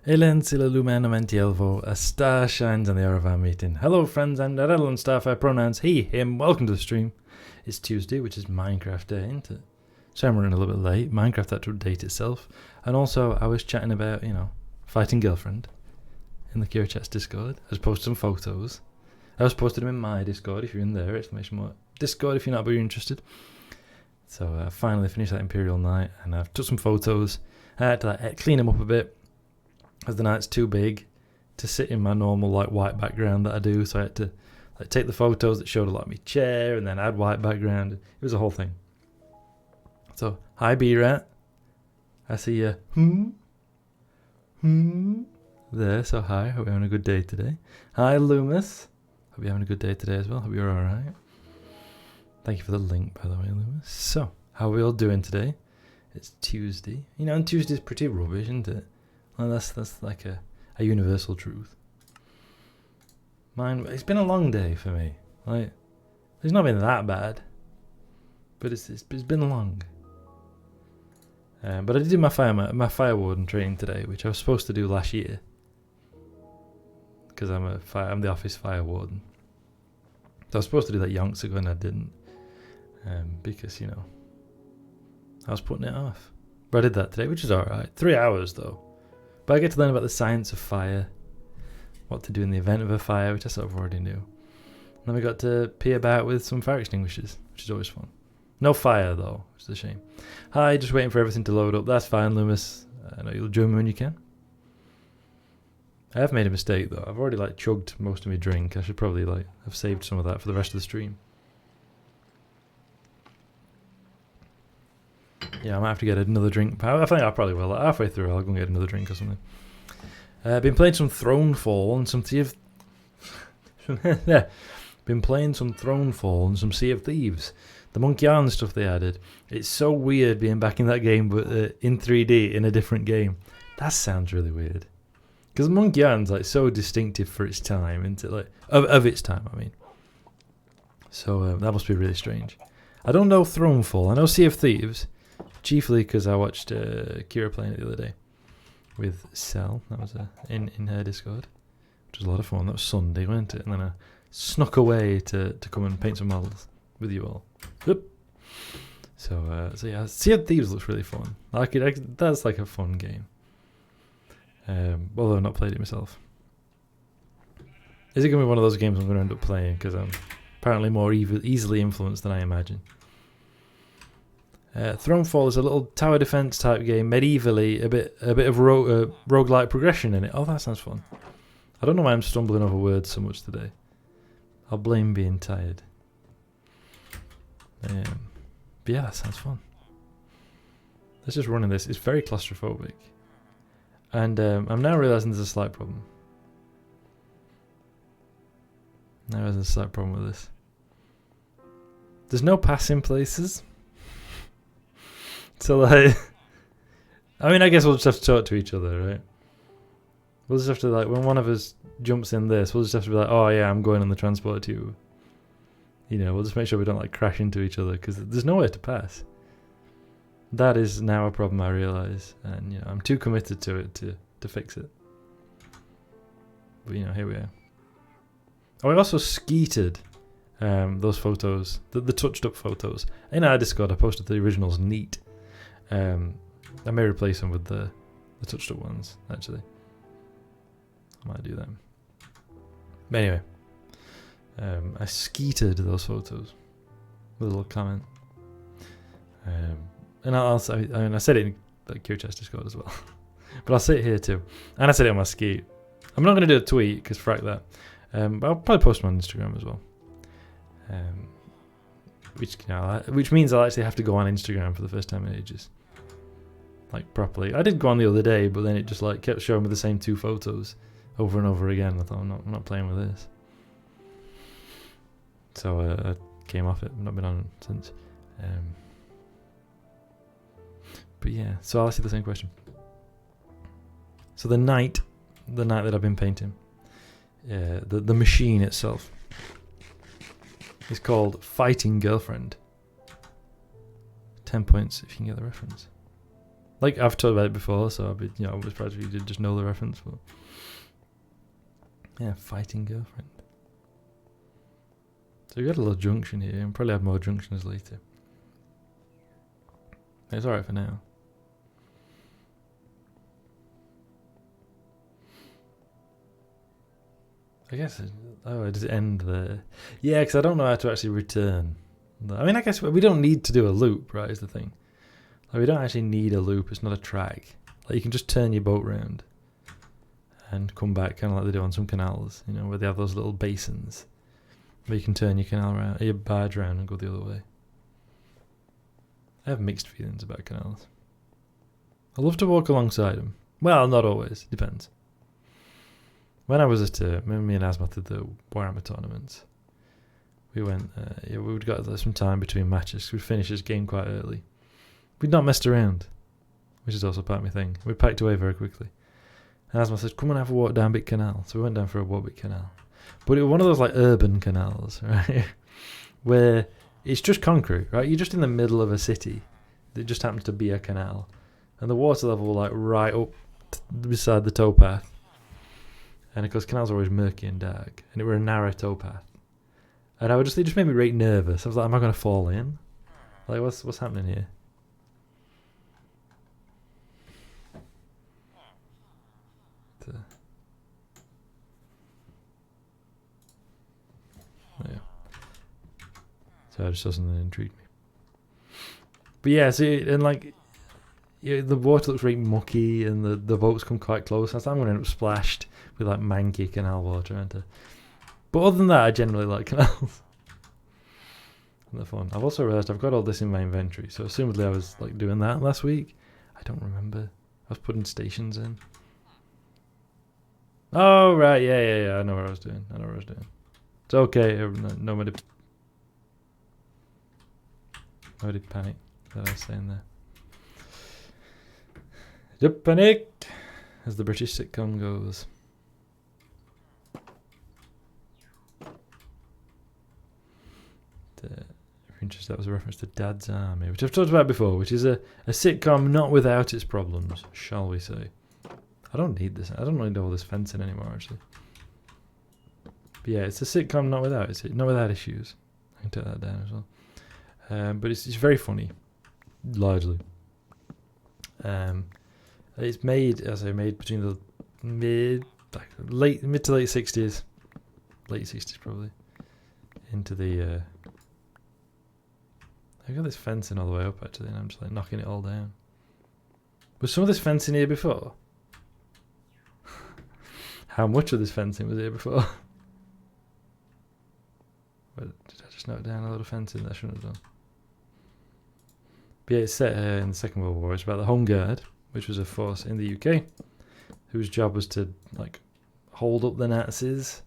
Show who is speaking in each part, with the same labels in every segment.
Speaker 1: Elensila lumenamentielvo, a star shines on the hour of our meeting. Hello friends and Narelon Starfire pronouns he, him, welcome to the stream. It's Tuesday, which is Minecraft Day, isn't it? So I'm running a little bit late. Minecraft had to update itself. And also I was chatting about, fighting girlfriend in the Kira Chats Discord. I was posting some photos. I was posting them in my Discord if you're in there, exclamation mark. Discord if you're not, but you're interested. So I finally finished that Imperial night and I've took some photos. I had to clean them up a bit, as the night's too big to sit in my normal white background that I do, so I had to take the photos that showed a lot of my chair and then add white background. It was a whole thing. So hi B-Rat, I see you there, so hi, hope you're having a good day today. Hi Loomis, hope you're having a good day today as well, hope you're alright. Thank you for the link, by the way, Loomis. So how are we all doing today? It's Tuesday, and Tuesday's pretty rubbish, isn't it? Well, that's like a universal truth. It's been a long day for me. It's not been that bad, but it's been long. But I did do my fire warden training today, which I was supposed to do last year, because I'm the office fire warden. So I was supposed to do that yonks ago and I didn't, because I was putting it off. But I did that today, which is alright. 3 hours though. But I get to learn about the science of fire, what to do in the event of a fire, which I sort of already knew. And then we got to pee about with some fire extinguishers, which is always fun. No fire though, which is a shame. Hi, just waiting for everything to load up. That's fine, Loomis. I know you'll join me when you can. I have made a mistake though. I've already chugged most of my drink. I should probably have saved some of that for the rest of the stream. Yeah, I might have to get another drink. I think I probably will. Halfway through, I'll go and get another drink or something. Been playing some Thronefall and some Sea of... Been playing some Thronefall and some Sea of Thieves. The Monkey Island stuff they added. It's so weird being back in that game, but in 3D in a different game. That sounds really weird. Because Monkey Island's so distinctive for its time, isn't it? Of its time, I mean. So that must be really strange. I don't know Thronefall. I know Sea of Thieves. Chiefly because I watched Kira playing it the other day with Cell. That was in her Discord, which was a lot of fun. That was Sunday, wasn't it? And then I snuck away to come and paint some models with you all. Yep. So yeah, Sea of Thieves looks really fun. That's a fun game. Although I've not played it myself. Is it going to be one of those games I'm going to end up playing because I'm apparently more easily influenced than I imagine? Thronefall is a little tower defense type game, medievally, a bit of roguelike progression in it. Oh, that sounds fun. I don't know why I'm stumbling over words so much today. I'll blame being tired. But yeah, that sounds fun. Let's just run in this. It's very claustrophobic. And I'm now realising there's a slight problem. There's a slight problem with this. There's no passing places. So I guess we'll just have to talk to each other, right? We'll just have to when one of us jumps in this, we'll just have to be like, oh yeah, I'm going on the transport tube. We'll just make sure we don't crash into each other because there's nowhere to pass. That is now a problem I realise, and I'm too committed to it to fix it. But here we are. Oh, I also skeeted those photos, the touched up photos. In our Discord, I posted the originals neat. I may replace them with the touched up ones, actually. I might do them. But anyway, I skeeted those photos with a little comment. And I said it in the Kira Chats Discord as well. But I'll say it here too. And I said it on my skeet. I'm not going to do a tweet, because frack that. But I'll probably post them on Instagram as well. Which means I'll actually have to go on Instagram for the first time in ages. Properly. I did go on the other day, but then it just kept showing me the same 2 photos over and over again. I thought, I'm not playing with this. So I came off it. I've not been on it since. But yeah, so I'll ask you the same question. So the night that I've been painting, the machine itself is called Fighting Girlfriend. 10 points if you can get the reference. Like, I've talked about it before, so I'd be, I was surprised if you did just know the reference. But yeah, fighting girlfriend. So we got a little junction here, and probably have more junctions later. It's alright for now. I guess, does it end there? Yeah, because I don't know how to actually return. I mean, I guess we don't need to do a loop, right, is the thing. Like, we don't actually need a loop, it's not a track. Like, you can just turn your boat round and come back, kind of like they do on some canals, where they have those little basins. Where you can turn your canal around, your barge around and go the other way. I have mixed feelings about canals. I love to walk alongside them. Well, not always, depends. When I was at, me and Asma did the Warhammer tournaments, we went, we'd got some time between matches, we'd finish this game quite early. We'd not messed around, which is also part of my thing. We packed away very quickly. And Asma said, come and have a walk down Big Canal. So we went down for a walk Big Canal. But it was one of those like urban canals, right? Where it's just concrete, right? You're just in the middle of a city. It just happens to be a canal. And the water level like right up beside the towpath. And of course canals are always murky and dark. And it were a narrow towpath. And it just made me really nervous. I was like, am I going to fall in? Like, what's happening here? Yeah. So it just doesn't intrigue me. But yeah, see, and like, the water looks really mucky, and the boats come quite close. I thought I'm going to end up splashed with like manky canal water, aren't I? But other than that, I generally like canals. And they're fun. I've also realised I've got all this in my inventory, so assumedly I was like doing that last week. I don't remember. I was putting stations in. Oh right, yeah. I know what I was doing. It's okay. Nobody panic that I was saying there. Don't panic, as the British sitcom goes. That was a reference to Dad's Army, which I've talked about before, which is a sitcom not without its problems, shall we say. I don't need this. I don't need all this fencing anymore, actually. But yeah, it's a sitcom not without issues. I can take that down as well. But it's very funny, largely. It's made between the mid to late 60s, late 60s probably, into the. I've got this fencing all the way up actually, and I'm just like knocking it all down. Was some of this fencing here before? How much of this fencing was here before? Did I just knock down a lot of fencing that I shouldn't have done? But yeah, it's set in the Second World War. It's about the Home Guard, which was a force in the UK, whose job was to like hold up the Nazis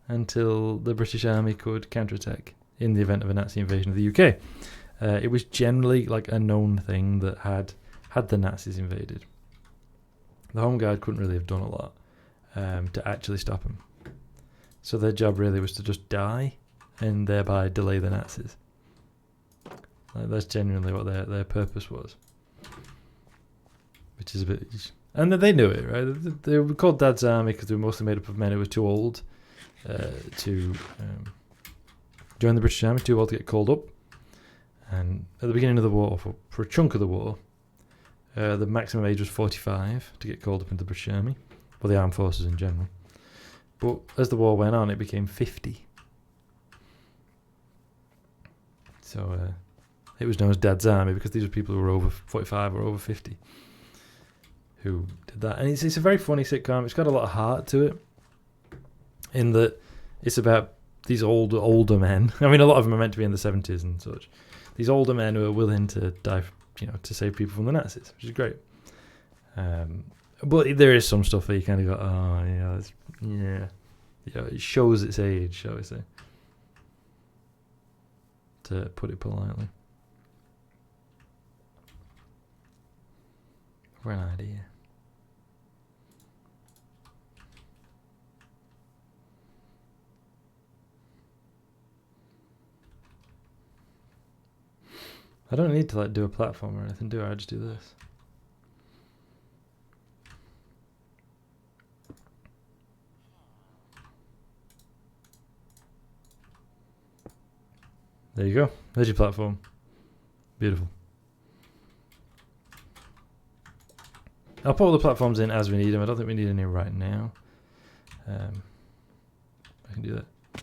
Speaker 1: until the British Army could counterattack in the event of a Nazi invasion of the UK. It was generally like a known thing that had the Nazis invaded. The Home Guard couldn't really have done a lot to actually stop them. So their job really was to just die and thereby delay the Nazis. That's genuinely what their purpose was. Which is a bit... And they knew it, right? They were called Dad's Army because they were mostly made up of men who were too old to join the British Army, too old to get called up. And at the beginning of the war, for a chunk of the war, the maximum age was 45 to get called up into the British Army, or the armed forces in general. But as the war went on, it became 50. So it was known as Dad's Army because these were people who were over 45 or over 50 who did that. And it's a very funny sitcom. It's got a lot of heart to it, in that it's about these older men. I mean, a lot of them are meant to be in the 70s and such. These older men who are willing to die, to save people from the Nazis, which is great. But there is some stuff that you kind of go, oh yeah, it shows its age, shall we say, to put it politely. For an idea. I don't need to do a platform or anything, do I? I just do this. There you go. There's your platform. Beautiful. I'll put all the platforms in as we need them. I don't think we need any right now. I can do that. But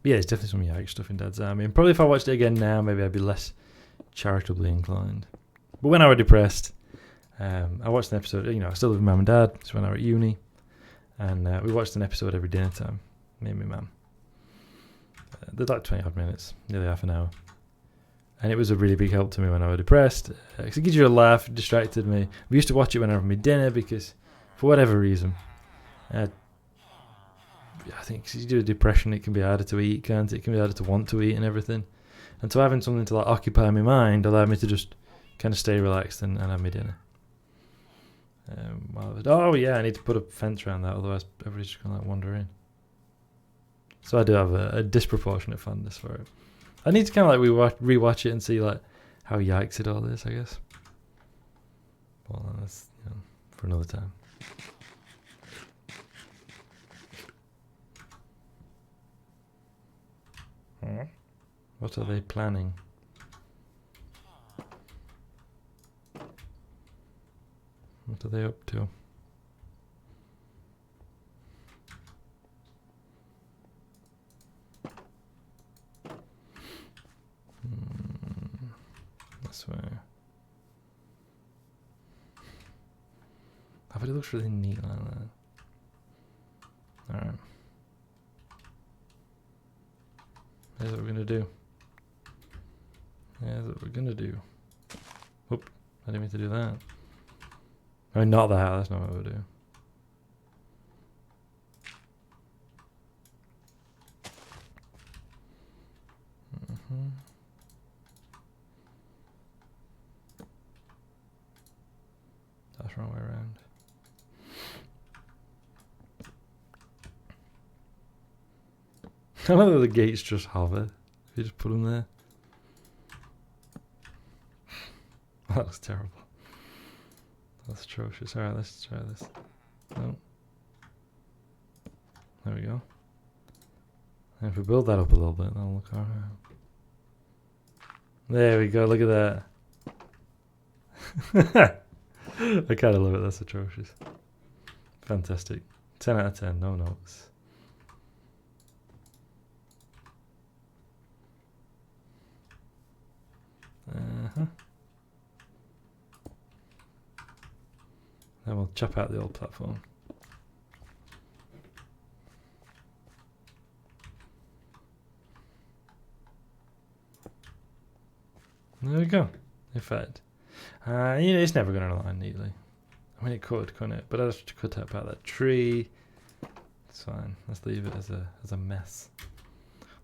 Speaker 1: yeah, there's definitely some Yikes stuff in Dad's Army. And probably if I watched it again now, maybe I'd be less charitably inclined. But when I was depressed, I watched an episode. You know, I still live with Mum and Dad. It's when I was at uni. And we watched an episode every dinner time, me and my mum. They're like 20 odd minutes, nearly half an hour. And it was a really big help to me when I was depressed. Because it gives you a laugh, it distracted me. We used to watch it when I was having my dinner because, for whatever reason, I think because you do a depression, it can be harder to eat, can't it? It can be harder to want to eat and everything. And so having something to like occupy my mind allowed me to just kind of stay relaxed and have my dinner. Oh yeah, I need to put a fence around that, otherwise everybody's just going to like wander in. So I do have a disproportionate fondness for it. I need to kind of like rewatch it and see like how yikes it all is, I guess. Well, that's for another time. What are they planning? What are they up to? This way. But it looks really neat like that. Alright. Here's what we're gonna do. Here's what we're gonna do. Whoop, I didn't mean to do that. I mean, not that, that's not what we'll do. That's the wrong way around. I don't know the gates just hover. If you just put them there. That looks terrible. That's atrocious. Alright, let's try this. No. There we go. And if we build that up a little bit, that'll look alright. There we go, look at that. I kind of love it, that's atrocious. Fantastic. 10 out of 10, no notes. Then we'll chop out the old platform. There we go. In fact, it's never going to align neatly. I mean, it could, couldn't it? But I just could tap out that tree. It's fine. Let's leave it as a mess.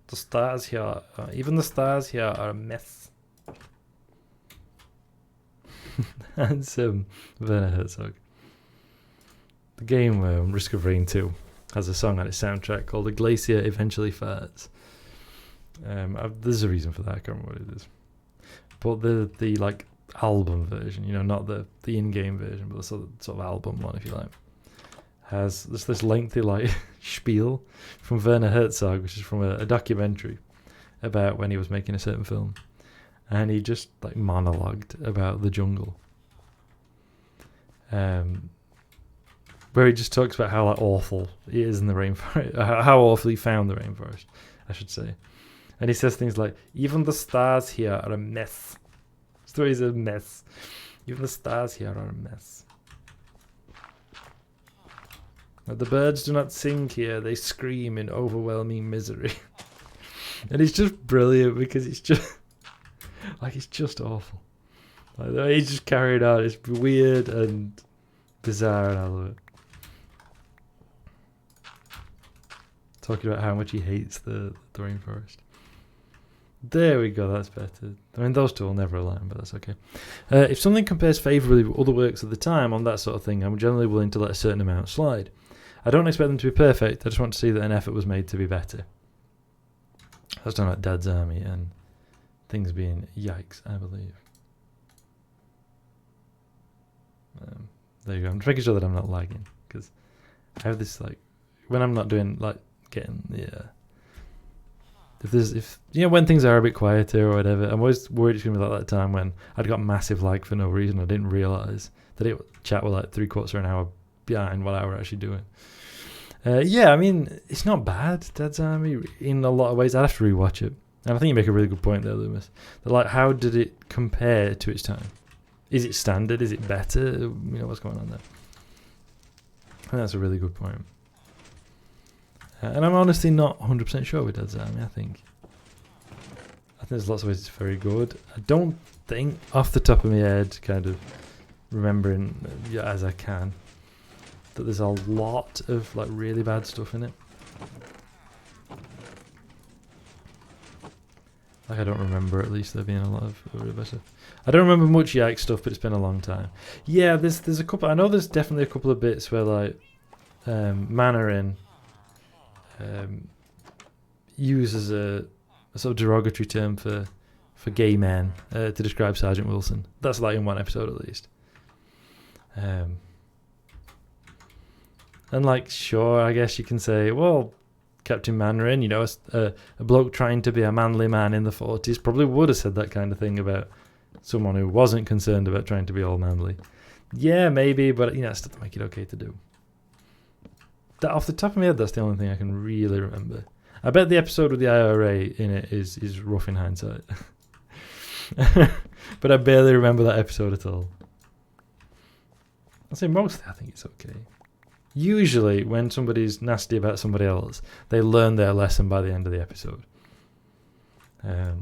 Speaker 1: The stars here, even the stars here are a mess. That's Werner Herzog. The game Risk of Rain 2 has a song on its soundtrack called "A Glacier Eventually Farts." There's a reason for that. I can't remember what it is. But the like album version, not the in-game version, but the sort of album one, if you like, has this lengthy like spiel from Werner Herzog, which is from a documentary about when he was making a certain film, and he just like monologued about the jungle, where he just talks about how like awful it is in the rainforest, how awful he found the rainforest, I should say. And he says things like, even the stars here are a mess. Stories are a mess. Even the stars here are a mess. But the birds do not sing here. They scream in overwhelming misery. And it's just brilliant because it's just it's just awful. Like, he just carried out. It's weird and bizarre, and I love it. Talking about how much he hates the rainforest. There we go, that's better. I mean, those two will never align, but that's okay. If something compares favourably with other works of the time on that sort of thing, I'm generally willing to let a certain amount slide. I don't expect them to be perfect, I just want to see that an effort was made to be better. I was talking about Dad's Army and things being yikes, I believe. There you go, I'm just making sure that I'm not lagging, because I have this, like, when I'm not doing, like, getting the if when things are a bit quieter or whatever, I'm always worried it's gonna be like that time when I'd got massive lag for no reason. I didn't realise that chat was like 3/4 of an hour behind what I were actually doing. Yeah, I mean, it's not bad, Dad's Army, in a lot of ways. I'd have to rewatch it. And I think you make a really good point there, Loomis. That, like, how did it compare to its time? Is it standard? Is it better? What's going on there? And that's a really good point. And I'm honestly not 100% sure with Dad's Army, I think there's lots of ways it's very good. I don't think, off the top of my head, kind of remembering as I can, that there's a lot of like really bad stuff in it. Like, I don't remember, at least, there being a lot of really bad stuff. I don't remember much Yikes stuff, but it's been a long time. Yeah, there's a couple. I know there's definitely a couple of bits where like Mandarin used as a sort of derogatory term for gay men to describe Sergeant Wilson. That's like in one episode at least. And like, sure, I guess you can say, well, Captain Mandarin, a bloke trying to be a manly man in the 40s probably would have said that kind of thing about someone who wasn't concerned about trying to be all manly. Yeah, maybe, but it doesn't make it okay to do. That, off the top of my head, that's the only thing I can really remember. I bet the episode with the IRA in it is rough in hindsight. But I barely remember that episode at all. I'll say mostly I think it's okay. Usually, when somebody's nasty about somebody else, they learn their lesson by the end of the episode. Like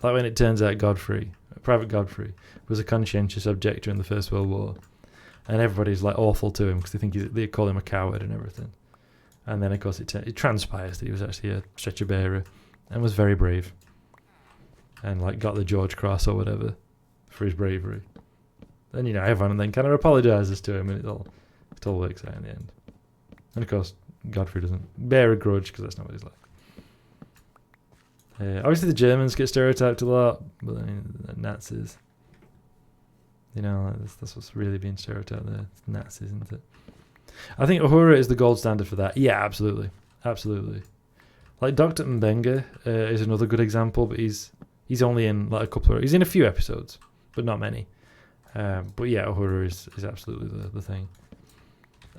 Speaker 1: when it turns out Private Godfrey, was a conscientious objector in the First World War. And everybody's like awful to him because they call him a coward and everything. And then, of course, it transpires that he was actually a stretcher bearer and was very brave. And like got the George Cross or whatever for his bravery. And everyone then kind of apologises to him, and it all works out in the end. And of course, Godfrey doesn't bear a grudge because that's not what he's like. Obviously, the Germans get stereotyped a lot, but I mean, the Nazis. That's what's really being stereotyped there. It's Nazis, isn't it? I think Uhura is the gold standard for that. Yeah, absolutely, absolutely. Like Dr. Mbenga is another good example, but he's only in like he's in a few episodes, but not many. But yeah, Uhura is absolutely the thing.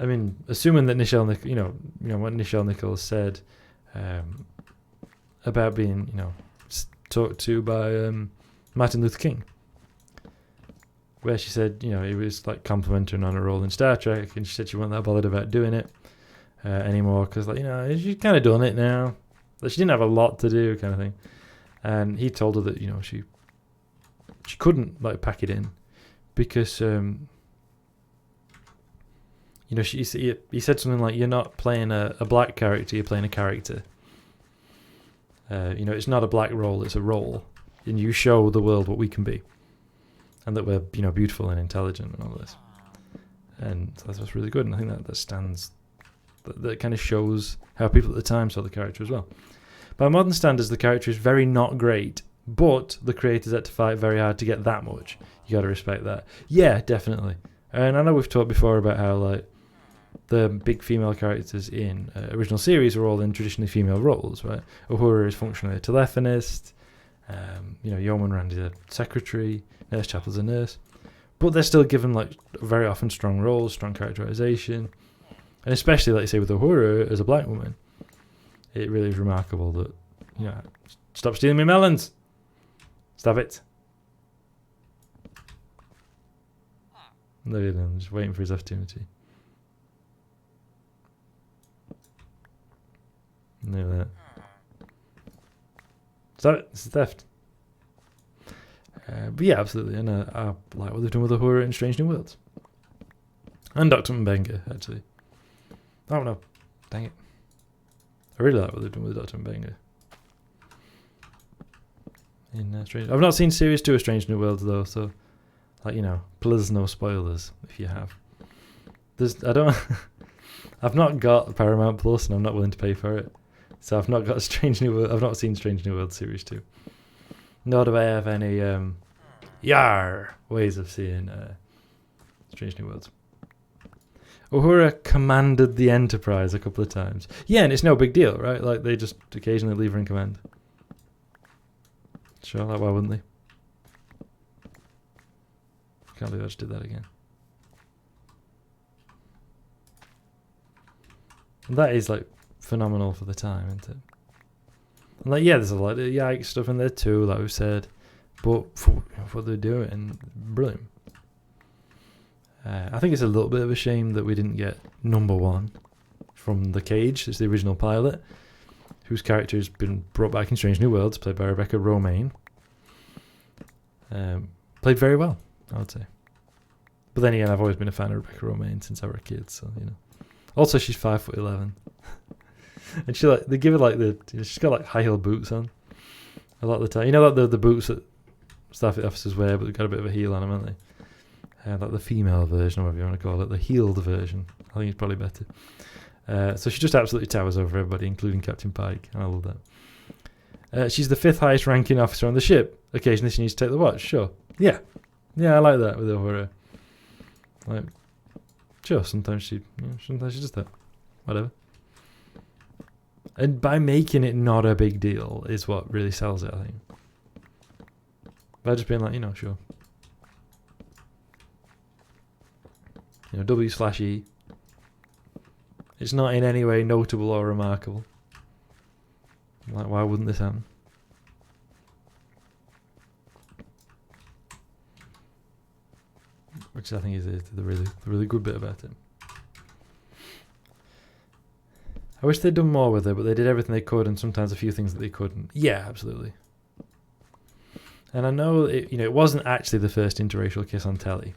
Speaker 1: I mean, assuming that what Nichelle Nichols said about being, talked to by Martin Luther King, where she said, he was like complimenting on her role in Star Trek, and she said she wasn't that bothered about doing it anymore because, she's kind of done it now. Like, she didn't have a lot to do, kind of thing. And he told her that, she couldn't like pack it in because, he said something like, "You're not playing a black character, you're playing a character. It's not a black role, it's a role, and you show the world what we can be." And that we're, beautiful and intelligent and all this. And that's what's really good. And I think that stands, that kind of shows how people at the time saw the character as well. By modern standards, the character is very not great, but the creators had to fight very hard to get that much. You got to respect that. Yeah, definitely. And I know we've talked before about how, like, the big female characters in original series are all in traditionally female roles, right? Uhura is functionally a telephonist. Yeoman Randy's a secretary. Nurse Chapel's a nurse, but they're still given like very often strong roles, strong characterization, and especially, like you say, with Uhura as a black woman, it really is remarkable that stop stealing my melons, stop it. Look at him, just waiting for his opportunity. Look at that. Stop it! It's theft. But yeah, absolutely, and I like what they've done with Uhura in Strange New Worlds. And Dr. Mbenga, actually. Oh no, dang it. I really like what they've done with Dr. Mbenga. In Strange... I've not seen Series 2 of Strange New Worlds though, so, please no spoilers if you have. I've not got Paramount Plus and I'm not willing to pay for it. So I've not got I've not seen Strange New Worlds Series 2. Nor do I have any ways of seeing Strange New Worlds. Uhura commanded the Enterprise a couple of times. Yeah, and it's no big deal, right? Like, they just occasionally leave her in command. Sure, like, why wouldn't they? Can't believe I just did that again. And that is, like, phenomenal for the time, isn't it? And, like, yeah, there's a lot of yikes stuff in there too, like we've said. But for what they're doing, brilliant. I think it's a little bit of a shame that we didn't get number 1 from The Cage. It's the original pilot, whose character has been brought back in Strange New Worlds, played by Rebecca Romaine. Played very well, I would say. But then again, I've always been a fan of Rebecca Romaine since I was a kid, so you know. Also, she's 5'11", and she they give her like she's got like high heel boots on a lot of the time. You know, like the boots that staff officers wear, but they've got a bit of a heel on them, haven't they? Like the female version, or whatever you want to call it, the heeled version. I think it's probably better. So she just absolutely towers over everybody, including Captain Pike, and I love that. She's the 5th highest ranking officer on the ship. Occasionally she needs to take the watch, sure. Yeah, I like that with Uhura. Like, sure, sometimes she does that. Whatever. And by making it not a big deal is what really sells it, I think. By just being like, you know, sure. You know, W/E. It's not in any way notable or remarkable. Like, why wouldn't this happen? Which I think is the really good bit about it. I wish they'd done more with it, but they did everything they could, and sometimes a few things that they couldn't. Yeah, absolutely. And I know it wasn't actually the first interracial kiss on telly,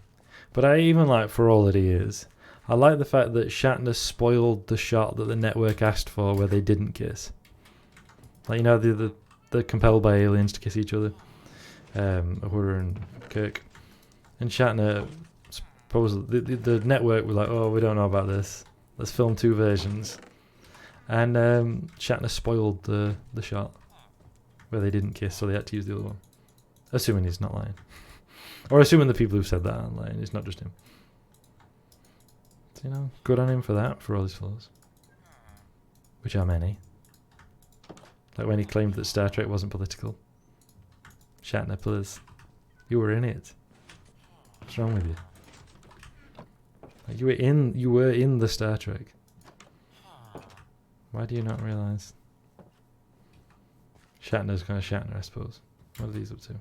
Speaker 1: but I even like, for all that he is, I like the fact that Shatner spoiled the shot that the network asked for where they didn't kiss. Like, you know, they're compelled by aliens to kiss each other, Uhura and Kirk, and Shatner supposedly the network were like, oh, we don't know about this. Let's film 2 versions. And Shatner spoiled the shot where they didn't kiss, so they had to use the other one. Assuming he's not lying. Or assuming the people who said that aren't lying. It's not just him. So, you know, good on him for that, for all his flaws. Which are many. Like when he claimed that Star Trek wasn't political. Shatner, please. You were in it. What's wrong with you? Like you were in the Star Trek. Why do you not realise? Shatner's kind of Shatner, I suppose. What are these up to?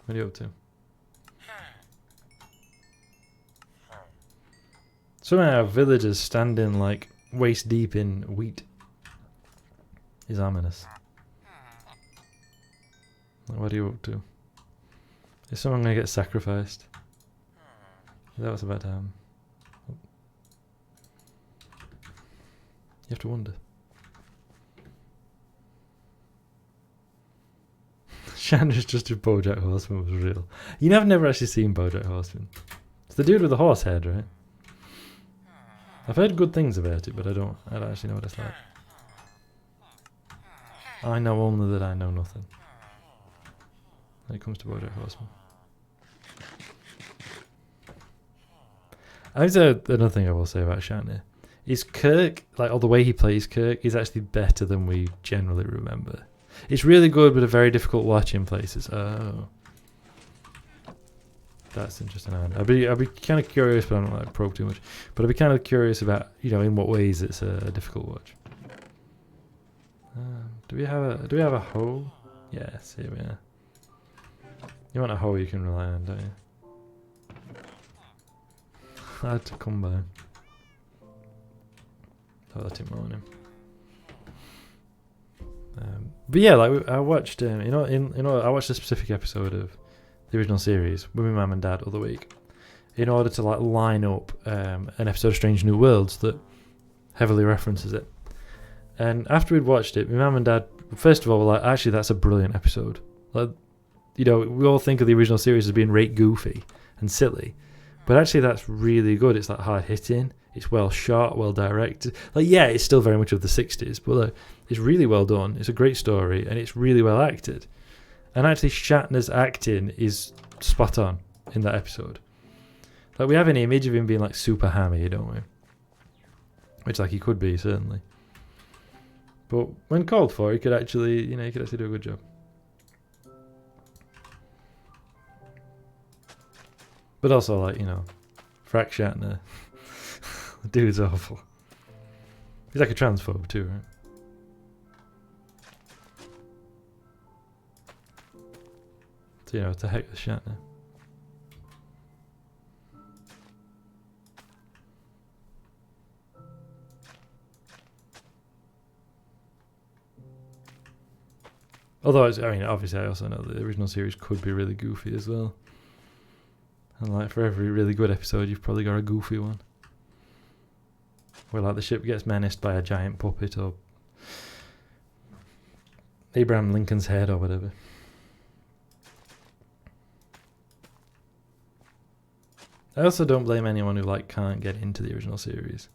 Speaker 1: What are you up to? Somehow villagers standing like waist deep in wheat is ominous. Like, what are you up to? Is someone going to get sacrificed? Is that what's about to happen? You have to wonder. Shatner's just if BoJack Horseman was real. You know, I've never actually seen BoJack Horseman. It's the dude with the horse head, right? I've heard good things about it, but I don't actually know what it's like. I know only that I know nothing when it comes to BoJack Horseman. I think another thing I will say about Shatner is Kirk, like, all the way he plays Kirk is actually better than we generally remember. It's really good, but a very difficult watch in places. Oh, that's interesting. I'd be kind of curious, but I don't like probe too much. But I'd be kind of curious about, you know, in what ways it's a difficult watch. Do we have a hoe? Yes, here we are. You want a hoe you can rely on, don't you? Hard to come by. I'll let him moan him. But yeah, like I watched, I watched a specific episode of the original series with my mum and dad the other week, in order to like line up an episode of Strange New Worlds that heavily references it. And after we'd watched it, my mum and dad, first of all, were like, actually, that's a brilliant episode. Like, you know, we all think of the original series as being rate goofy and silly, but actually that's really good. It's like hard hitting. It's well shot, well directed. Like, yeah, it's still very much of the 60s, but like, it's really well done. It's a great story, and it's really well acted. And actually, Shatner's acting is spot on in that episode. Like, we have an image of him being, like, super hammy, don't we? Which, like, he could be, certainly. But when called for, he could actually, you know, he could actually do a good job. But also, like, you know, Frank Shatner. The dude's awful. He's like a transphobe too, right? So, you know, to heck with Shatner. Although, I mean, obviously I also know that the original series could be really goofy as well. And like, for every really good episode, you've probably got a goofy one. Where like the ship gets menaced by a giant puppet or Abraham Lincoln's head or whatever. I also don't blame anyone who like can't get into the original series.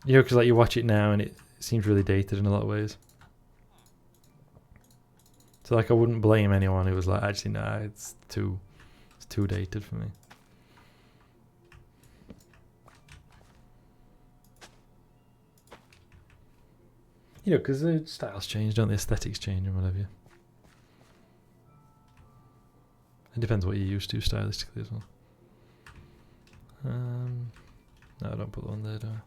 Speaker 1: You know, because like you watch it now and it seems really dated in a lot of ways. So like I wouldn't blame anyone who was like, actually nah, it's too dated for me. You know, because the styles change, don't the aesthetics change and whatever. It depends what you're used to stylistically as well. No, I don't put one there, do I?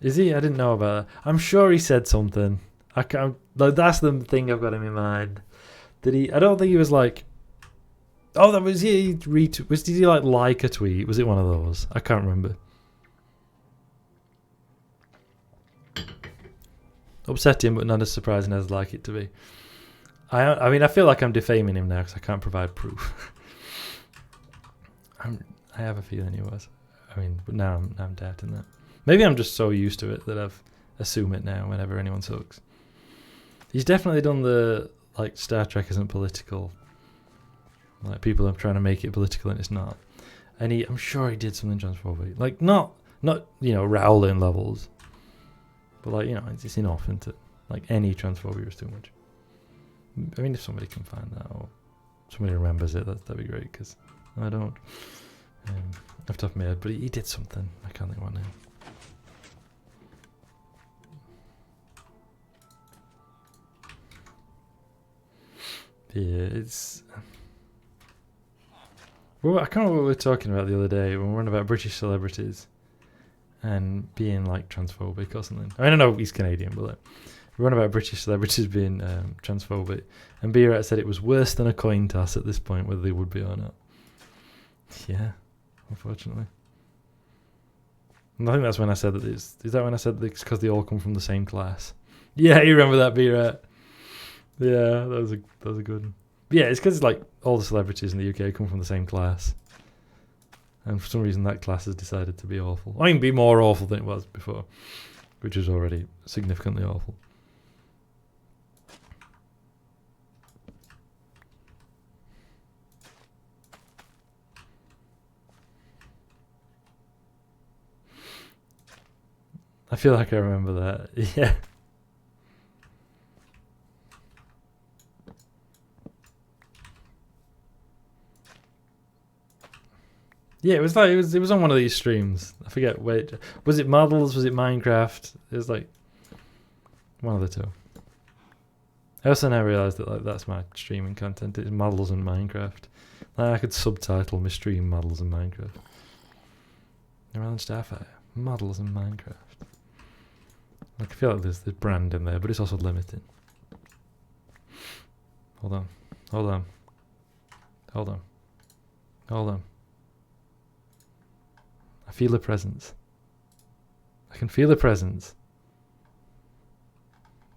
Speaker 1: Is he? I didn't know about that. I'm sure he said something. I can't. Like, that's the thing I've got in my mind. Did he? I don't think he was like. Oh, that was he. Did he like a tweet? Was it one of those? I can't remember. Upsetting, but not as surprising as I'd like it to be. I mean, I feel like I'm defaming him now because I can't provide proof. I have a feeling he was. I mean, but now I'm doubting that. Maybe I'm just so used to it that I've assume it now whenever anyone sucks. He's definitely done the, like, Star Trek isn't political. Like, people are trying to make it political and it's not. And I'm sure he did something transphobic. Like, not you know, Rowling levels. But, like, you know, it's enough, isn't it? Like, any transphobia is too much. I mean, if somebody can find that or somebody remembers it, that'd be great, because I don't. Off the top of my head, but he did something. I can't think of what now. Yeah, it's. Well, I can't remember what we were talking about the other day when we were on about British celebrities and being like transphobic or something. I don't know he's Canadian, but like, we were on about British celebrities being transphobic, and B-Rat said it was worse than a coin toss at this point whether they would be or not. Yeah, unfortunately. And I think that's when I said that is that when I said that it's because they all come from the same class? Yeah, you remember that, B-Rat? Yeah, that was a good one. But yeah, it's because like all the celebrities in the UK come from the same class, and for some reason that class has decided to be awful. I mean, be more awful than it was before, which is already significantly awful. I feel like I remember that. Yeah. Yeah, it was like it was on one of these streams. I forget wait. Was it models? Was it Minecraft? It was like one of the two. I also now realised that like that's my streaming content. It's models and Minecraft. Like, I could subtitle my stream models and Minecraft. Narelon Starfire, models and Minecraft. Like, I feel like there's brand in there, but it's also limited. Hold on. I feel a presence. I can feel a presence.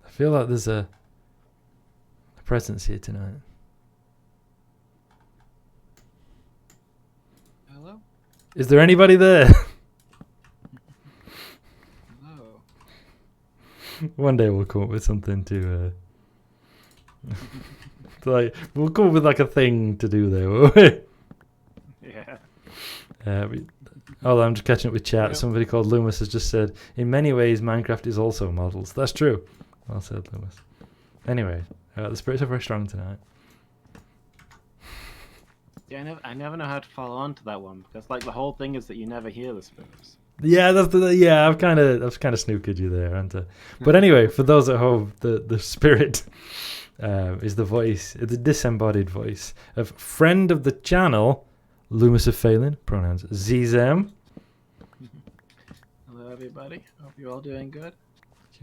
Speaker 1: I feel like there's a presence here tonight.
Speaker 2: Hello?
Speaker 1: Is there anybody there?
Speaker 2: Hello.
Speaker 1: One day we'll come up with something to like, we'll come up with like a thing to do there, won't we?
Speaker 2: Yeah.
Speaker 1: Oh, I'm just catching up with chat.
Speaker 2: Yep.
Speaker 1: Somebody called Loomis has just said, in many ways, Minecraft is also models. That's true. Well said, Loomis. Anyway, the spirits are very strong tonight.
Speaker 2: Yeah, I never know how to follow on to that one because like the whole thing is that you never hear the spirits.
Speaker 1: Yeah, I've kind of snooked you there, haven't I? But anyway, for those at home, the spirit is the voice, the disembodied voice of friend of the channel, Loomis of Phelan, pronouns Zem.
Speaker 2: Hello, everybody. Hope you're all doing good.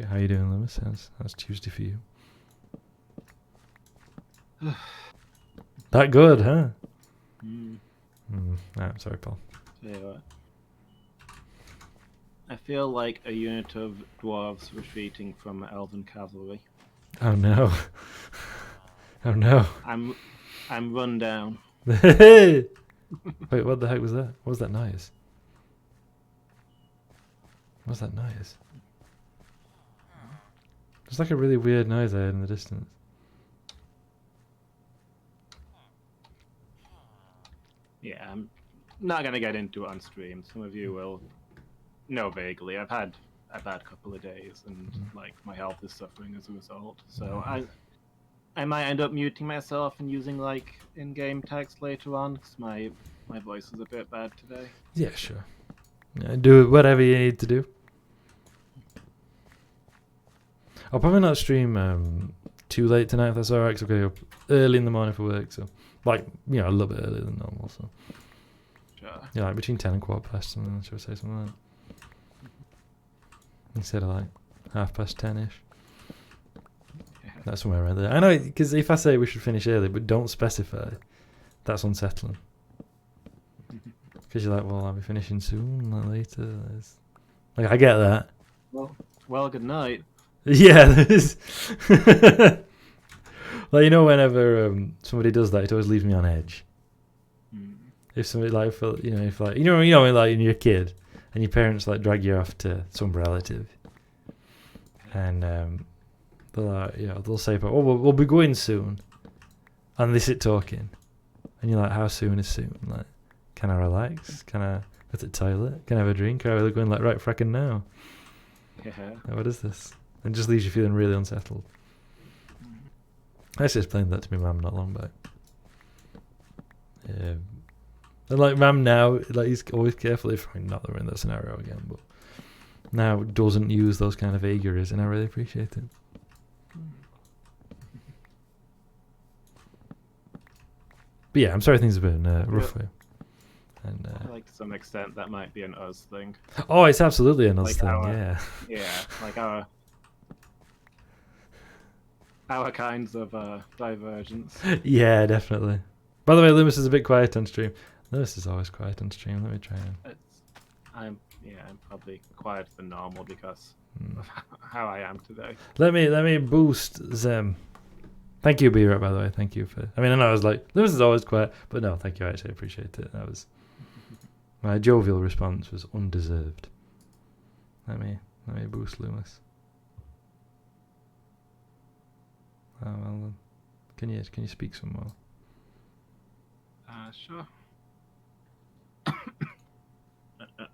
Speaker 1: How you doing, Loomis? How's Tuesday for you? That good, huh? I'm sorry, Paul.
Speaker 2: Tell you what. I feel like a unit of dwarves retreating from elven cavalry.
Speaker 1: Oh no! Oh no!
Speaker 2: I'm run down.
Speaker 1: Wait, what the heck was that? What was that noise? What was that noise? It's like a really weird noise I heard in the distance.
Speaker 2: Yeah, I'm not gonna get into it on stream. Some of you will know vaguely. I've had a couple of days, and like my health is suffering as a result. So I might end up muting myself and using like in-game text later on because my voice is a bit bad today.
Speaker 1: Yeah, sure. Yeah, do whatever you need to do. I'll probably not stream too late tonight if that's alright, because I'll get up early in the morning for work, so like, you know, a little bit earlier than normal, so
Speaker 2: Sure.
Speaker 1: yeah, like between 10 and quarter past something, should I say something like that? Instead of like 10:30ish.
Speaker 2: Yeah.
Speaker 1: That's somewhere around there. I know, because if I say we should finish early but don't specify, that's unsettling. Because you're like, well, I'll be finishing soon, not later. Like, I get that.
Speaker 2: Well, good night.
Speaker 1: Yeah, there's like, you know, whenever somebody does that, it always leaves me on edge. If somebody like, you know, if like, you know, when, like, you're a kid and your parents like drag you off to some relative, and they'll like, you know, they'll say, "Oh, we'll be going soon," and they sit talking, and you're like, "How soon is soon? Like, can I relax? Can I go to the toilet? Can I have a drink? Or are they going like right fracking now?
Speaker 2: Yeah.
Speaker 1: What is this?" And it just leaves you feeling really unsettled. I actually explained that to my mum not long back. And like, mum now, like, he's always careful, if not that we're in that scenario again, but now doesn't use those kind of vagaries, and I really appreciate it. But yeah, I'm sorry things have been rough for you. And
Speaker 2: Like to some extent, that might be an us thing.
Speaker 1: oh, it's absolutely an us
Speaker 2: Like
Speaker 1: thing,
Speaker 2: our-
Speaker 1: yeah.
Speaker 2: Yeah, like our kinds of divergence.
Speaker 1: Yeah, definitely. By the way, Loomis is a bit quiet on stream. Loomis is always quiet on stream. Let me try and...
Speaker 2: I'm probably quieter than normal because of how I am today.
Speaker 1: Let me boost Zem. Thank you, B-Rap, by the way. Thank you for... I mean, I know I was like, Lewis is always quiet, but no, thank you. I actually appreciate it. That was... My jovial response was undeserved. Let me boost Loomis. Oh, well then. Can you speak some more?
Speaker 2: Sure.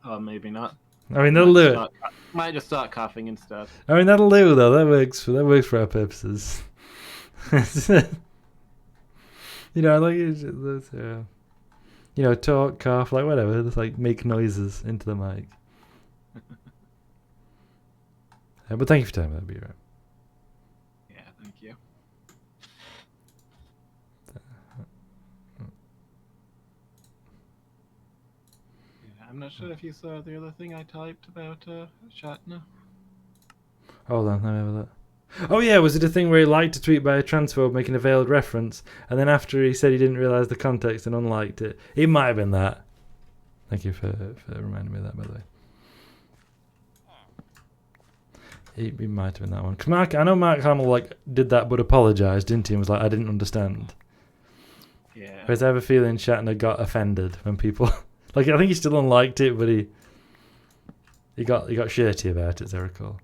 Speaker 2: Or maybe not.
Speaker 1: I mean, that'll do.
Speaker 2: Might just start coughing instead.
Speaker 1: I mean, that'll do though. That works for our purposes. You know, like, you know, talk, cough, like whatever. Just like make noises into the mic. But thank you for telling me that, be right.
Speaker 2: Yeah, thank you. Yeah, I'm not sure if you saw the other thing I typed about Shatner.
Speaker 1: Hold on, let me have a look. Oh yeah, was it a thing where he liked a tweet by a transphobe making a veiled reference, and then after he said he didn't realise the context and unliked it? It might have been that. Thank you for reminding me of that, by the way. It might have been that one. Cause I know Mark Hamill like did that but apologised, didn't he? And was like, I didn't understand.
Speaker 2: Yeah.
Speaker 1: Whereas I have a feeling Shatner got offended when people like, I think he still unliked it, but he got shirty about it, as I recall.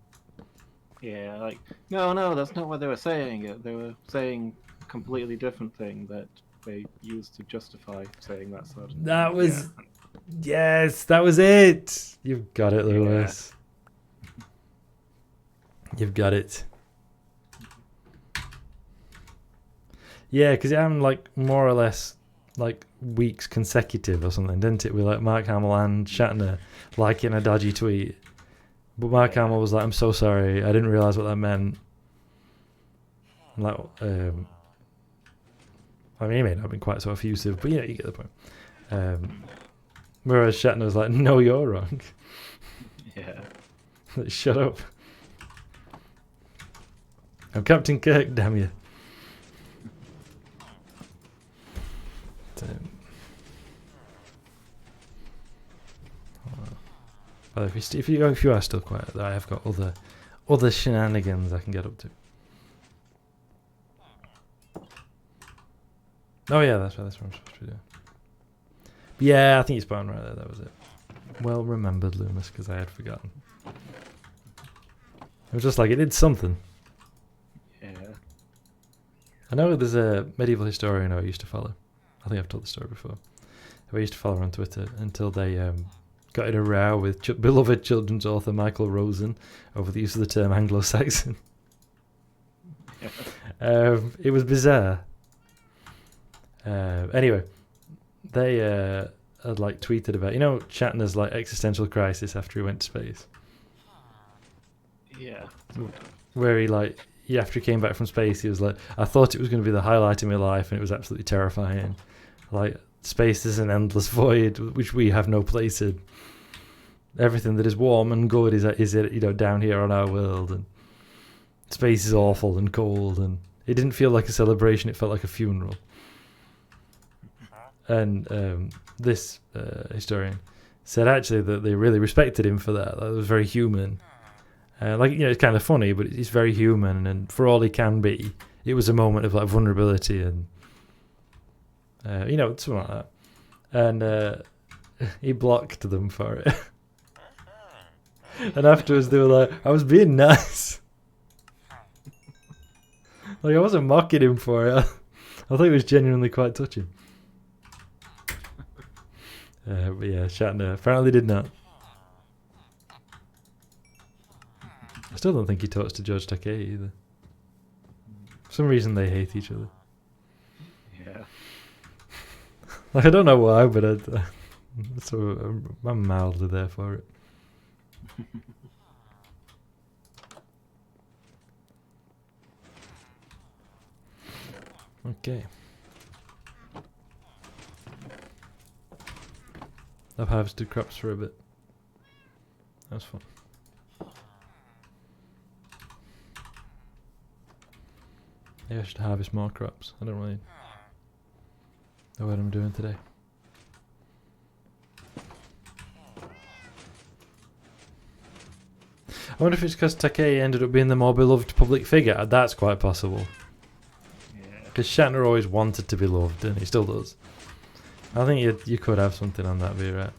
Speaker 2: Yeah, like, no, that's not what they were saying. They were saying a completely different thing that they used to justify saying that sort of thing.
Speaker 1: That was... Yeah. Yes, that was it! You've got it, Lewis. Yeah. You've got it. Yeah, because it happened like more or less like weeks consecutive or something, didn't it? With like Mark Hamill and Shatner liking a dodgy tweet. But Mark Hamill was like, "I'm so sorry, I didn't realise what that meant." And like, I mean, he may not have been quite so effusive, but yeah, you get the point. Whereas Shatner was like, "No, you're wrong."
Speaker 2: Yeah.
Speaker 1: Like, shut up. I'm Captain Kirk, damn you. Well, if you are still quiet, I have got other shenanigans I can get up to. Oh yeah, that's what I'm supposed to be doing. But yeah, I think you're spot on right there. That was it. Well remembered, Loomis, because I had forgotten. It was just like it did something.
Speaker 2: Yeah.
Speaker 1: I know there's a medieval historian I used to follow. I think I've told the story before. I used to follow her on Twitter until they got in a row with beloved children's author Michael Rosen over the use of the term Anglo-Saxon. It was bizarre. Anyway, they had like tweeted about, you know, Shatner's like existential crisis after he went to space.
Speaker 2: Yeah.
Speaker 1: Where after he came back from space, he was like, I thought it was going to be the highlight of my life, and it was absolutely terrifying. Like, space is an endless void which we have no place in. Everything that is warm and good is down here on our world, and space is awful and cold, and it didn't feel like a celebration, it felt like a funeral. And this historian said actually that they really respected him for that. That was very human. It's kind of funny, but it's very human, and for all he can be, it was a moment of like vulnerability and something like that. And he blocked them for it. And afterwards they were like, I was being nice. Like, I wasn't mocking him for it. I thought it was genuinely quite touching. But yeah, Shatner apparently did not. I still don't think he talks to George Takei either. For some reason they hate each other.
Speaker 2: Yeah.
Speaker 1: Like, I don't know why, but I'm mildly there for it. Okay. I've harvested crops for a bit. That was fun. Yeah, I should harvest more crops. I don't really know what I'm doing today. I wonder if it's because Takei ended up being the more beloved public figure. That's quite possible. Because Shatner always wanted to be loved, and he still does. I think you could have something on that view, right?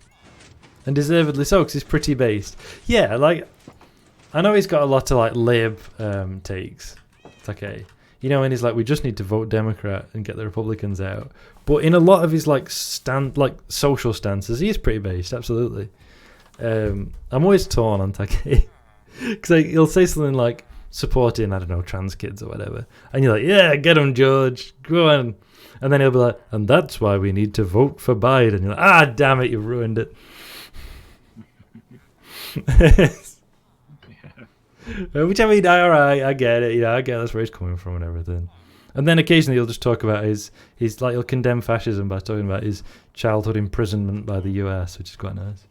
Speaker 1: And deservedly so, because he's pretty based. Yeah, like, I know he's got a lot of like lib takes, Takei. You know, and he's like, we just need to vote Democrat and get the Republicans out. But in a lot of his like social stances, he is pretty based, absolutely. I'm always torn on Takei. Because he'll say something like supporting, I don't know, trans kids or whatever. And you're like, yeah, get him, George. Go on. And then he'll be like, and that's why we need to vote for Biden. And you're like, damn it, you've ruined it. Which, I mean, alright, I get it. I get that's where he's coming from and everything. And then occasionally he'll just talk about his like, he'll condemn fascism by talking about his childhood imprisonment by the US, which is quite nice.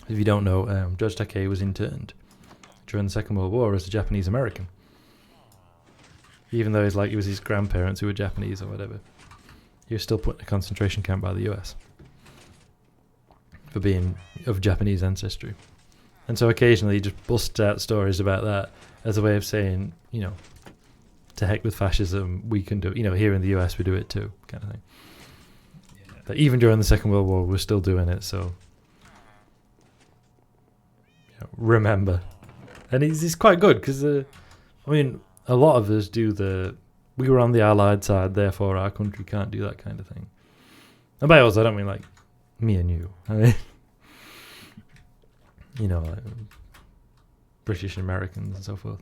Speaker 1: If you don't know, George Takei was interned during the Second World War as a Japanese American. Even though it was his grandparents who were Japanese or whatever. He was still put in a concentration camp by the US for being of Japanese ancestry. And so occasionally he just busts out stories about that as a way of saying, to heck with fascism, we can do it. Here in the US we do it too, kind of thing. Yeah. But even during the Second World War we're still doing it, so remember. And he's quite good because, a lot of us do we were on the Allied side, therefore our country can't do that kind of thing. And by us, I don't mean like me and you. I mean, like British and Americans and so forth.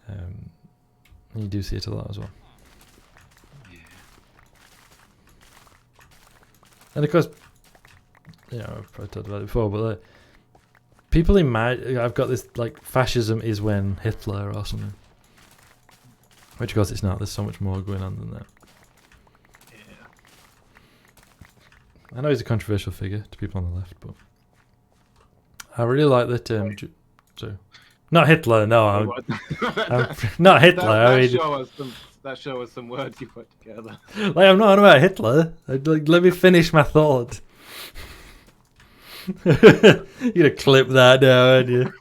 Speaker 1: And you do see it a lot as well. And of course, you know, I've probably talked about it before, but like, people imagine, I've got this, like, fascism is when Hitler or something. Which, of course, it's not. There's so much more going on than that.
Speaker 2: Yeah.
Speaker 1: I know he's a controversial figure to people on the left, but I really like that. Sorry. Not Hitler, no. I'm not Hitler.
Speaker 2: That show us some words you put together.
Speaker 1: Like, I'm not on about Hitler. Let me finish my thought. You're gonna clip that now, aren't you?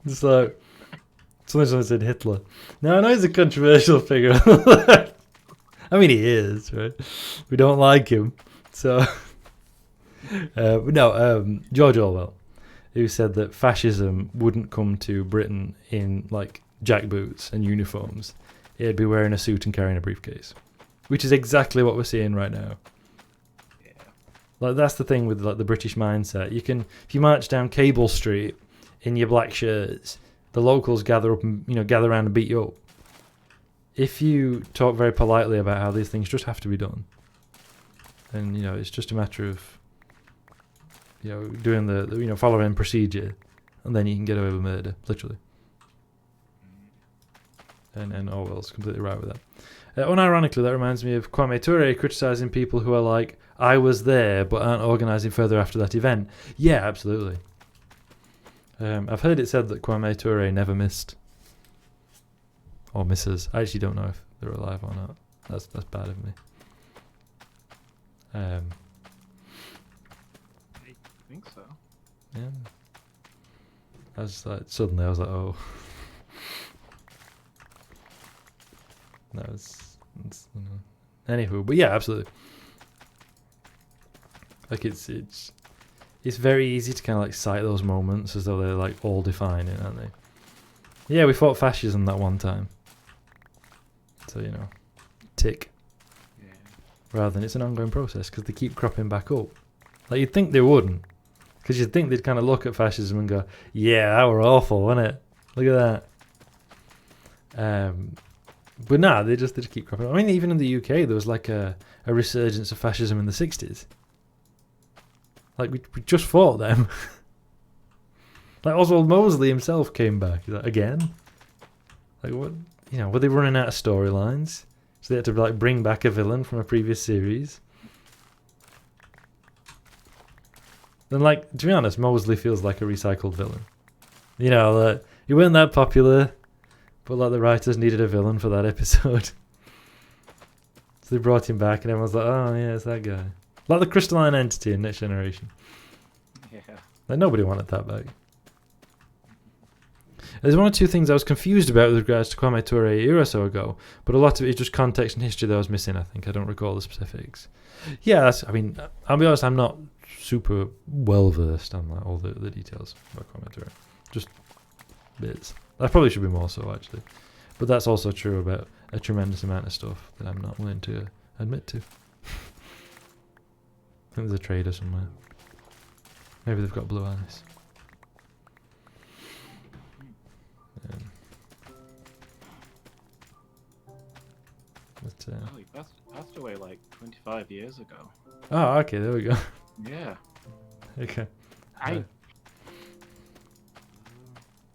Speaker 1: It's like someone said Hitler. No, I know he's a controversial figure. I mean, he is, right? We don't like him, so. George Orwell, who said that fascism wouldn't come to Britain in like jackboots and uniforms. It'd be wearing a suit and carrying a briefcase, which is exactly what we're seeing right now.
Speaker 2: Yeah.
Speaker 1: Like, that's the thing with like the British mindset. You can, if you march down Cable Street in your black shirts, the locals gather up and gather around and beat you up. If you talk very politely about how these things just have to be done, and it's just a matter of doing the following procedure, and then you can get away with murder, literally. And Orwell's completely right with that. Unironically, that reminds me of Kwame Ture criticising people who are like, I was there but aren't organising further after that event. Yeah, absolutely. I've heard it said that Kwame Ture never missed. Or misses. I actually don't know if they're alive or not. That's bad of me.
Speaker 2: I think so.
Speaker 1: Yeah. I was like, suddenly I was like, oh. No, it's anywho, but yeah, absolutely. Like it's very easy to kind of like cite those moments as though they're like all defining, aren't they? Yeah, we fought fascism that one time. So tick.
Speaker 2: Yeah.
Speaker 1: Rather than it's an ongoing process because they keep cropping back up. Like you'd think they wouldn't, because you'd think they'd kind of look at fascism and go, "Yeah, that were awful, wasn't it? Look at that." But nah, they just keep cropping up. I mean, even in the UK, there was like a resurgence of fascism in the 60s. Like, we just fought them. Like, Oswald Mosley himself came back. He's like, again? Like, what? Were they running out of storylines? So they had to, like, bring back a villain from a previous series? And, like, to be honest, Mosley feels like a recycled villain. Like, he weren't that popular, but, like, the writers needed a villain for that episode. So they brought him back, and everyone's like, oh, yeah, it's that guy. Like the crystalline entity in Next Generation.
Speaker 2: Yeah.
Speaker 1: Like, nobody wanted that back. There's one or two things I was confused about with regards to Kwame Ture a year or so ago, but a lot of it is just context and history that I was missing, I think. I don't recall the specifics. Yeah, I'll be honest, I'm not super well-versed on like, all the details about Kwame Ture. Just bits. I probably should be more so, actually. But that's also true about a tremendous amount of stuff that I'm not willing to admit to. I think there's a trader somewhere. Maybe they've got blue eyes.
Speaker 2: He passed away like 25 years ago.
Speaker 1: Oh, okay, there we go.
Speaker 2: Yeah.
Speaker 1: Okay.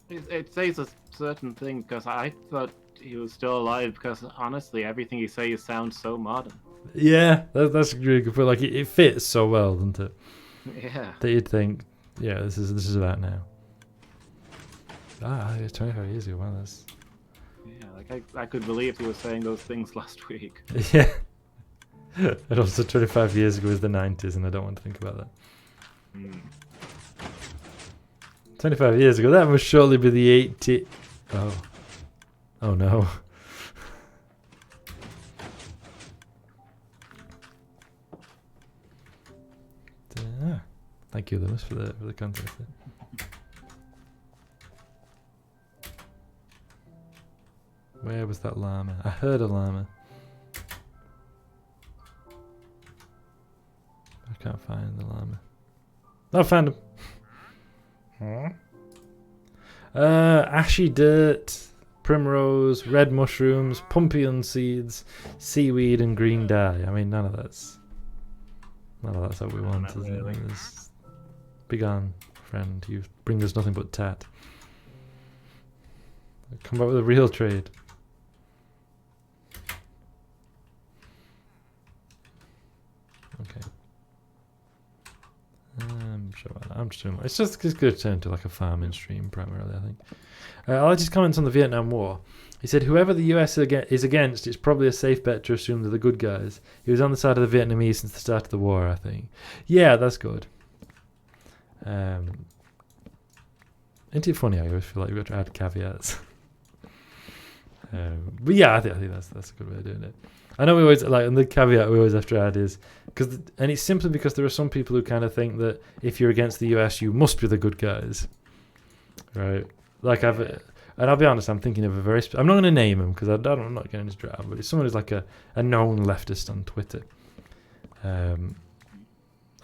Speaker 2: It says a certain thing because I thought he was still alive because honestly, everything he says sounds so modern.
Speaker 1: Yeah, that's a really good point. Like it fits so well, doesn't it?
Speaker 2: Yeah.
Speaker 1: That you'd think, yeah, this is about now. Ah, 25 years ago. Wow, that's.
Speaker 2: Yeah, like I could believe he was saying those things last week.
Speaker 1: Yeah. And also 25 years ago is the 90s, and I don't want to think about that. 25 years ago, that must surely be the 80. Oh. Oh no. Thank you, Lewis, for the context there. Where was that llama? I heard a llama. I can't find the llama. Oh, I found him. Ashy dirt. primrose, red mushrooms, pumpkin seeds, seaweed, and green dye. I mean, none of that's what we want, is
Speaker 2: really.
Speaker 1: it? Begone, friend. You bring us nothing but tat. Come back with a real trade. Okay. I'm sure about that. I'm just doing. It's going to turn to like a farming stream primarily, I think. I like his comments on the Vietnam War. He said, "Whoever the US is against, it's probably a safe bet to assume they're the good guys." He was on the side of the Vietnamese since the start of the war, I think. Yeah, that's good. Isn't it funny? I always feel like we've got to add caveats. But yeah, I think that's a good way of doing it. I know we always like, and the caveat we always have to add is and it's simply because there are some people who kind of think that if you're against the US, you must be the good guys, right? Like and I'll be honest, I'm thinking of a very. I'm not going to name him because I'm not getting into drama, but it's someone who's like a known leftist on Twitter. I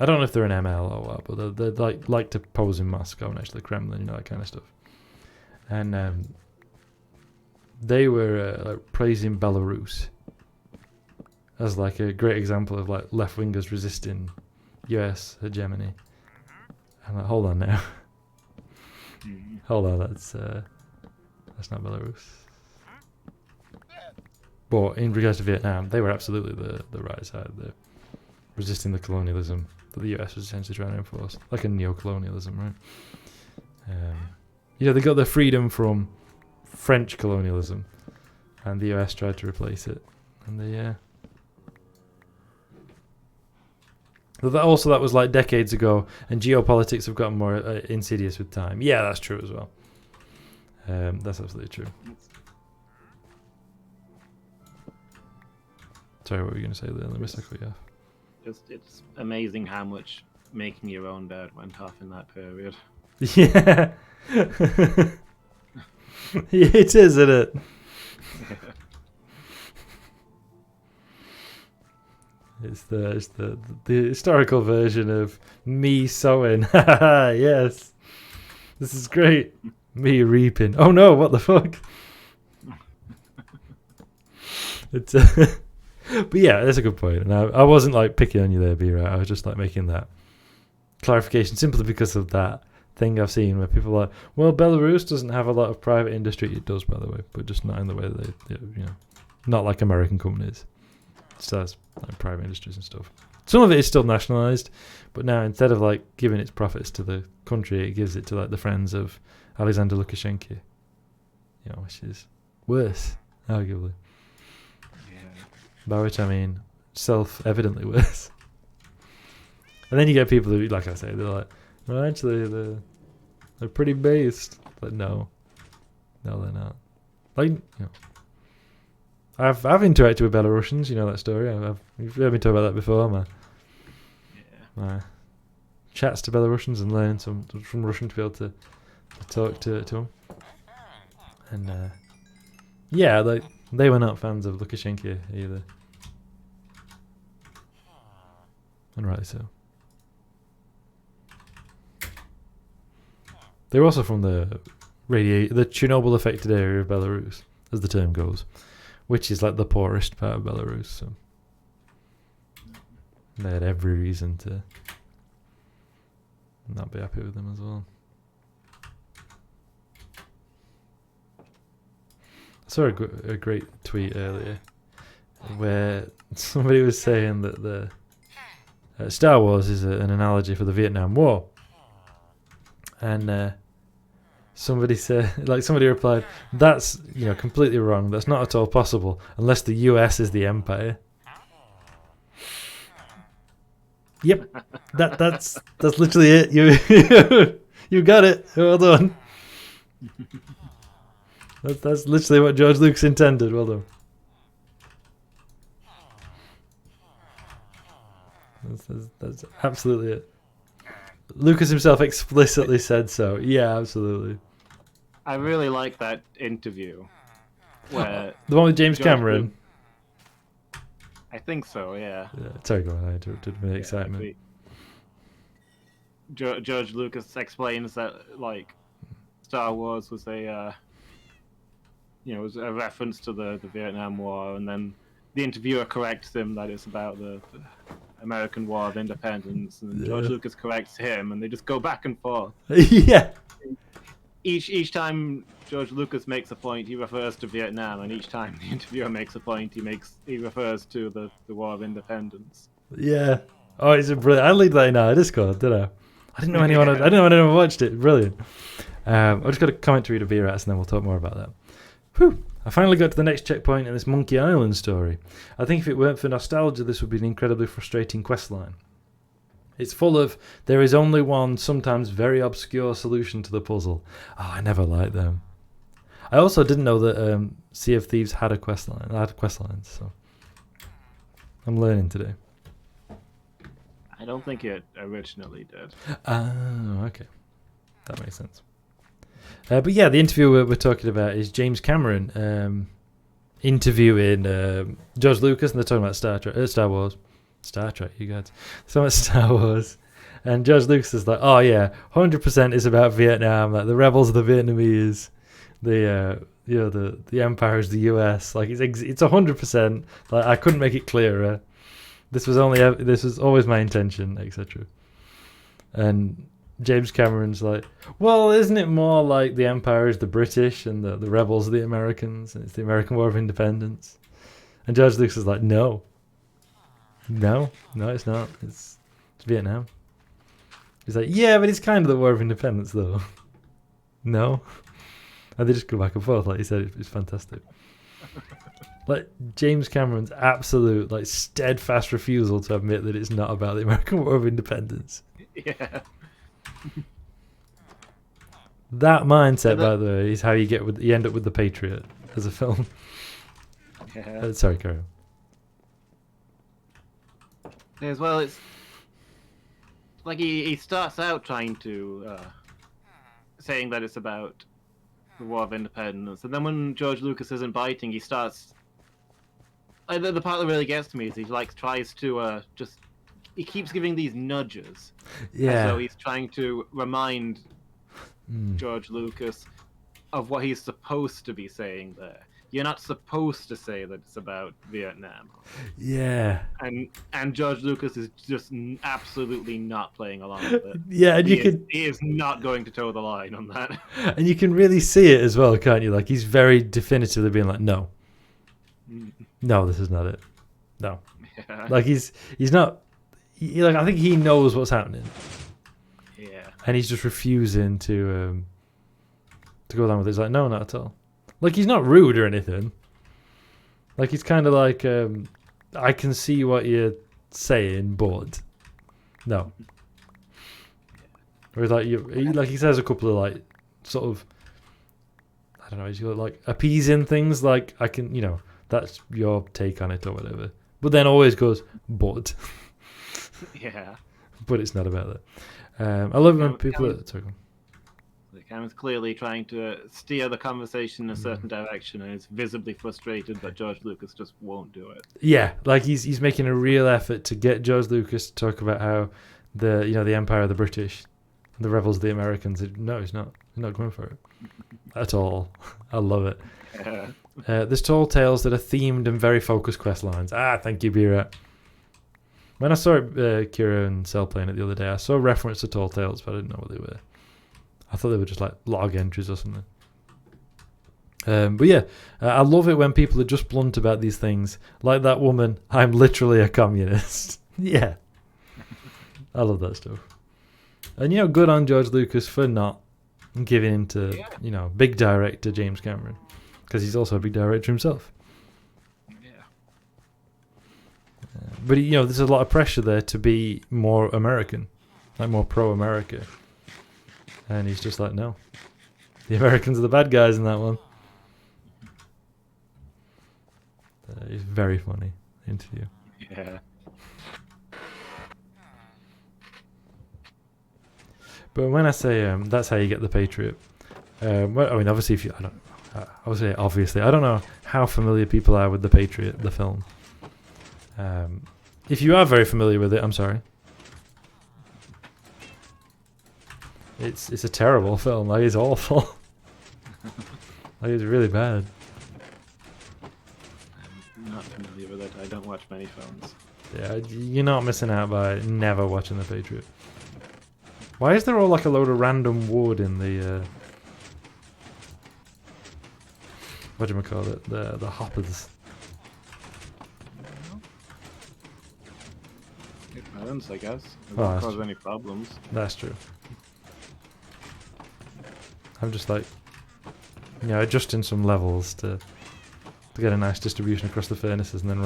Speaker 1: don't know if they're an ML or what, but they like to pose in Moscow next to the Kremlin, that kind of stuff. And they were like praising Belarus as like a great example of like left wingers resisting US hegemony. I'm like, hold on now, hold on, that's not Belarus. But in regards to Vietnam, they were absolutely the right side. They're resisting the colonialism that the US was essentially trying to enforce, like a neo-colonialism, right? They got their freedom from French colonialism, and the US tried to replace it, and they but that was like decades ago, and geopolitics have gotten more insidious with time. Yeah, that's true as well. That's absolutely true. Sorry, what were you going to say there? Let me cut you off.
Speaker 2: It's amazing how much making your own bed went off in that period.
Speaker 1: Yeah. It is, isn't it? It's the historical version of me sowing. Yes. This is great. Me reaping. Oh no, what the fuck? It's but yeah, that's a good point. And I wasn't like picking on you there, B-Right. I was just like making that clarification simply because of that thing I've seen where people are like, well, Belarus doesn't have a lot of private industry. It does, by the way, but just not in the way that they, not like American companies. It still has like private industries and stuff. Some of it is still nationalized, but now instead of like giving its profits to the country, it gives it to like the friends of Alexander Lukashenko. Which is worse, arguably.
Speaker 2: Yeah.
Speaker 1: By which I mean self-evidently worse. And then you get people who, like I say, they're like, well, actually, they're pretty based. But no, they're not. Like, I've interacted with Belarusians. You know that story. You've heard me talk about that before. My chats to Belarusians and learning from Russian to be able to talk to them. And they were not fans of Lukashenko either, and rightly so. They were also from the Chernobyl affected area of Belarus, as the term goes, which is like the poorest part of Belarus. So they had every reason to not be happy with them as well. I saw a great tweet earlier where somebody was saying that the Star Wars is an analogy for the Vietnam War. And somebody replied, that's completely wrong. That's not at all possible unless the US is the empire. Yep, that's literally it. You got it. Well done. That's literally what George Lucas intended. Well done. That's absolutely it. Lucas himself explicitly said so. Yeah, absolutely.
Speaker 2: I really like that interview. Where
Speaker 1: the one with James Cameron?
Speaker 2: I think so, yeah.
Speaker 1: Sorry, go on. I interrupted with excitement.
Speaker 2: George Lucas explains that, like, Star Wars was a it was a reference to the Vietnam War, and then the interviewer corrects him that it's about the American War of Independence, and George Lucas corrects him, and they just go back and forth.
Speaker 1: Yeah.
Speaker 2: Each time George Lucas makes a point, he refers to Vietnam, and each time the interviewer makes a point, he refers to the War of Independence.
Speaker 1: Yeah. Oh, it's a brilliant. I leaked that in our Discord, did I? I didn't know anyone. I didn't know anyone watched it. Brilliant. I've just got a comment to read of Beer Rats, and then we'll talk more about that. Whew. I finally got to the next checkpoint in this Monkey Island story. I think if it weren't for nostalgia, this would be an incredibly frustrating questline. It's full of, there is only one, sometimes very obscure solution to the puzzle. Oh, I never liked them. I also didn't know that Sea of Thieves had a questline. I had questlines, so I'm learning today.
Speaker 2: I don't think it originally did.
Speaker 1: Oh, okay. That makes sense. But yeah, the interview we're talking about is James Cameron interviewing George Lucas, and they're talking about Star Wars. Star Trek, you guys. So much Star Wars. And George Lucas is like, oh yeah, 100% is about Vietnam. Like the rebels are the Vietnamese, the empire is the US. Like it's 100%. Like I couldn't make it clearer. This was always my intention, etc. And James Cameron's like, well, isn't it more like the empire is the British and the rebels are the Americans, and it's the American War of Independence? And George Lucas is like, no, it's not. It's Vietnam. He's like, yeah, but it's kind of the War of Independence, though. No. And they just go back and forth, like you said. It's fantastic. Like James Cameron's absolute, like, steadfast refusal to admit that it's not about the American War of Independence.
Speaker 2: Yeah.
Speaker 1: That mindset, by the way, is how you end up with The Patriot as a film.
Speaker 2: Yeah.
Speaker 1: Sorry, Carol.
Speaker 2: As well, it's like he starts out trying to saying that it's about the War of Independence, and then when George Lucas isn't biting, he starts. Like, the part that really gets to me is he tries to he keeps giving these nudges.
Speaker 1: Yeah.
Speaker 2: So he's trying to remind George Lucas of what he's supposed to be saying there. You're not supposed to say that it's about Vietnam.
Speaker 1: Yeah.
Speaker 2: And George Lucas is just absolutely not playing along with it.
Speaker 1: Yeah, and
Speaker 2: he is not going to toe the line on that.
Speaker 1: And you can really see it as well, can't you? Like he's very definitively being like, no, this is not it. No,
Speaker 2: yeah.
Speaker 1: Like he's not. Like I think he knows what's happening.
Speaker 2: Yeah.
Speaker 1: And he's just refusing to go along with it. He's like, no, not at all. Like he's not rude or anything. Like he's kind of like, I can see what you're saying, but no. Or like he says a couple of like sort of, I don't know, he's like appeasing things. Like I can, that's your take on it or whatever. But then always goes, but.
Speaker 2: Yeah.
Speaker 1: But it's not about that. I love when people are talking.
Speaker 2: Cameron's clearly trying to steer the conversation in a certain direction, and is visibly frustrated that George Lucas just won't do it.
Speaker 1: Yeah, like he's making a real effort to get George Lucas to talk about how the Empire of the British, the rebels of the Americans. No, he's not. He's not going for it at all. I love it.
Speaker 2: Yeah.
Speaker 1: There's tall tales that are themed and very focused quest lines. Thank you, Bira. When I saw it, Kira and Cell playing it the other day, I saw a reference to Tall Tales, but I didn't know what they were. I thought they were just like log entries or something. But yeah, I love it when people are just blunt about these things. Like that woman, I'm literally a communist. Yeah. I love that stuff. And good on George Lucas for not giving in to, big director James Cameron. Because he's also a big director himself.
Speaker 2: Yeah.
Speaker 1: But, there's a lot of pressure there to be more American. Like more pro-America. And he's just like, no. The Americans are the bad guys in that one. It's very funny interview.
Speaker 2: Yeah.
Speaker 1: But when I say that's how you get the Patriot, well, I mean, obviously, obviously, I don't know how familiar people are with the Patriot, the film. If you are very familiar with it, I'm sorry. It's a terrible film. Like it's awful. Like it's really bad.
Speaker 2: Not familiar with it. I don't watch many films.
Speaker 1: Yeah, you're not missing out by never watching The Patriot. Why is there all like a load of random wood in the what do you call it? The hoppers.
Speaker 2: It burns, I guess. It
Speaker 1: Oh,
Speaker 2: won't
Speaker 1: that's
Speaker 2: cause
Speaker 1: true.
Speaker 2: any problems.
Speaker 1: That's true. I'm just like, adjusting some levels to get a nice distribution across the furnaces, and then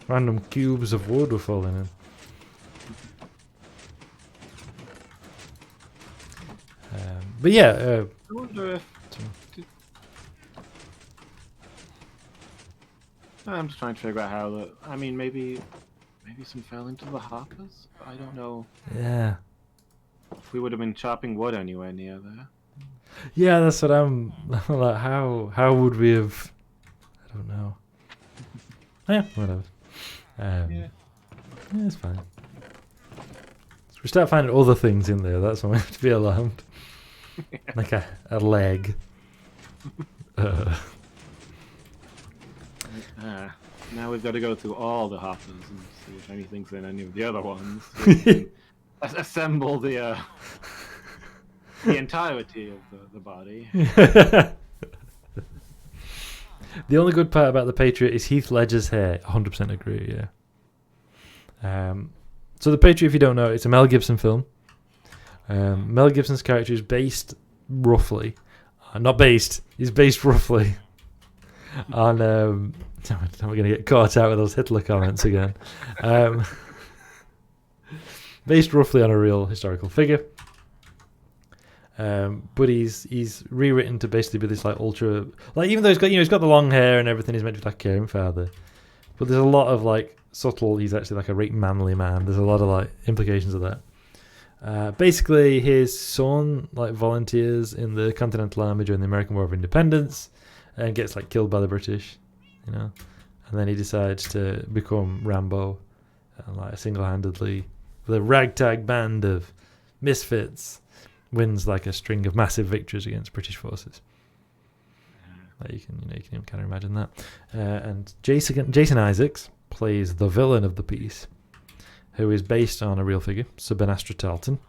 Speaker 1: random cubes of wood were falling in. But yeah,
Speaker 2: I wonder if... I'm just trying to figure out how the... I mean, maybe some fell into the hoppers? I don't know
Speaker 1: yeah,
Speaker 2: if we would have been chopping wood anywhere near there.
Speaker 1: yeah. That's what I'm like. How would we have? I don't know. Yeah, whatever.
Speaker 2: Yeah.
Speaker 1: Yeah, it's fine. So we start finding other things in there. That's when we have to be alarmed. Like a leg.
Speaker 2: Now we've got to go through all the hoppers and see if anything's in any of the other ones. So we can assemble the entirety of the body.
Speaker 1: The only good part about The Patriot is Heath Ledger's hair. 100% agree, yeah. So The Patriot, if you don't know, it's a Mel Gibson film. Mel Gibson's character is based roughly... he's based roughly on... we're going to get caught out with those Hitler comments again. Based roughly on a real historical figure. But he's rewritten to basically be this like ultra, like, even though he's got the long hair and everything, he's meant to be like a caring father, but there's a lot of like subtle, he's actually like a really manly man. There's a lot of like implications of that. Basically his son like volunteers in the Continental Army during the American War of Independence and gets like killed by the British, and then he decides to become Rambo, and like single-handedly with a ragtag band of misfits wins like a string of massive victories against British forces. Like you can kind of imagine that. And Jason Isaacs plays the villain of the piece, who is based on a real figure, Sir Ben Astra Tarleton.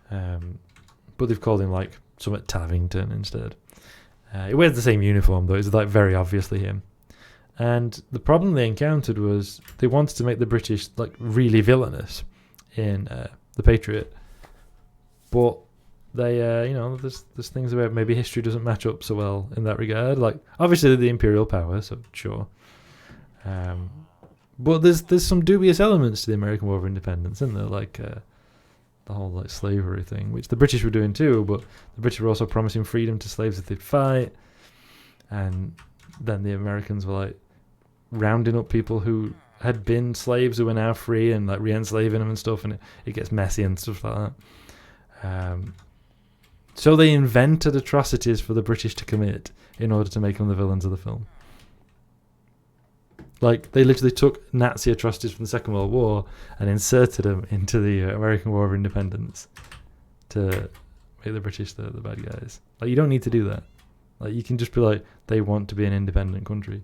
Speaker 1: But they've called him like Summit Tavington instead. He wears the same uniform though; it's like very obviously him. And the problem they encountered was they wanted to make the British like really villainous in The Patriot, but they, there's things about maybe history doesn't match up so well in that regard. Like, obviously, they're the imperial power, so sure. But there's some dubious elements to the American War of Independence, isn't there? Like the whole like slavery thing, which the British were doing too, but the British were also promising freedom to slaves if they'd fight. And then the Americans were like rounding up people who had been slaves who were now free and like re-enslaving them and stuff, and it gets messy and stuff like that. So they invented atrocities for the British to commit in order to make them the villains of the film. Like, they literally took Nazi atrocities from the Second World War and inserted them into the American War of Independence to make the British the bad guys. Like, you don't need to do that. Like, you can just be like, they want to be an independent country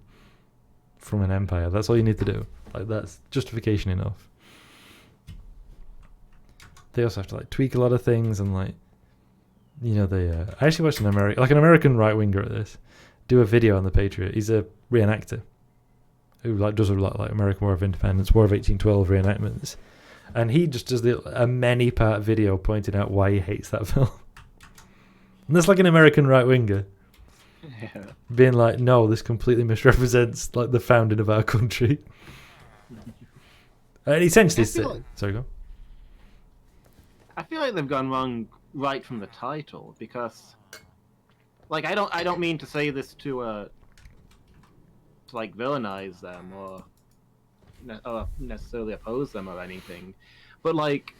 Speaker 1: from an empire. That's all you need to do. Like, that's justification enough. They also have to, like, tweak a lot of things and, like, I actually watched an American right-winger at this do a video on The Patriot. He's a reenactor who like does a lot like American War of Independence, War of 1812 reenactments, and he just does a many-part video pointing out why he hates that film. And that's like an American right-winger being like, no, this completely misrepresents like the founding of our country. And essentially, sorry, go.
Speaker 2: I feel like they've gone wrong right from the title, because like I don't mean to say this to like villainize them or necessarily oppose them or anything, but like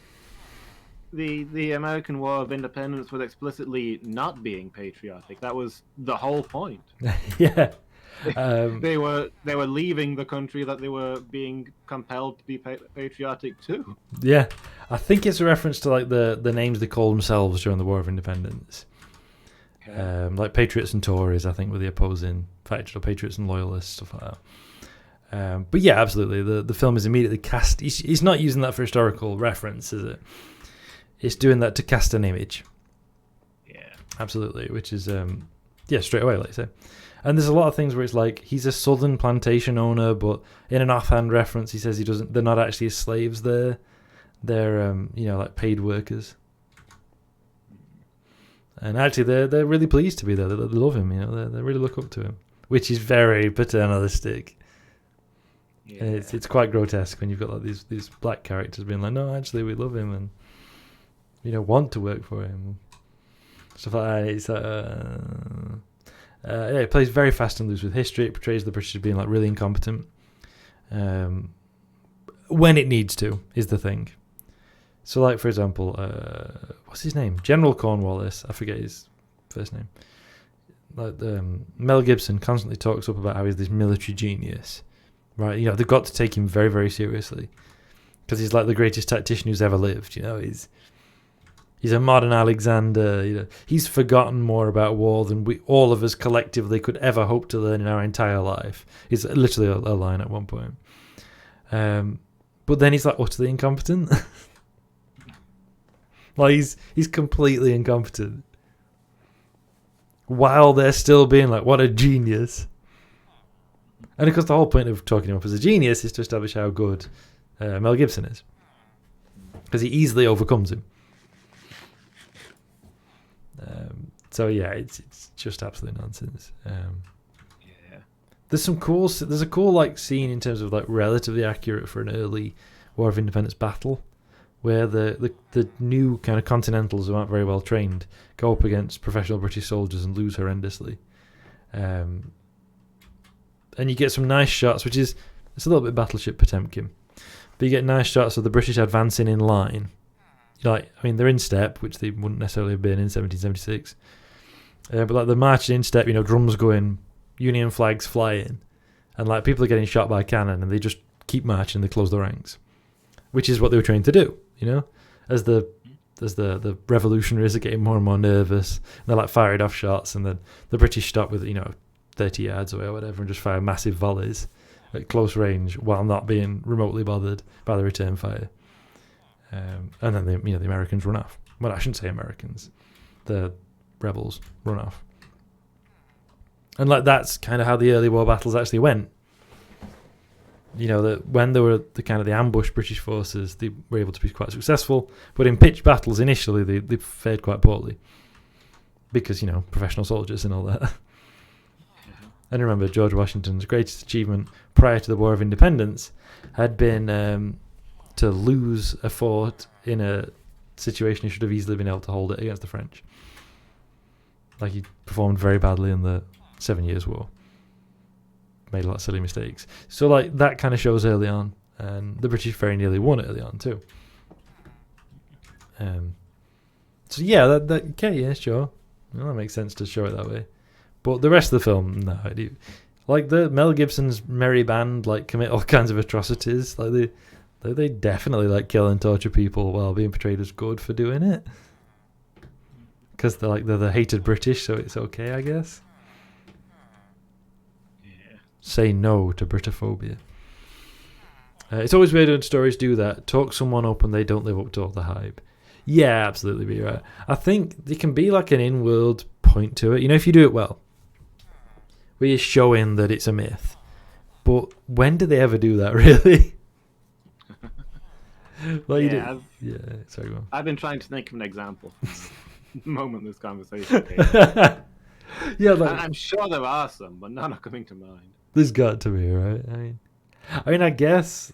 Speaker 2: the American War of Independence was explicitly not being patriotic. That was the whole point.
Speaker 1: Yeah.
Speaker 2: They were leaving the country that they were being compelled to be patriotic to.
Speaker 1: Yeah, I think it's a reference to like the names they called themselves during the War of Independence. Okay. Like Patriots and Tories, I think, were the opposing factions, or Patriots and Loyalists, stuff like But yeah, absolutely. The film is immediately cast. He's not using that for historical reference, is it? It's doing that to cast an image.
Speaker 2: Yeah.
Speaker 1: Absolutely, which is straight away, like I say. And there's a lot of things where it's like he's a southern plantation owner, but in an offhand reference, he says he doesn't. They're not actually slaves. They're like paid workers. And actually, they're really pleased to be there. They love him. They really look up to him, which is very paternalistic.
Speaker 2: Yeah.
Speaker 1: It's quite grotesque when you've got like these black characters being like, no, actually, we love him and want to work for him. Stuff like that. It's it plays very fast and loose with history. It portrays the British as being like really incompetent. When it needs to is the thing. So, like for example, what's his name? General Cornwallis. I forget his first name. Like Mel Gibson constantly talks up about how he's this military genius, right? They've got to take him very, very seriously because he's like the greatest tactician who's ever lived. He's a modern Alexander. He's forgotten more about war than all of us collectively could ever hope to learn in our entire life. It's literally a line at one point. But then he's like utterly incompetent. Like he's completely incompetent. While they're still being like, what a genius. And of course the whole point of talking him up as a genius is to establish how good Mel Gibson is. Because he easily overcomes him. So yeah, it's just absolute nonsense.
Speaker 2: Yeah.
Speaker 1: There's a cool like scene in terms of like relatively accurate for an early War of Independence battle, where the new kind of Continentals who aren't very well trained go up against professional British soldiers and lose horrendously. And you get some nice shots, which is it's a little bit Battleship Potemkin, but you get nice shots of the British advancing in line. They're in step, which they wouldn't necessarily have been in 1776. But like they're marching in step, drums going, Union flags flying, and like people are getting shot by cannon, and they just keep marching. They close the ranks, which is what they were trained to do. As the revolutionaries are getting more and more nervous, they're like firing off shots, and then the British stop with 30 yards away or whatever, and just fire massive volleys at close range while not being remotely bothered by the return fire. And then the Americans run off. Well, I shouldn't say Americans. The rebels run off. And like that's kind of how the early war battles actually went. That when there were the kind of the ambush British forces, they were able to be quite successful. But in pitched battles initially, they fared quite poorly because professional soldiers and all that. And remember, George Washington's greatest achievement prior to the War of Independence had been to lose a fort in a situation he should have easily been able to hold it against the French. Like he performed very badly in the 7 Years' War. Made a lot of silly mistakes. So like that kind of shows early on, and the British very nearly won early on too. So yeah, okay, yeah, sure. Well, that makes sense to show it that way. But the rest of the film, no. Like the Mel Gibson's merry band, like commit all kinds of atrocities. Like they definitely like kill and torture people while being portrayed as good for doing it. Because they're the hated British, so it's okay, I guess.
Speaker 2: Yeah.
Speaker 1: Say no to Britophobia. It's always weird when stories do that. Talk someone up and they don't live up to all the hype. Yeah, absolutely, be right. I think there can be like an in-world point to it. If you do it well, where you're showing that it's a myth. But when do they ever do that, really? Sorry, go on.
Speaker 2: I've been trying to think of an example from the moment this conversation came. I'm sure there are some, but none are coming to mind.
Speaker 1: There's got to be, right? I mean, I guess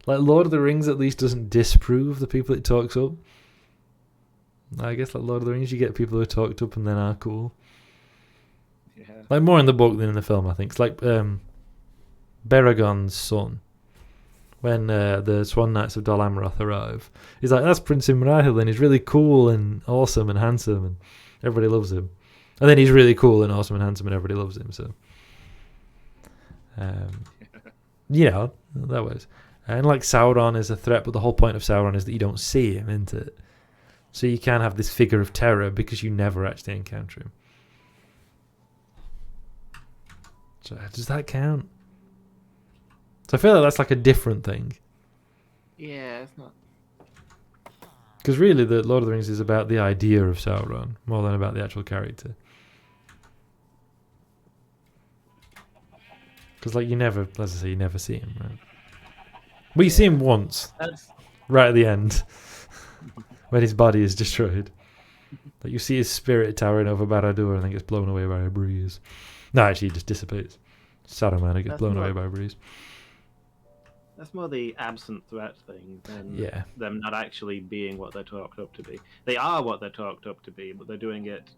Speaker 1: like Lord of the Rings at least doesn't disprove the people it talks up. I guess like Lord of the Rings, you get people who are talked up and then are cool.
Speaker 2: Yeah.
Speaker 1: Like more in the book than in the film, I think. It's like Baragon's son. When the Swan Knights of Dol Amroth arrive, he's like, that's Prince Imrahil, and he's really cool and awesome and handsome, and everybody loves him. And then he's really cool and awesome and handsome, and everybody loves him. So, that was. And like Sauron is a threat, but the whole point of Sauron is that you don't see him, isn't it? So you can't have this figure of terror because you never actually encounter him. So does that count? So I feel like that's like a different thing.
Speaker 2: Yeah, it's not.
Speaker 1: Because really, the Lord of the Rings is about the idea of Sauron more than about the actual character. Because like you never, as I say, you never see him, right? Well, you see him once, right at the end, when his body is destroyed. Like you see his spirit towering over Barad-dûr and then gets blown away by a breeze. No, actually, he just dissipates. Saruman gets blown away by a breeze.
Speaker 2: That's more the absent threat thing than
Speaker 1: Yeah.
Speaker 2: them not actually being what they're talked up to be. They are what they're talked up to be, but they're doing it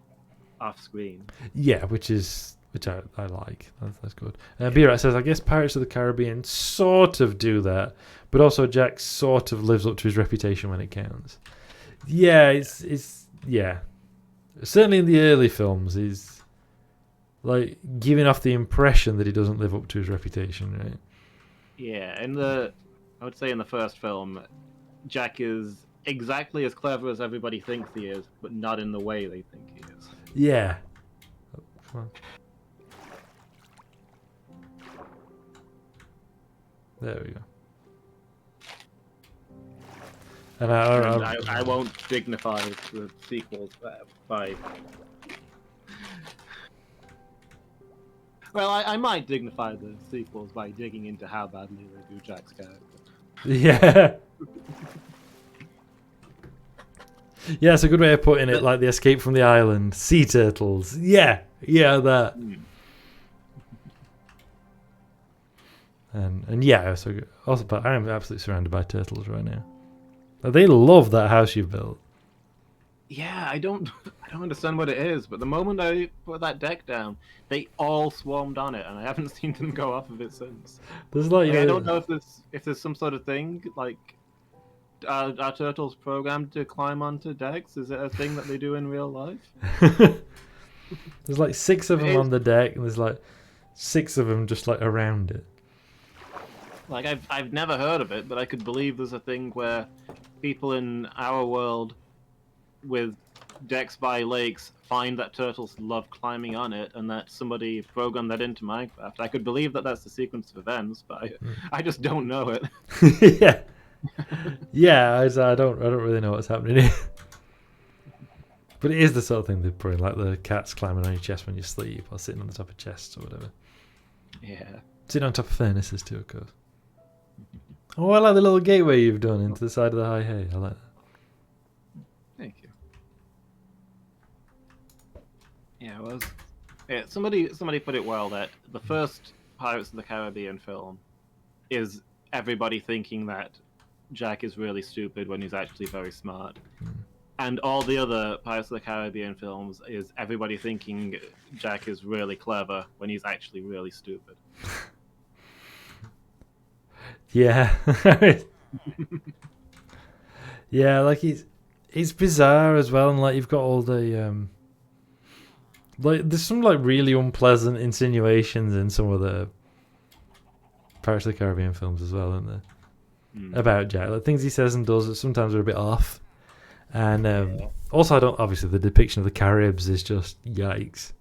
Speaker 2: off screen.
Speaker 1: Yeah, which I like. That's good. B-Rat says, I guess Pirates of the Caribbean sort of do that, but also Jack sort of lives up to his reputation when it counts. Yeah, it's yeah. Certainly in the early films, he's like giving off the impression that he doesn't live up to his reputation, right?
Speaker 2: Yeah, I would say in the first film, Jack is exactly as clever as everybody thinks he is, but not in the way they think he is.
Speaker 1: Yeah. Oh, come on. There we go. And
Speaker 2: I won't dignify the sequels by... Well, I might dignify the sequels by digging into how badly they do Jack's character.
Speaker 1: Yeah. Yeah, it's a good way of putting it, like the escape from the island, sea turtles. Yeah, that. And yeah, so also, but I'm absolutely surrounded by turtles right now. They love that house you've built.
Speaker 2: Yeah, I don't understand what it is, but the moment I put that deck down, they all swarmed on it, and I haven't seen them go off of it since.
Speaker 1: There's like,
Speaker 2: I don't know if there's some sort of thing like are turtles programmed to climb onto decks? Is it a thing that they do in real life?
Speaker 1: There's like 6 of them on the deck, and there's like 6 of them just like around it.
Speaker 2: Like I've never heard of it, but I could believe there's a thing where people in our world with decks by lakes find that turtles love climbing on it, and that somebody programmed that into Minecraft. I could believe that that's the sequence of events, but I just don't know it.
Speaker 1: Yeah. Yeah, I don't really know what's happening here. But it is the sort of thing they put in, like the cats climbing on your chest when you sleep, or sitting on the top of chests or whatever.
Speaker 2: Yeah.
Speaker 1: Sitting on top of furnaces too, of course. Oh, I like the little gateway you've done into the side of the high hay. I like that.
Speaker 2: Thank you. Yeah, somebody put it well that the first Pirates of the Caribbean film is everybody thinking that Jack is really stupid when he's actually very smart. And all the other Pirates of the Caribbean films is everybody thinking Jack is really clever when he's actually really stupid.
Speaker 1: Yeah. Yeah, like he's bizarre as well, and like you've got all the like there's some like really unpleasant insinuations in some of the Pirates of the Caribbean films as well, aren't there? About Jack, like things he says and does that sometimes are a bit off. And also, obviously the depiction of the Caribs is just yikes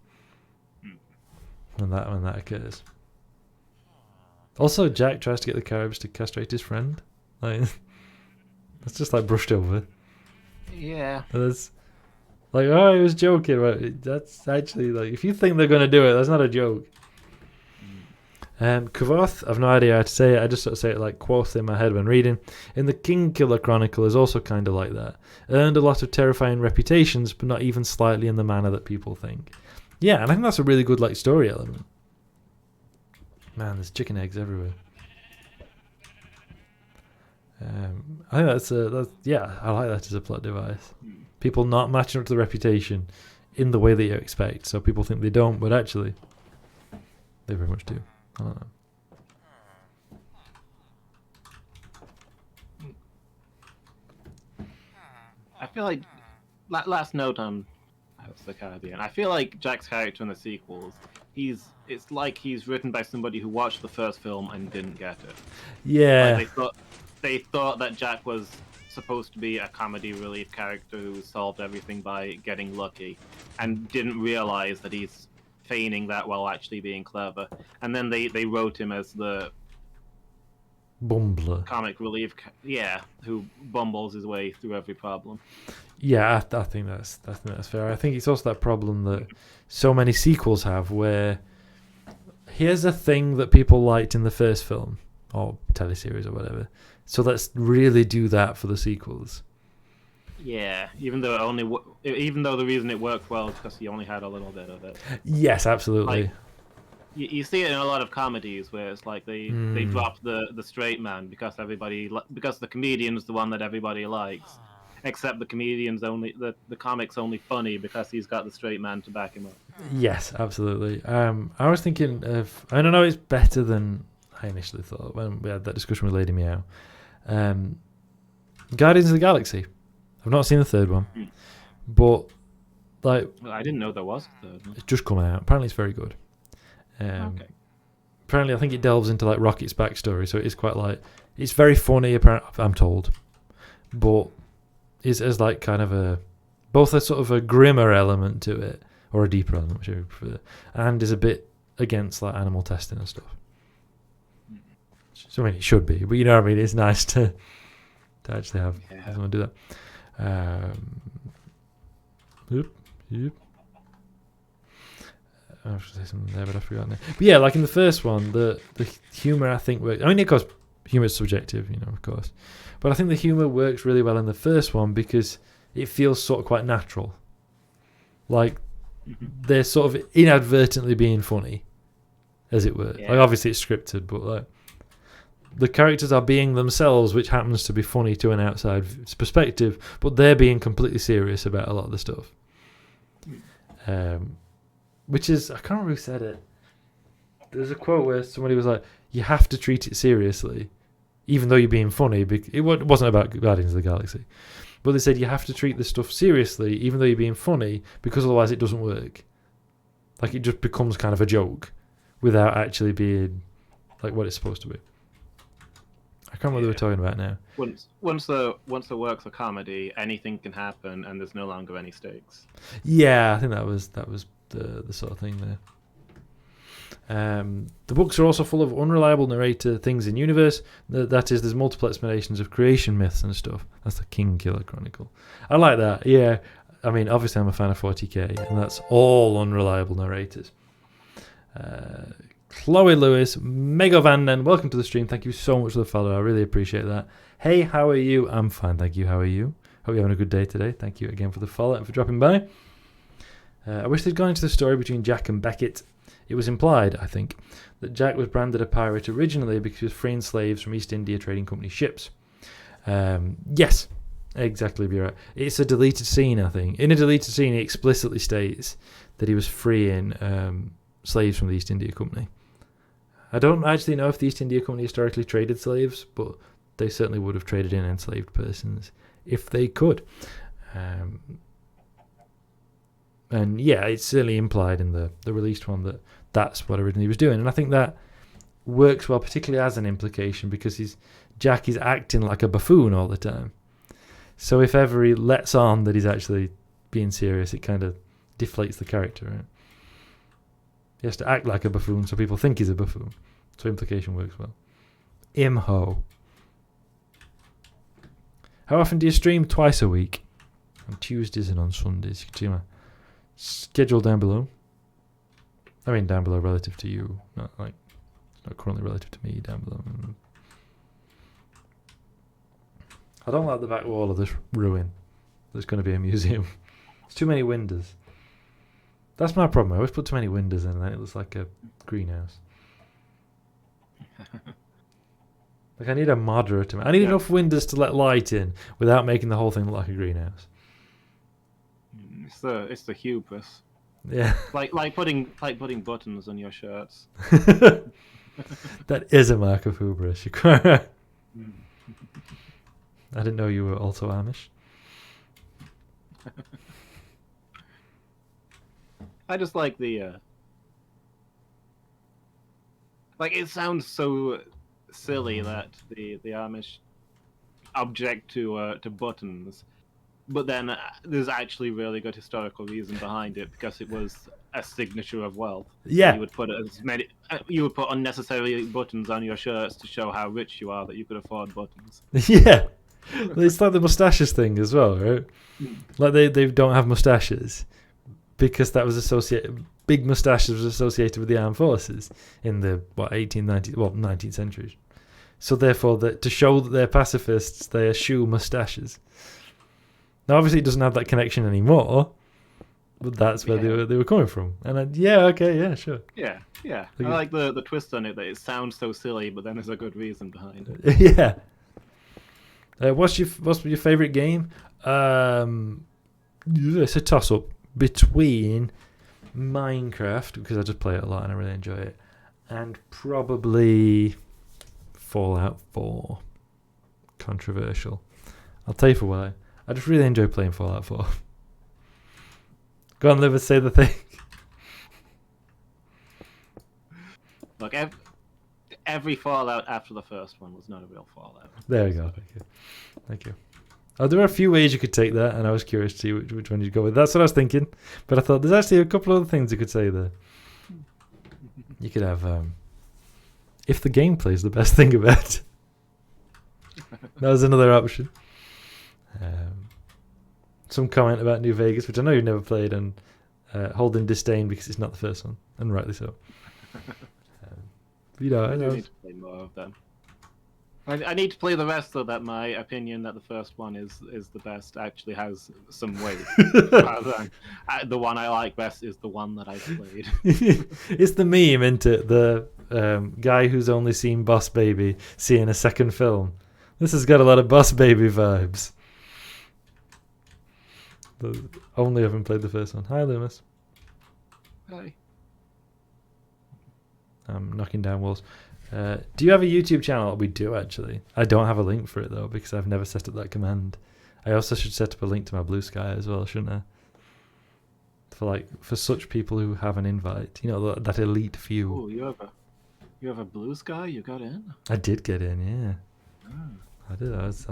Speaker 1: when that occurs. Also, Jack tries to get the Caribs to castrate his friend. Like, that's just like brushed over.
Speaker 2: Yeah.
Speaker 1: That's like, oh, I was joking. But that's actually like, if you think they're gonna do it, that's not a joke. Kvoth, I've no idea how to say it. I just sort of say it like Quoth in my head when reading. In the King Killer Chronicle is also kind of like that. Earned a lot of terrifying reputations, but not even slightly in the manner that people think. Yeah, and I think that's a really good like story element. Man, there's chicken eggs everywhere. I think that's I like that as a plot device. People not matching up to the reputation in the way that you expect. So people think they don't, but actually, they very much do. I don't know.
Speaker 2: I feel like last note on Pirates of the Caribbean. I feel like Jack's character in the sequels, it's like he's written by somebody who watched the first film and didn't get it.
Speaker 1: Yeah.
Speaker 2: Like they thought that Jack was supposed to be a comedy relief character who solved everything by getting lucky, and didn't realize that he's feigning that while actually being clever. And then they wrote him as the
Speaker 1: bumbler.
Speaker 2: comic relief, who bumbles his way through every problem.
Speaker 1: Yeah, I think that's fair. I think it's also that problem that so many sequels have, where here's a thing that people liked in the first film or teleseries or whatever, so let's really do that for the sequels.
Speaker 2: Yeah, even though the reason it worked well is because he only had a little bit of it.
Speaker 1: Yes, absolutely.
Speaker 2: Like, you see it in a lot of comedies where it's like they drop the straight man because because the comedian's the one that everybody likes, except the the comic's only funny because he's got the straight man to back him up.
Speaker 1: Yes, absolutely. I was thinking of, I don't know, it's better than I initially thought when we had that discussion with Lady Meow. Guardians of the Galaxy. I've not seen the third one, but like,
Speaker 2: Well, I didn't know there was a third one.
Speaker 1: it's just coming out. Apparently, it's very good.
Speaker 2: Okay.
Speaker 1: Apparently, I think it delves into like Rocket's backstory, so it is quite like, it's very funny. Apparently, I'm told, but it's as like kind of both a sort of a grimmer element to it, or a deeper element, whichever you prefer, and is a bit against like animal testing and stuff. So I mean, it should be, but you know what I mean. It's nice to actually have someone do that. Yep. I was going to say something there, but I forgot now. But yeah, like in the first one, the humour I think works. I mean, of course, humour is subjective, of course, but I think the humour works really well in the first one because it feels sort of quite natural. Like they're sort of inadvertently being funny, as it were.
Speaker 2: Yeah.
Speaker 1: Like obviously it's scripted, but like the characters are being themselves, which happens to be funny to an outside perspective, but they're being completely serious about a lot of the stuff. Which is, I can't remember who said it. There's a quote where somebody was like, you have to treat it seriously, even though you're being funny. It wasn't about Guardians of the Galaxy. But they said you have to treat this stuff seriously, even though you're being funny, because otherwise it doesn't work. Like it just becomes kind of a joke without actually being like what it's supposed to be. I can't remember what they were talking about now.
Speaker 2: Once the work's a comedy, anything can happen, and there's no longer any stakes.
Speaker 1: Yeah, I think that was the sort of thing there. The books are also full of unreliable narrator things in universe. That is, there's multiple explanations of creation myths and stuff. That's the King Killer Chronicle. I like that. Yeah, I mean, obviously I'm a fan of 40k, and that's all unreliable narrators. Chloe Lewis, Mega Vanden, welcome to the stream. Thank you so much for the follow. I really appreciate that. Hey, how are you? I'm fine, thank you. How are you? Hope you're having a good day today. Thank you again for the follow and for dropping by. I wish they'd gone into the story between Jack and Beckett. It was implied, I think, that Jack was branded a pirate originally because he was freeing slaves from East India Trading Company ships. Yes, exactly, you're right. It's a deleted scene, I think. In a deleted scene, he explicitly states that he was freeing slaves from the East India Company. I don't actually know if the East India Company historically traded slaves, but they certainly would have traded in enslaved persons if they could. And yeah, it's certainly implied in the released one that that's what originally he was doing. And I think that works well, particularly as an implication, because Jack is acting like a buffoon all the time. So if ever he lets on that he's actually being serious, it kind of deflates the character, right? He has to act like a buffoon so people think he's a buffoon. So implication works well. Imho. How often do you stream? Twice a week. On Tuesdays and on Sundays. You can see my schedule down below. I mean down below relative to you. Not currently relative to me down below. I don't like the back wall of this ruin. There's going to be a museum. There's too many windows. That's my problem. I always put too many windows in and then it looks like a greenhouse. Like I need a moderate amount. I need enough windows to let light in without making the whole thing look like a greenhouse.
Speaker 2: It's the hubris.
Speaker 1: Yeah.
Speaker 2: Like putting buttons on your shirts.
Speaker 1: That is a mark of hubris. You're quite right. I didn't know you were also Amish.
Speaker 2: I just like the it sounds so silly that the Amish object to buttons, but then there's actually really good historical reason behind it because it was a signature of wealth.
Speaker 1: Yeah.
Speaker 2: You would put as many. You would put unnecessary buttons on your shirts to show how rich you are, that you could afford buttons.
Speaker 1: Yeah. It's like the mustaches thing as well, right? Like they don't have mustaches because that was associated. Big mustaches was associated with the armed forces in the 19th century. So therefore, to show that they're pacifists, they eschew mustaches. Now, obviously, it doesn't have that connection anymore, but that's where they were coming from. And sure.
Speaker 2: Yeah. I like the twist on it, that it sounds so silly, but then there's a good reason behind it.
Speaker 1: Yeah. What's your favorite game? It's a toss up between Minecraft, because I just play it a lot and I really enjoy it, and probably Fallout 4. Controversial. I'll tell you for why. I just really enjoy playing Fallout 4. Go on, Liv, say the thing.
Speaker 2: Look, every Fallout after the first one was not a real Fallout.
Speaker 1: There we go. Thank you. Oh, there are a few ways you could take that, and I was curious to see which one you'd go with. That's what I was thinking, but I thought there's actually a couple other things you could say there. You could have, if the gameplay is the best thing about it. That was another option. Some comment about New Vegas, which I know you've never played, and holding disdain because it's not the first one, and rightly so. I
Speaker 2: need to play more of them. I need to play the rest so that my opinion that the first one is the best actually has some weight. Rather than, the one I like best is the one that I played.
Speaker 1: It's the meme, isn't it? The guy who's only seen Boss Baby seeing a second film. This has got a lot of Boss Baby vibes. Only haven't played the first one. Hi, Loomis.
Speaker 2: Hi.
Speaker 1: I'm knocking down walls. Do you have a YouTube channel? We do, actually. I don't have a link for it, though, because I've never set up that command. I also should set up a link to my Blue Sky as well, shouldn't I? For such people who have an invite. You know, that elite few.
Speaker 2: Oh, you have a Blue Sky? You got in?
Speaker 1: I did get in, yeah.
Speaker 2: Oh.
Speaker 1: I did. I was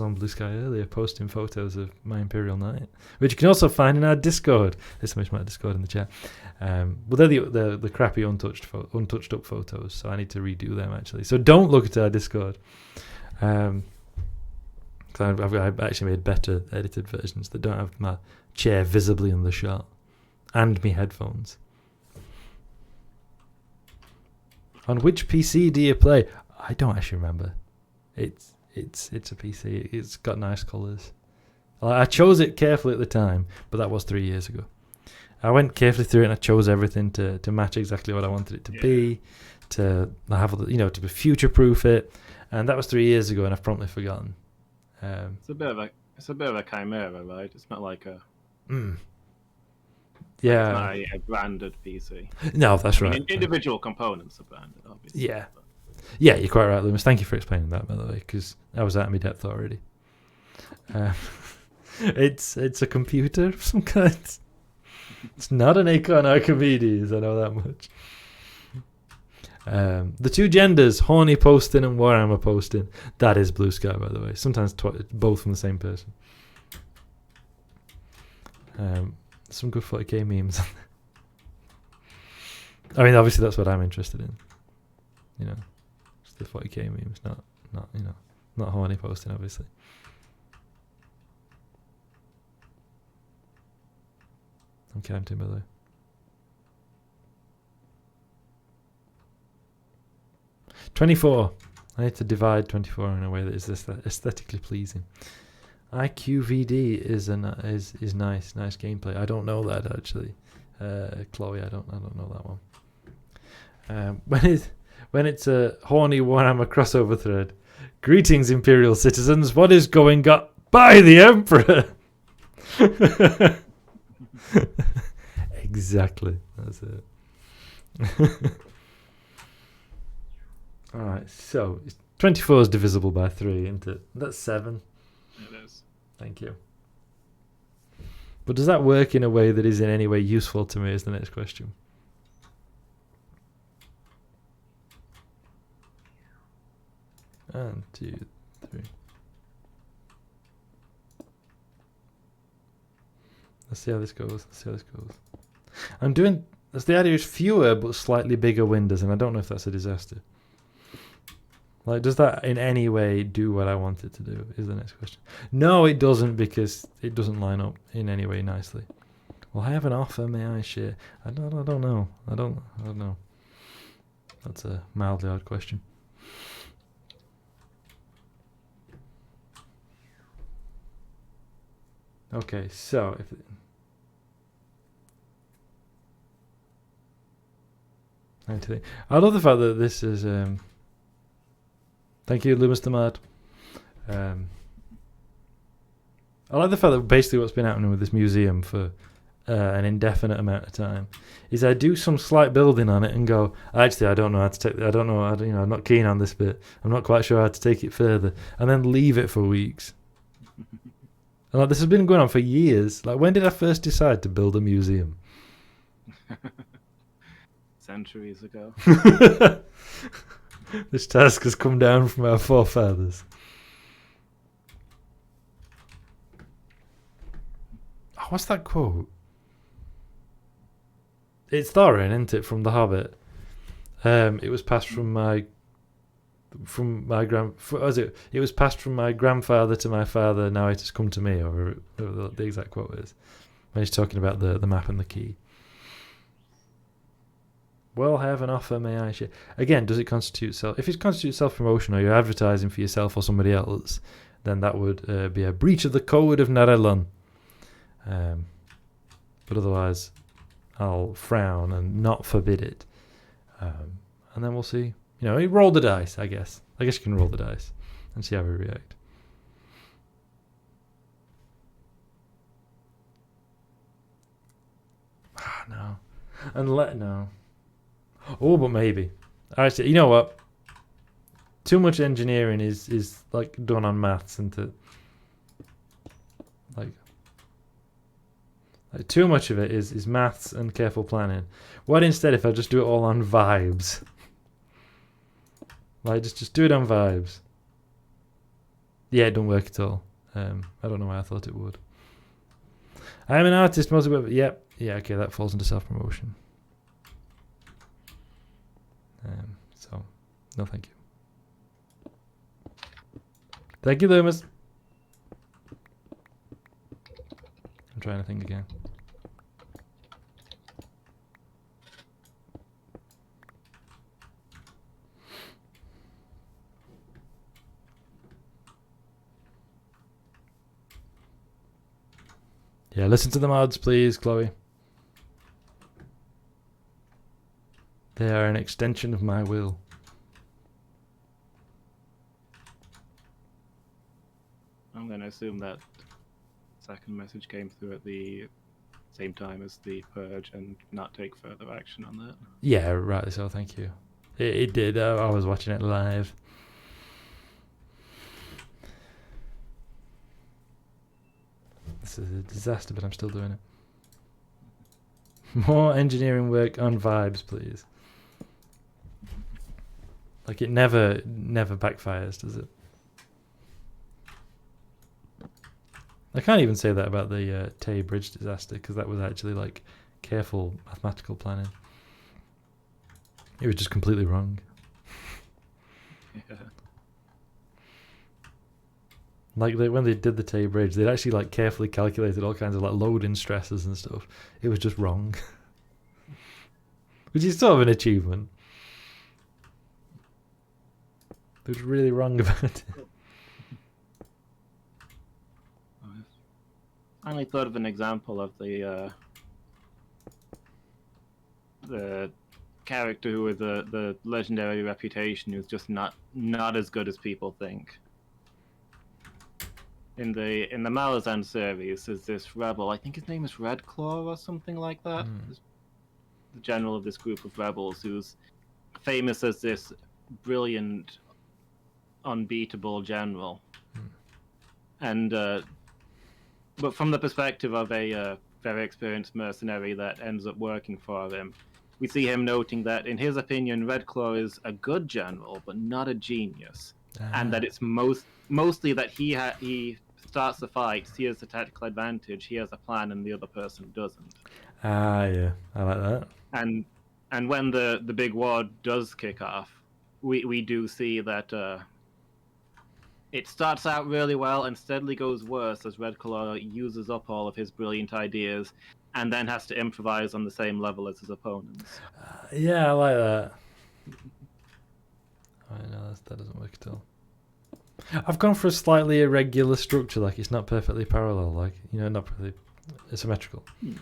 Speaker 1: on Blue Sky earlier, posting photos of my Imperial Night, which you can also find in our Discord. There's so much my Discord in the chat. But they're the crappy untouched up photos, so I need to redo them actually. So don't look at our Discord. I've actually made better edited versions that don't have my chair visibly in the shot and me headphones. On which PC do you play? I don't actually remember. It's a PC. It's got nice colours. I chose it carefully at the time, but that was 3 years ago. I went carefully through it and I chose everything to match exactly what I wanted it to be, to have to be future-proof it, and that was 3 years ago, and I've promptly forgotten.
Speaker 2: It's a bit of a chimera, right? It's not like a.
Speaker 1: Yeah.
Speaker 2: It's not a branded PC.
Speaker 1: No, that's right.
Speaker 2: Individual components are branded, obviously.
Speaker 1: Yeah. Yeah, you're quite right, Loomis. Thank you for explaining that, by the way, because I was out of my depth already. It's a computer of some kind. It's not an Acorn Archimedes, I know that much. The two genders, horny posting and Warhammer posting, that is Blue Sky, by the way. Sometimes both from the same person. Some good 40k memes. I mean, obviously that's what I'm interested in. You know, it's the 40k memes, not horny posting, obviously. I'm counting, by the way. 24. I need to divide 24 in a way that is aesthetically pleasing. IQVD is nice gameplay. I don't know that actually, Chloe. I don't know that one. When it's a horny Warhammer crossover thread. Greetings, Imperial citizens. What is going on by the Emperor? Exactly. That's it. Alright, so 24 is divisible by 3, isn't it? That's 7.
Speaker 2: It is.
Speaker 1: Thank you. But does that work in a way that is in any way useful to me is the next question. And 2, 3. Let's see how this goes. I'm doing. That's the idea is fewer but slightly bigger windows, and I don't know if that's a disaster. Like, does that in any way do what I want it to do? Is the next question. No, it doesn't, because it doesn't line up in any way nicely. Well, I have an offer. May I share? I don't know. I don't know. That's a mildly odd question. Okay, so if I love the fact that this is. Thank you, Loomis the Mad. I like the fact that basically what's been happening with this museum for an indefinite amount of time is I do some slight building on it and go, actually, I don't know how to take. I don't know. I'm not keen on this bit. I'm not quite sure how to take it further, and then leave it for weeks. And like, this has been going on for years. Like, when did I first decide to build a museum?
Speaker 2: Centuries ago.
Speaker 1: This task has come down from our forefathers. Oh, what's that quote? It's Thorin, isn't it, from The Hobbit? It was passed from my It was passed from my grandfather to my father. Now it has come to me, or the exact quote is when he's talking about the map and the key. Well, I have an offer. May I share? Again, does it constitute self? If it constitutes self-promotion, or you're advertising for yourself or somebody else, then that would be a breach of the code of Narelon. But otherwise, I'll frown and not forbid it. And then we'll see. Roll the dice, I guess. I guess you can roll the dice and see how we react. No. No. Oh, but maybe. Actually, you know what? Too much engineering is like done on maths, and like too much of it is maths and careful planning. What instead if I just do it all on vibes? Like, just do it on vibes. Yeah, it don't work at all. I don't know why I thought it would. I am an artist, mostly, but yep. Yeah, okay, that falls into self-promotion. So, no thank you. Thank you, Loomis. I'm trying to think again. Yeah, listen to the mods, please, Chloe. They are an extension of my will.
Speaker 2: I'm going to assume that second message came through at the same time as the purge and not take further action on that.
Speaker 1: Yeah, rightly so, thank you. It did. I was watching it live. This is a disaster, but I'm still doing it. More engineering work on vibes, please. Like, it never backfires, does it? I can't even say that about the Tay Bridge disaster, because that was actually like careful mathematical planning. It was just completely wrong.
Speaker 2: Yeah.
Speaker 1: Like, when they did the Tay Bridge, they'd actually like carefully calculated all kinds of like loading stresses and stuff. It was just wrong. Which is sort of an achievement. They were really wrong about it.
Speaker 2: I only thought of an example of the character who with the legendary reputation who's just not as good as people think. In the Malazan series, is this rebel? I think his name is Redclaw or something like that. The general of this group of rebels, who's famous as this brilliant, unbeatable general. And but from the perspective of a very experienced mercenary that ends up working for him, we see him noting that, in his opinion, Redclaw is a good general, but not a genius, and that it's mostly that he starts the fight, he has the tactical advantage, he has a plan, and the other person doesn't.
Speaker 1: Ah, yeah, I like that.
Speaker 2: And when the big war does kick off, we do see that it starts out really well and steadily goes worse as Redclaw uses up all of his brilliant ideas and then has to improvise on the same level as his opponents.
Speaker 1: Yeah, I like that. I know that doesn't work at all. I've gone for a slightly irregular structure, like it's not perfectly parallel, like, you know, not perfectly symmetrical. And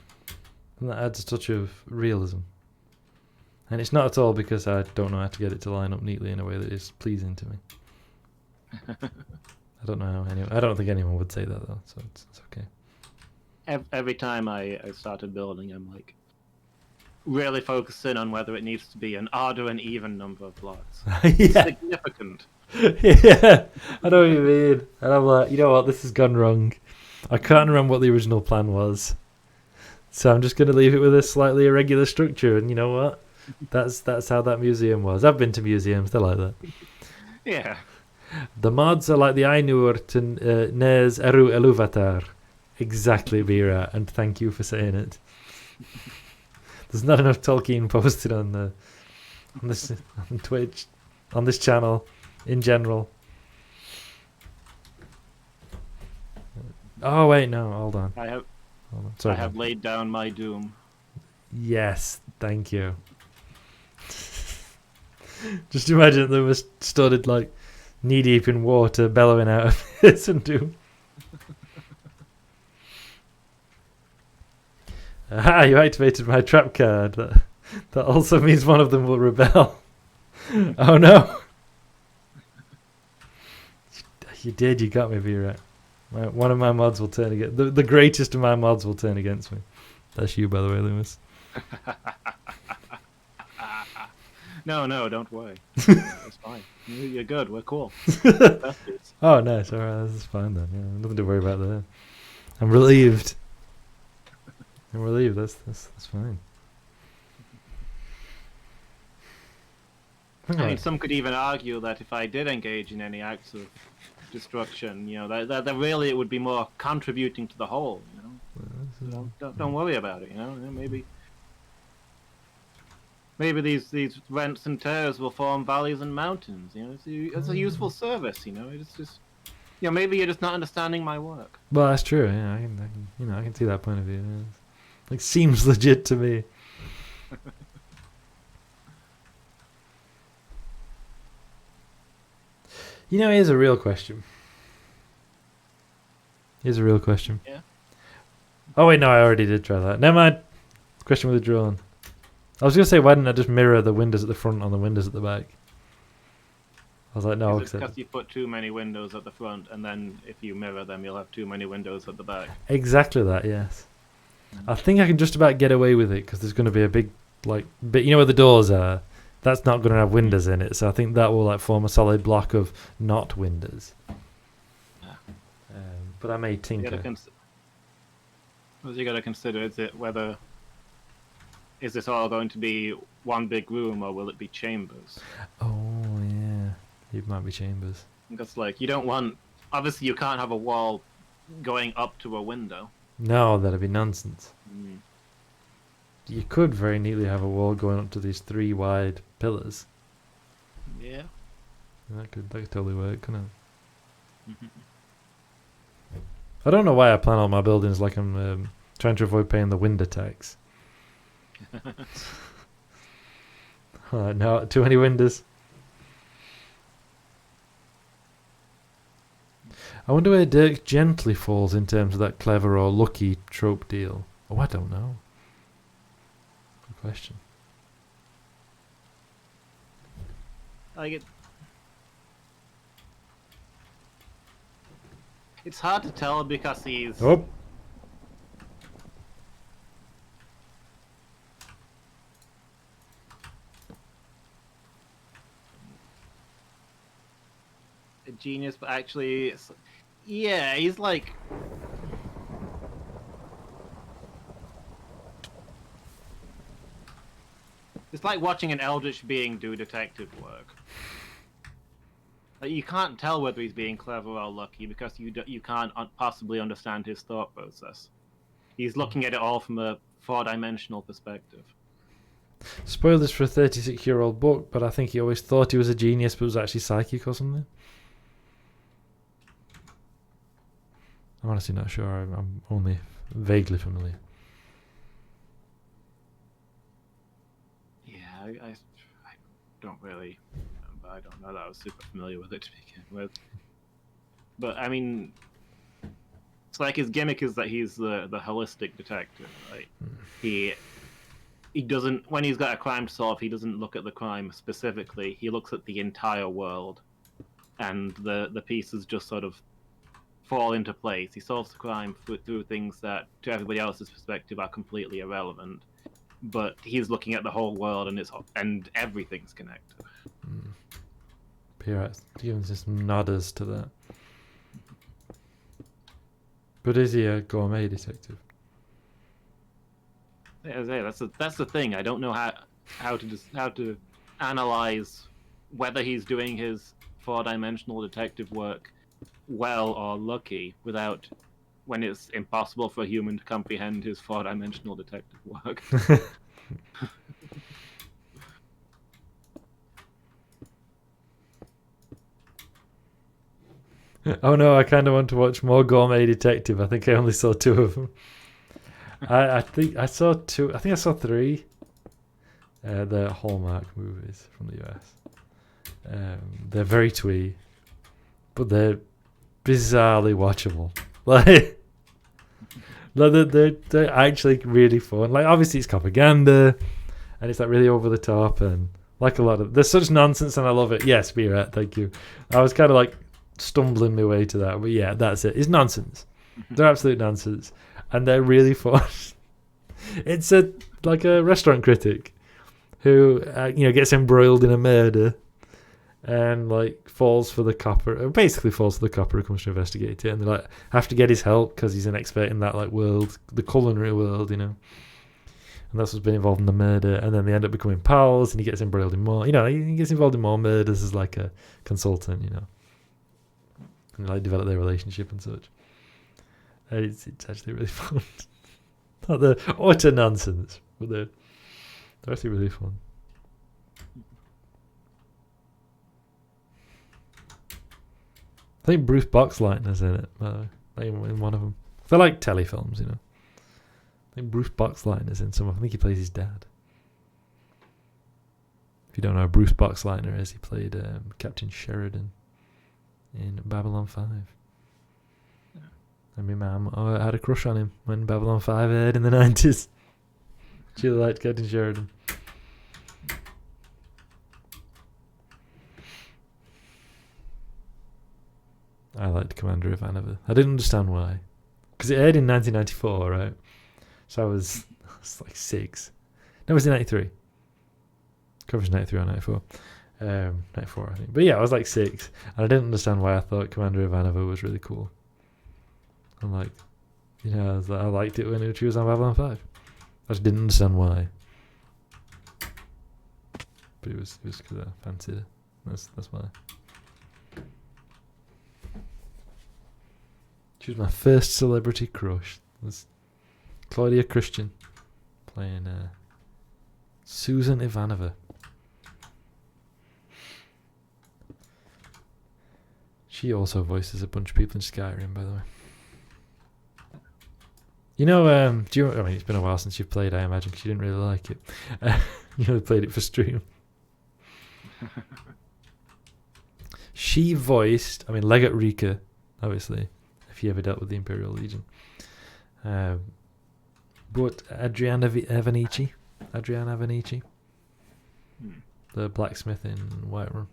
Speaker 1: that adds a touch of realism. And it's not at all because I don't know how to get it to line up neatly in a way that is pleasing to me. I don't know how anyone, I don't think anyone would say that though, so it's okay.
Speaker 2: Every time I started building, I'm like really focusing on whether it needs to be an odd or an even number of blocks.
Speaker 1: Yeah.
Speaker 2: Significant.
Speaker 1: Yeah, I know what you mean. And I'm like, you know what, this has gone wrong. I can't remember what the original plan was. So I'm just going to leave it with a slightly irregular structure. And you know what? That's how that museum was. I've been to museums, they're like that.
Speaker 2: Yeah.
Speaker 1: The mods are like the Ainur to Nes Eru Eluvatar. Exactly, Bira, and thank you for saying it. There's not enough Tolkien posted on this on Twitch, on this channel, in general. Oh wait, no, hold on.
Speaker 2: I
Speaker 1: Sorry,
Speaker 2: have laid down my doom.
Speaker 1: Yes, thank you. Just imagine they were stood like knee deep in water, bellowing out of this and doom. Aha, you activated my trap card. That also means one of them will rebel. Oh no. You did, you got me, Vera. One of my mods will turn against... The greatest of my mods will turn against me. That's you, by the way, Loomis.
Speaker 2: No, don't worry. It's fine. You're good. We're cool.
Speaker 1: Oh, nice. All right, this is fine then. Yeah, nothing to worry about there. I'm relieved. That's fine.
Speaker 2: I mean, some could even argue that if I did engage in any acts of destruction, you know, that really it would be more contributing to the whole. You know, don't worry about it. You know, maybe these rents and tears will form valleys and mountains. You know, it's a useful service. You know, it's just, you know, maybe you're just not understanding my work.
Speaker 1: Well, that's true. Yeah, I can see that point of view. Yeah. Like, seems legit to me. You know, here's a real question.
Speaker 2: Yeah.
Speaker 1: Oh wait, no, I already did try that. Never mind. Question withdrawn. I was gonna say, why didn't I just mirror the windows at the front on the windows at the back? I was like, no,
Speaker 2: because you put too many windows at the front, and then if you mirror them, you'll have too many windows at the back.
Speaker 1: Exactly that. Yes. I think I can just about get away with it because there's going to be a big, like, bit. You know where the doors are? That's not going to have windows in it, so I think that will like form a solid block of not windows. But I may tinker.
Speaker 2: What you got to consider is is this all going to be one big room, or will it be chambers?
Speaker 1: Oh yeah, it might be chambers.
Speaker 2: Because like you don't want. Obviously, you can't have a wall going up to a window.
Speaker 1: No, that'd be nonsense.
Speaker 2: Mm.
Speaker 1: You could very neatly have a wall going up to these 3 wide pillars.
Speaker 2: Yeah.
Speaker 1: That could totally work, couldn't it? I don't know why I plan all my buildings like I'm trying to avoid paying the window tax. No, too many windows. I wonder where Dirk Gently falls in terms of that clever or lucky trope deal. Oh, I don't know. Good question.
Speaker 2: It's hard to tell because he's.
Speaker 1: Oh.
Speaker 2: A genius, but actually, yeah, he's like. It's like watching an eldritch being do detective work. Like, you can't tell whether he's being clever or lucky because you can't possibly understand his thought process. He's looking at it all from four-dimensional perspective.
Speaker 1: Spoilers for a 36-year-old book, but I think he always thought he was a genius, but was actually psychic or something. I'm honestly not sure. I'm only vaguely familiar.
Speaker 2: Yeah, I don't really remember. I don't know that I was super familiar with it to begin with. But I mean, it's like his gimmick is that he's the holistic detective, right? He doesn't, when he's got a crime to solve, he doesn't look at the crime specifically. He looks at the entire world, and the pieces just sort of fall into place. He solves the crime through things that, to everybody else's perspective, are completely irrelevant. But he's looking at the whole world, and everything's connected.
Speaker 1: Pirates giving some nodders to that. But is he a gourmet detective?
Speaker 2: Yeah, that's the thing. I don't know how to analyze whether he's doing his four-dimensional detective work well or lucky without when it's impossible for a human to comprehend his four-dimensional detective work.
Speaker 1: Oh no, I kind of want to watch more Gourmet Detective. I think I only saw 2 of them. I think I saw 2. I think I saw 3. The Hallmark movies from the US. They're very twee, but they're bizarrely watchable. Like, they're actually really fun. Like, obviously it's propaganda, and it's like really over the top, and like a lot of there's such nonsense, and I love it. Yes, Spirit, thank you. I was kind of like stumbling my way to that, but yeah, that's it. It's nonsense. They're absolute nonsense, and they're really fun. It's like a restaurant critic who gets embroiled in a murder and like falls for the copper. Basically, falls for the copper who comes to investigate it, and they like have to get his help because he's an expert in that like world, the culinary world, and that's what's been involved in the murder. And then they end up becoming pals, and he gets embroiled in more. He gets involved in more murders as like a consultant. And like develop their relationship and such. It's actually really fun. Not the utter nonsense, but they're actually really fun. I think Bruce Boxleitner's in it, in one of them. They're like telefilms, I think Bruce Boxleitner's in some of them. I think he plays his dad. If you don't know who Bruce Boxleitner is, he played Captain Sheridan in Babylon 5. Yeah. And my mum had a crush on him when Babylon 5 aired in the 90s. She liked Captain Sheridan. I liked Commander Ivanova. I didn't understand why. Because it aired in 1994, right? So I was like 6. No, it was in 93. Coverage 93 or 94. 94, I think. But yeah, I was like 6. And I didn't understand why I thought Commander Ivanova was really cool. I'm like, I liked it when she was on Babylon 5. I just didn't understand why. But it was because I fancied her. That's why. She was my first celebrity crush. It was Claudia Christian playing Susan Ivanova. She also voices a bunch of people in Skyrim, by the way. It's been a while since you've played, I imagine, because you didn't really like it. You only played it for stream. She voiced, Legat Rika, obviously, if you ever dealt with the Imperial Legion. But Adriana Avenici, the blacksmith in Whiterun.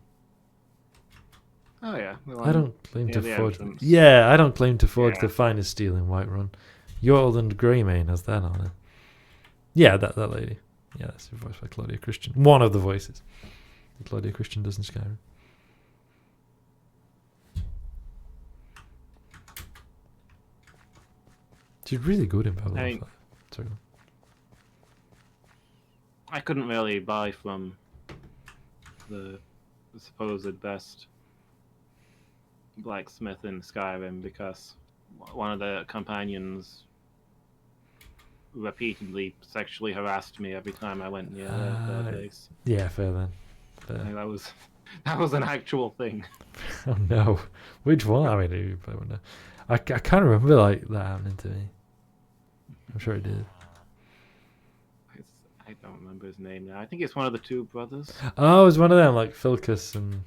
Speaker 2: Oh yeah.
Speaker 1: I don't claim to forge. Yeah, I don't claim to forge the finest steel in Whiterun. Yorland Greymane has that on it. Yeah, that lady. Yeah, that's voiced by Claudia Christian. One of the voices that Claudia Christian does in Skyrim. She's really good in Babylon 5. Sorry.
Speaker 2: I couldn't really buy from the supposed best blacksmith in Skyrim because one of the companions repeatedly sexually harassed me every time I went near their base.
Speaker 1: Yeah, fair then. Fair.
Speaker 2: Like, that was an actual thing.
Speaker 1: Oh no, which one? I mean, you probably wouldn't know. I can't remember like that happening to me. I'm sure it did.
Speaker 2: I don't remember his name now. I think it's one of the two brothers.
Speaker 1: Oh, it was one of them, like Filcus and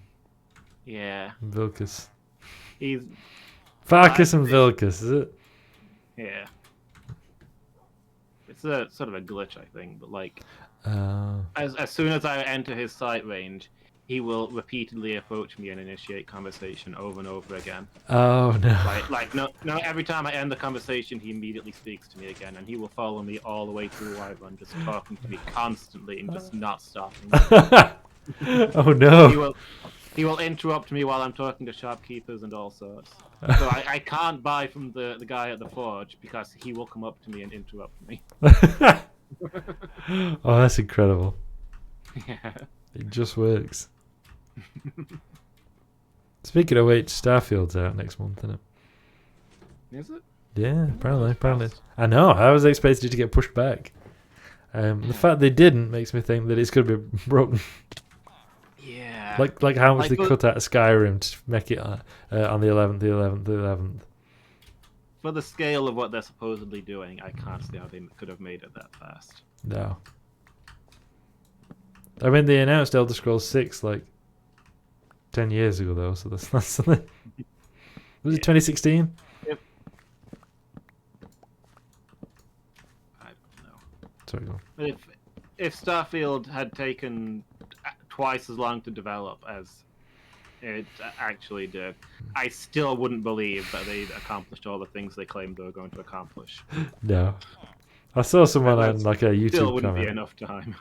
Speaker 2: Yeah.
Speaker 1: Vilcus.
Speaker 2: He's
Speaker 1: Farcus and Vilcus, is it?
Speaker 2: yeah. It's a sort of a glitch, I think, but like as soon as I enter his sight range, he will repeatedly approach me and initiate conversation over and over again.
Speaker 1: Oh no!
Speaker 2: Like no, every time I end the conversation, he immediately speaks to me again, and he will follow me all the way through Wyvern, just talking to me constantly and just not stopping.
Speaker 1: Oh no!
Speaker 2: He will interrupt me while I'm talking to shopkeepers and all sorts. So I can't buy from the guy at the forge because he will come up to me and interrupt me.
Speaker 1: Oh, that's incredible.
Speaker 2: Yeah.
Speaker 1: It just works. Speaking of which, Starfield's out next month, isn't it?
Speaker 2: Is it?
Speaker 1: Yeah, apparently. I know, I was expecting it to get pushed back. The fact they didn't makes me think that it's going to be broken.
Speaker 2: Yeah.
Speaker 1: Like how much they cut out of Skyrim to make it on the 11th.
Speaker 2: For the scale of what they're supposedly doing, I can't see how they could have made it that fast.
Speaker 1: No. I mean, they announced Elder Scrolls 6 like 10 years ago, though, so that's not something. Was it 2016?
Speaker 2: Yep. I don't know.
Speaker 1: Sorry, go on.
Speaker 2: But if Starfield had taken twice as long to develop as it actually did, I still wouldn't believe that they'd accomplished all the things they claimed they were going to accomplish.
Speaker 1: No. I saw someone on like a YouTube
Speaker 2: still wouldn't
Speaker 1: comment.
Speaker 2: be enough time.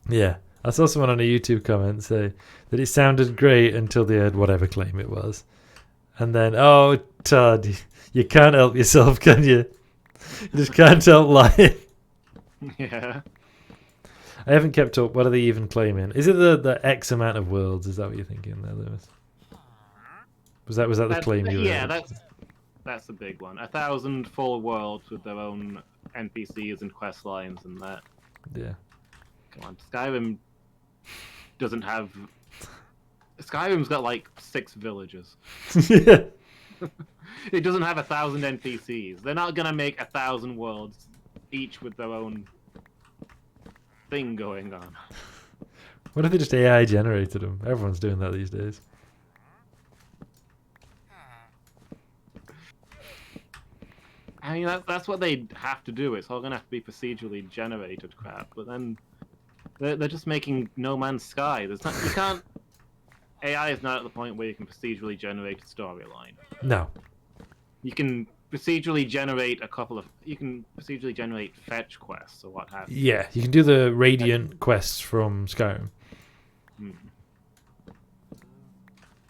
Speaker 1: Yeah. I saw someone on a YouTube comment say that it sounded great until they had whatever claim it was. And then, oh, Todd, you can't help yourself, can you? You just can't help lying.
Speaker 2: Yeah.
Speaker 1: I haven't kept up. What are they even claiming? Is it the X amount of worlds? Is that what you're thinking there, Lewis? Was that the claim you were?
Speaker 2: Yeah, that's the big one. 1,000 full worlds with their own NPCs and quest lines and that.
Speaker 1: Yeah.
Speaker 2: Come on, Skyrim doesn't have. Skyrim's got like 6 villages.
Speaker 1: Yeah.
Speaker 2: It doesn't have 1,000 NPCs. They're not gonna make 1,000 worlds, each with their own thing going on.
Speaker 1: What if they just AI generated them? Everyone's doing that these days.
Speaker 2: I mean, that's what they have to do. It's all gonna have to be procedurally generated crap. But then they're just making No Man's Sky. You can't. AI is not at the point where you can procedurally generate a storyline.
Speaker 1: No.
Speaker 2: You can procedurally generate You can procedurally generate fetch quests or what have you.
Speaker 1: Yeah, you can do the Radiant quests from Skyrim.
Speaker 2: Hmm.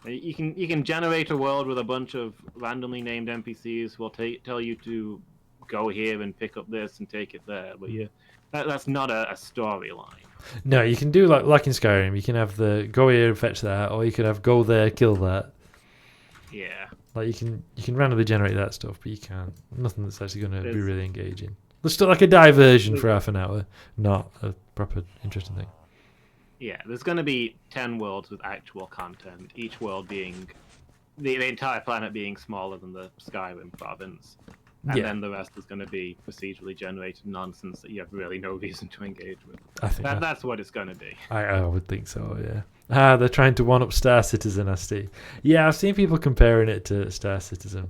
Speaker 2: You can generate a world with a bunch of randomly named NPCs who will tell you to go here and pick up this and take it there, but that's not a storyline.
Speaker 1: No, you can do like in Skyrim. You can have the go here and fetch that, or you could have go there, kill that.
Speaker 2: Yeah.
Speaker 1: Like you can randomly generate that stuff, but you can't. Nothing that's actually going to be really engaging. It's still like a diversion for half an hour, not a proper interesting thing.
Speaker 2: Yeah, there's going to be 10 worlds with actual content, each world being the entire planet being smaller than the Skyrim province. And then the rest is going to be procedurally generated nonsense that you have really no reason to engage with.
Speaker 1: I think
Speaker 2: that's what it's going to be.
Speaker 1: I would think so, yeah. They're trying to one-up Star Citizen, I see. Yeah, I've seen people comparing it to Star Citizen.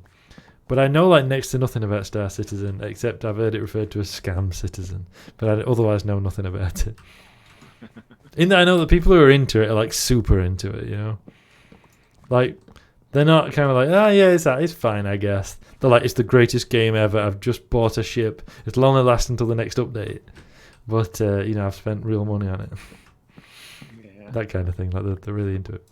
Speaker 1: But I know like next to nothing about Star Citizen, except I've heard it referred to as Scam Citizen. But I otherwise know nothing about it. In that I know that people who are into it are like super into it, you know? Like, they're not kind of like, yeah, it's fine, I guess. They're like, it's the greatest game ever. I've just bought a ship. It'll only last until the next update. But, I've spent real money on it. Yeah. That kind of thing. Like, they're really into it.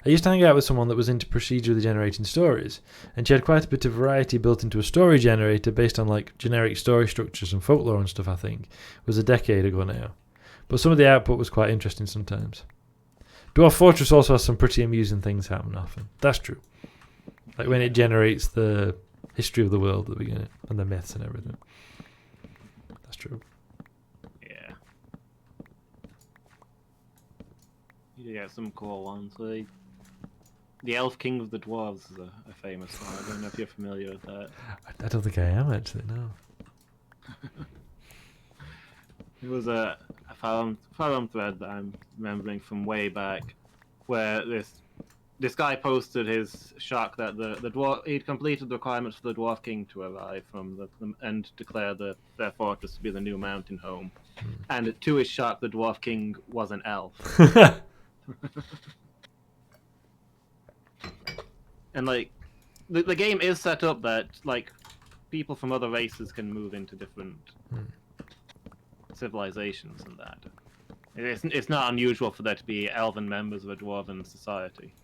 Speaker 1: I used to hang out with someone that was into procedurally generating stories, and she had quite a bit of variety built into a story generator based on, like, generic story structures and folklore and stuff, I think. It was a decade ago now. But some of the output was quite interesting sometimes. Dwarf Fortress also has some pretty amusing things happen often. That's true. Like when it generates the history of the world at the beginning and the myths and everything. true.
Speaker 2: Yeah. You get some cool ones. Like, the Elf King of the Dwarves is a famous one. I don't know if you're familiar with that.
Speaker 1: I don't think I am actually. No.
Speaker 2: It was a forum thread that I'm remembering from way back, where this guy posted his shock that the dwarf he'd completed the requirements for the Dwarf King to arrive from and declare their fortress to be the new mountain home, and to his shock, the Dwarf King was an elf. And like, the game is set up that like people from other races can move into different civilizations and that. It's not unusual for there to be elven members of a dwarven society.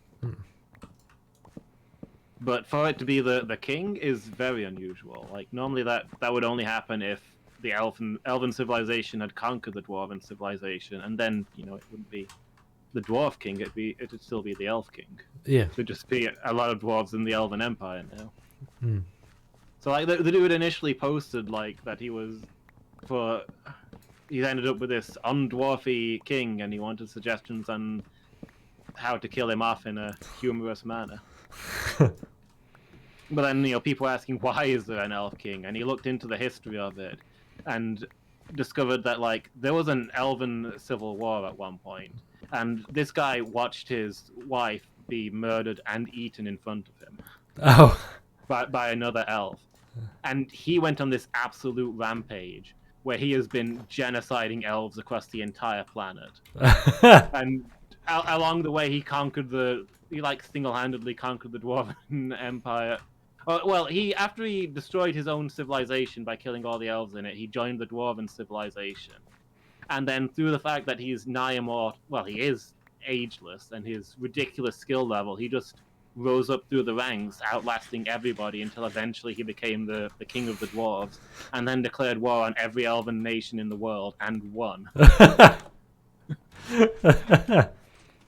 Speaker 2: But for it to be the king is very unusual. Like, normally that would only happen if the elven civilization had conquered the dwarven civilization, and then, you know, it wouldn't be the dwarf king, it'd still be the elf king.
Speaker 1: Yeah.
Speaker 2: There'd just be a lot of dwarves in the elven empire now. So like the dude initially posted like that he ended up with this undwarfy king, and he wanted suggestions on how to kill him off in a humorous manner. But then, you know, people were asking, why is there an elf king? And he looked into the history of it and discovered that like there was an elven civil war at one point, and this guy watched his wife be murdered and eaten in front of him.
Speaker 1: Oh.
Speaker 2: By another elf. And he went on this absolute rampage where he has been genociding elves across the entire planet. And along the way, he single-handedly conquered the Dwarven Empire. Well, after he destroyed his own civilization by killing all the elves in it, he joined the Dwarven civilization. And then through the fact that he's nigh immortal, well, he is ageless, and his ridiculous skill level, he just rose up through the ranks, outlasting everybody until eventually he became the king of the dwarves, and then declared war on every elven nation in the world and won.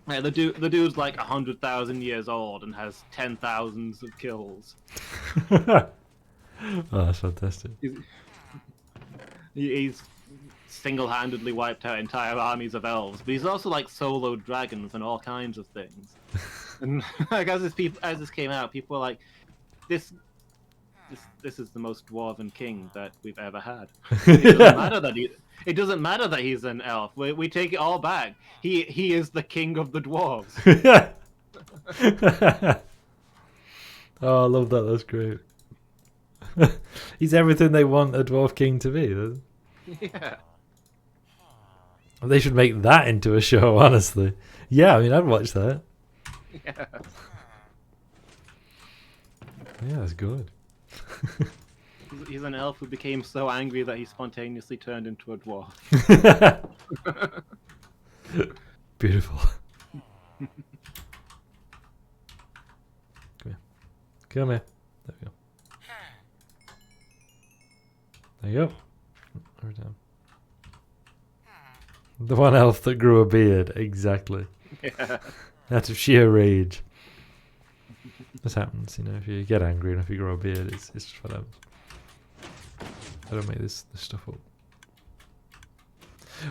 Speaker 2: Yeah, the dude's like 100,000 years old and has 10,000s of kills.
Speaker 1: Oh, that's fantastic.
Speaker 2: He's single-handedly wiped out entire armies of elves, but he's also like soloed dragons and all kinds of things. And like as this came out, people were like, "This is the most dwarven king that we've ever had." It doesn't matter that he's an elf. We take it all back. He is the king of the dwarves.
Speaker 1: Oh, I love that. That's great. He's everything they want a dwarf king to be.
Speaker 2: Yeah.
Speaker 1: They should make that into a show, honestly. Yeah, I mean, I'd watch that.
Speaker 2: Yeah.
Speaker 1: Yeah, that's good.
Speaker 2: He's an elf who became so angry that he spontaneously turned into a dwarf.
Speaker 1: Beautiful. Come here. Come here. There we go. There you go. Over time. The one elf that grew a beard, exactly.
Speaker 2: Yeah.
Speaker 1: Out of sheer rage. This happens, you know, if you get angry and if you grow a beard, it's just what happens. I don't make this stuff up.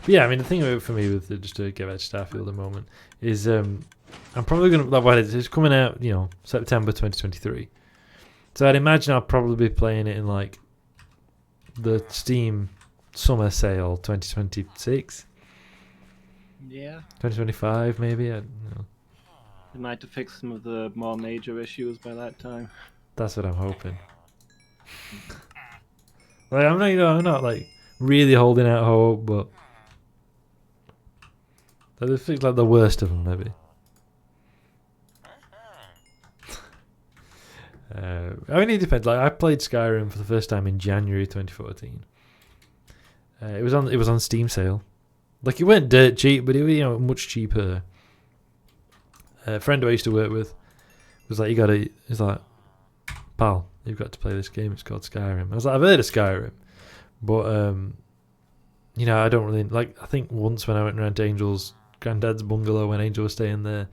Speaker 1: But yeah, I mean, the thing for me with just to get back to Starfield at the moment is I'm probably going to, it's coming out, you know, September 2023. So I'd imagine I'll probably be playing it in like the Steam summer sale 2026.
Speaker 2: Yeah.
Speaker 1: 2025 maybe, I don't know.
Speaker 2: They might have fixed some of the more major issues by that time.
Speaker 1: That's what I'm hoping. Like I'm not like really holding out hope, but they fixed like the worst of them maybe. I mean, it depends. Like I played Skyrim for the first time in January 2014. It was on Steam sale. Like it weren't dirt cheap, but it was much cheaper. A friend who I used to work with was like, he's like, pal, you've got to play this game. It's called Skyrim. I was like, I've heard of Skyrim, but I don't really like. I think once when I went around to Angel's granddad's bungalow when Angel was staying there,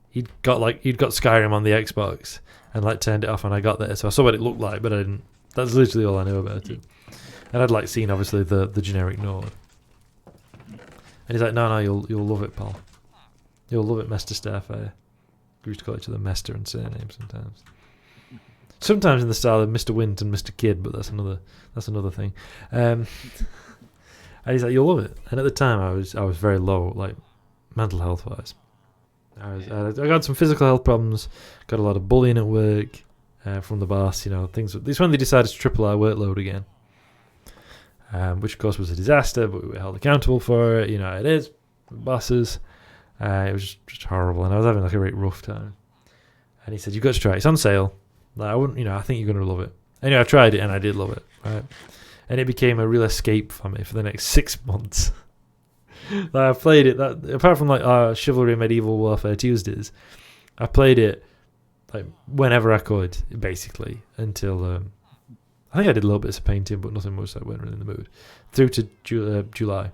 Speaker 1: he'd got Skyrim on the Xbox and like turned it off when I got there. So I saw what it looked like, but I didn't. That's literally all I knew about it. And I'd like seen obviously the generic note. And he's like, no, you'll love it, pal. You'll love it, Mr. Starfire. We used to call each other Mester and surname sometimes. Sometimes in the style of Mr. Wint and Mr. Kid, but that's another thing. And he's like, you'll love it. And at the time, I was very low, like mental health wise. I got some physical health problems. Got a lot of bullying at work from the boss. You know, things. This when they decided to triple our workload again, which of course was a disaster. But we were held accountable for it. You know, it is bosses. It was just horrible, and I was having like a really rough time. And he said, "You've got to try it. It's on sale. Like, I wouldn't, I think you're going to love it." Anyway, I tried it, and I did love it. Right, and it became a real escape for me for the next 6 months. Like, I played it. Apart from like Chivalry Medieval Warfare Tuesdays, I played it like whenever I could, basically, until I think I did a little bit of painting, but nothing much. So I wasn't really in the mood. Through to July.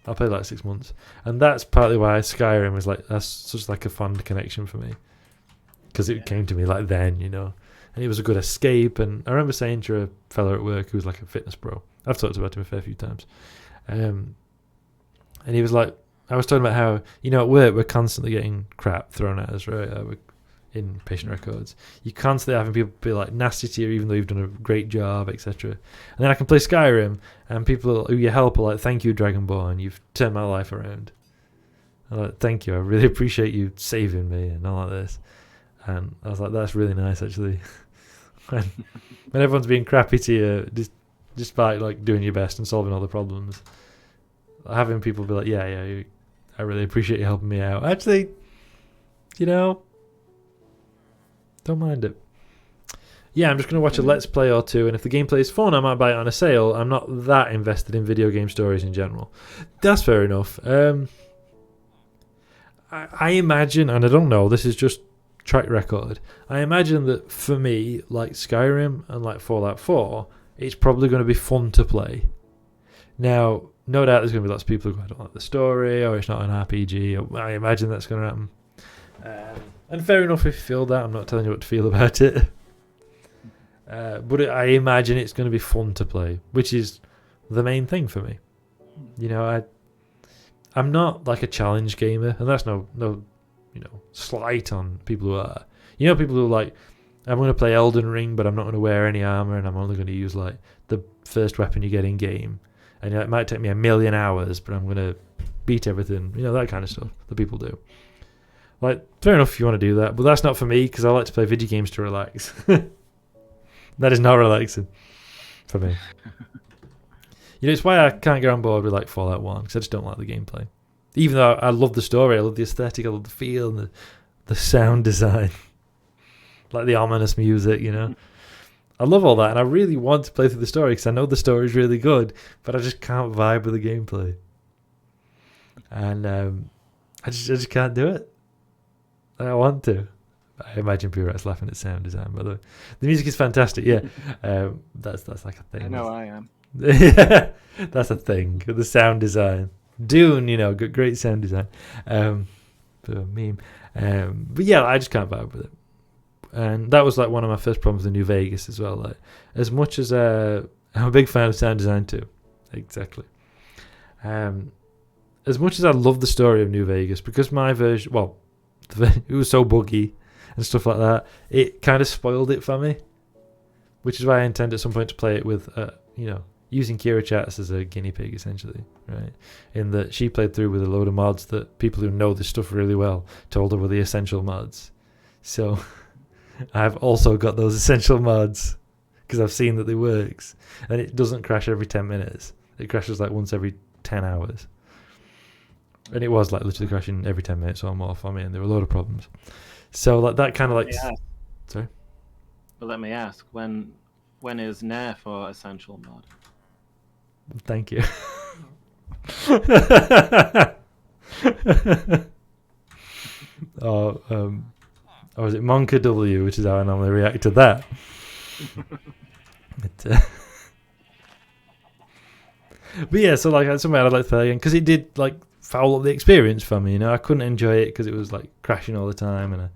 Speaker 1: I played like 6 months, and that's partly why Skyrim was like that's such like a fond connection for me, because it came to me like then, and it was a good escape. And I remember saying to a fellow at work who was like a fitness pro, I've talked about him a fair few times, and he was like, I was talking about how at work we're constantly getting crap thrown at us, right? In patient records, you're constantly having people be like nasty to you, even though you've done a great job, etc. And then I can play Skyrim, and people who you help are like, "Thank you, Dragonborn, you've turned my life around." I'm like, "Thank you, I really appreciate you saving me," and all like this. And I was like, "That's really nice, actually." when everyone's being crappy to you, despite like doing your best and solving all the problems, having people be like, "Yeah, I really appreciate you helping me out." Actually, don't mind it. Yeah, I'm just going to watch a Let's Play or two, and if the gameplay is fun, I might buy it on a sale. I'm not that invested in video game stories in general. That's fair enough. I imagine, and I don't know, this is just track record, I imagine that for me, like Skyrim and like Fallout 4, it's probably going to be fun to play. Now, no doubt there's going to be lots of people who go, "I don't like the story," or "It's not an RPG." I imagine that's going to happen. And fair enough if you feel that. I'm not telling you what to feel about it. But I imagine it's going to be fun to play, which is the main thing for me. I'm not like a challenge gamer, and that's no slight on people who are. People who are like, "I'm going to play Elden Ring, but I'm not going to wear any armor, and I'm only going to use like the first weapon you get in game, and it might take me 1,000,000 hours, but I'm going to beat everything." That kind of stuff that people do. Like, fair enough if you want to do that, but that's not for me, because I like to play video games to relax. That is not relaxing for me. It's why I can't get on board with like Fallout 1, because I just don't like the gameplay. Even though I love the story, I love the aesthetic, I love the feel, and the sound design. Like the ominous music, I love all that, and I really want to play through the story, because I know the story is really good, but I just can't vibe with the gameplay. And I just can't do it. I want to. I imagine P-Rat's laughing at sound design, by the way. The music is fantastic, yeah. That's like a thing.
Speaker 2: I know I am.
Speaker 1: Yeah, that's a thing. The sound design. Dune, great sound design. Bit of a meme. But yeah, I just can't vibe with it. And that was like one of my first problems with New Vegas as well. Like, as much as I'm a big fan of sound design too. Exactly. As much as I love the story of New Vegas, because my version, it was so buggy and stuff like that, it kind of spoiled it for me, which is why I intend at some point to play it with using Kira Chats as a guinea pig, essentially, right? In that she played through with a load of mods that people who know this stuff really well told her were the essential mods. So I've also got those essential mods because I've seen that they works, and it doesn't crash every 10 minutes. It crashes like once every 10 hours. And it was like literally crashing every 10 minutes or more for me, and there were a lot of problems. So like that kind of like... Sorry?
Speaker 2: But let me ask, when is Nair for Essential Mod?
Speaker 1: Thank you. Or is it Monka W, which is how I normally react to that. But yeah, so like that's something I'd like to play again, because it did like foul up the experience for me. I couldn't enjoy it because it was like crashing all the time, and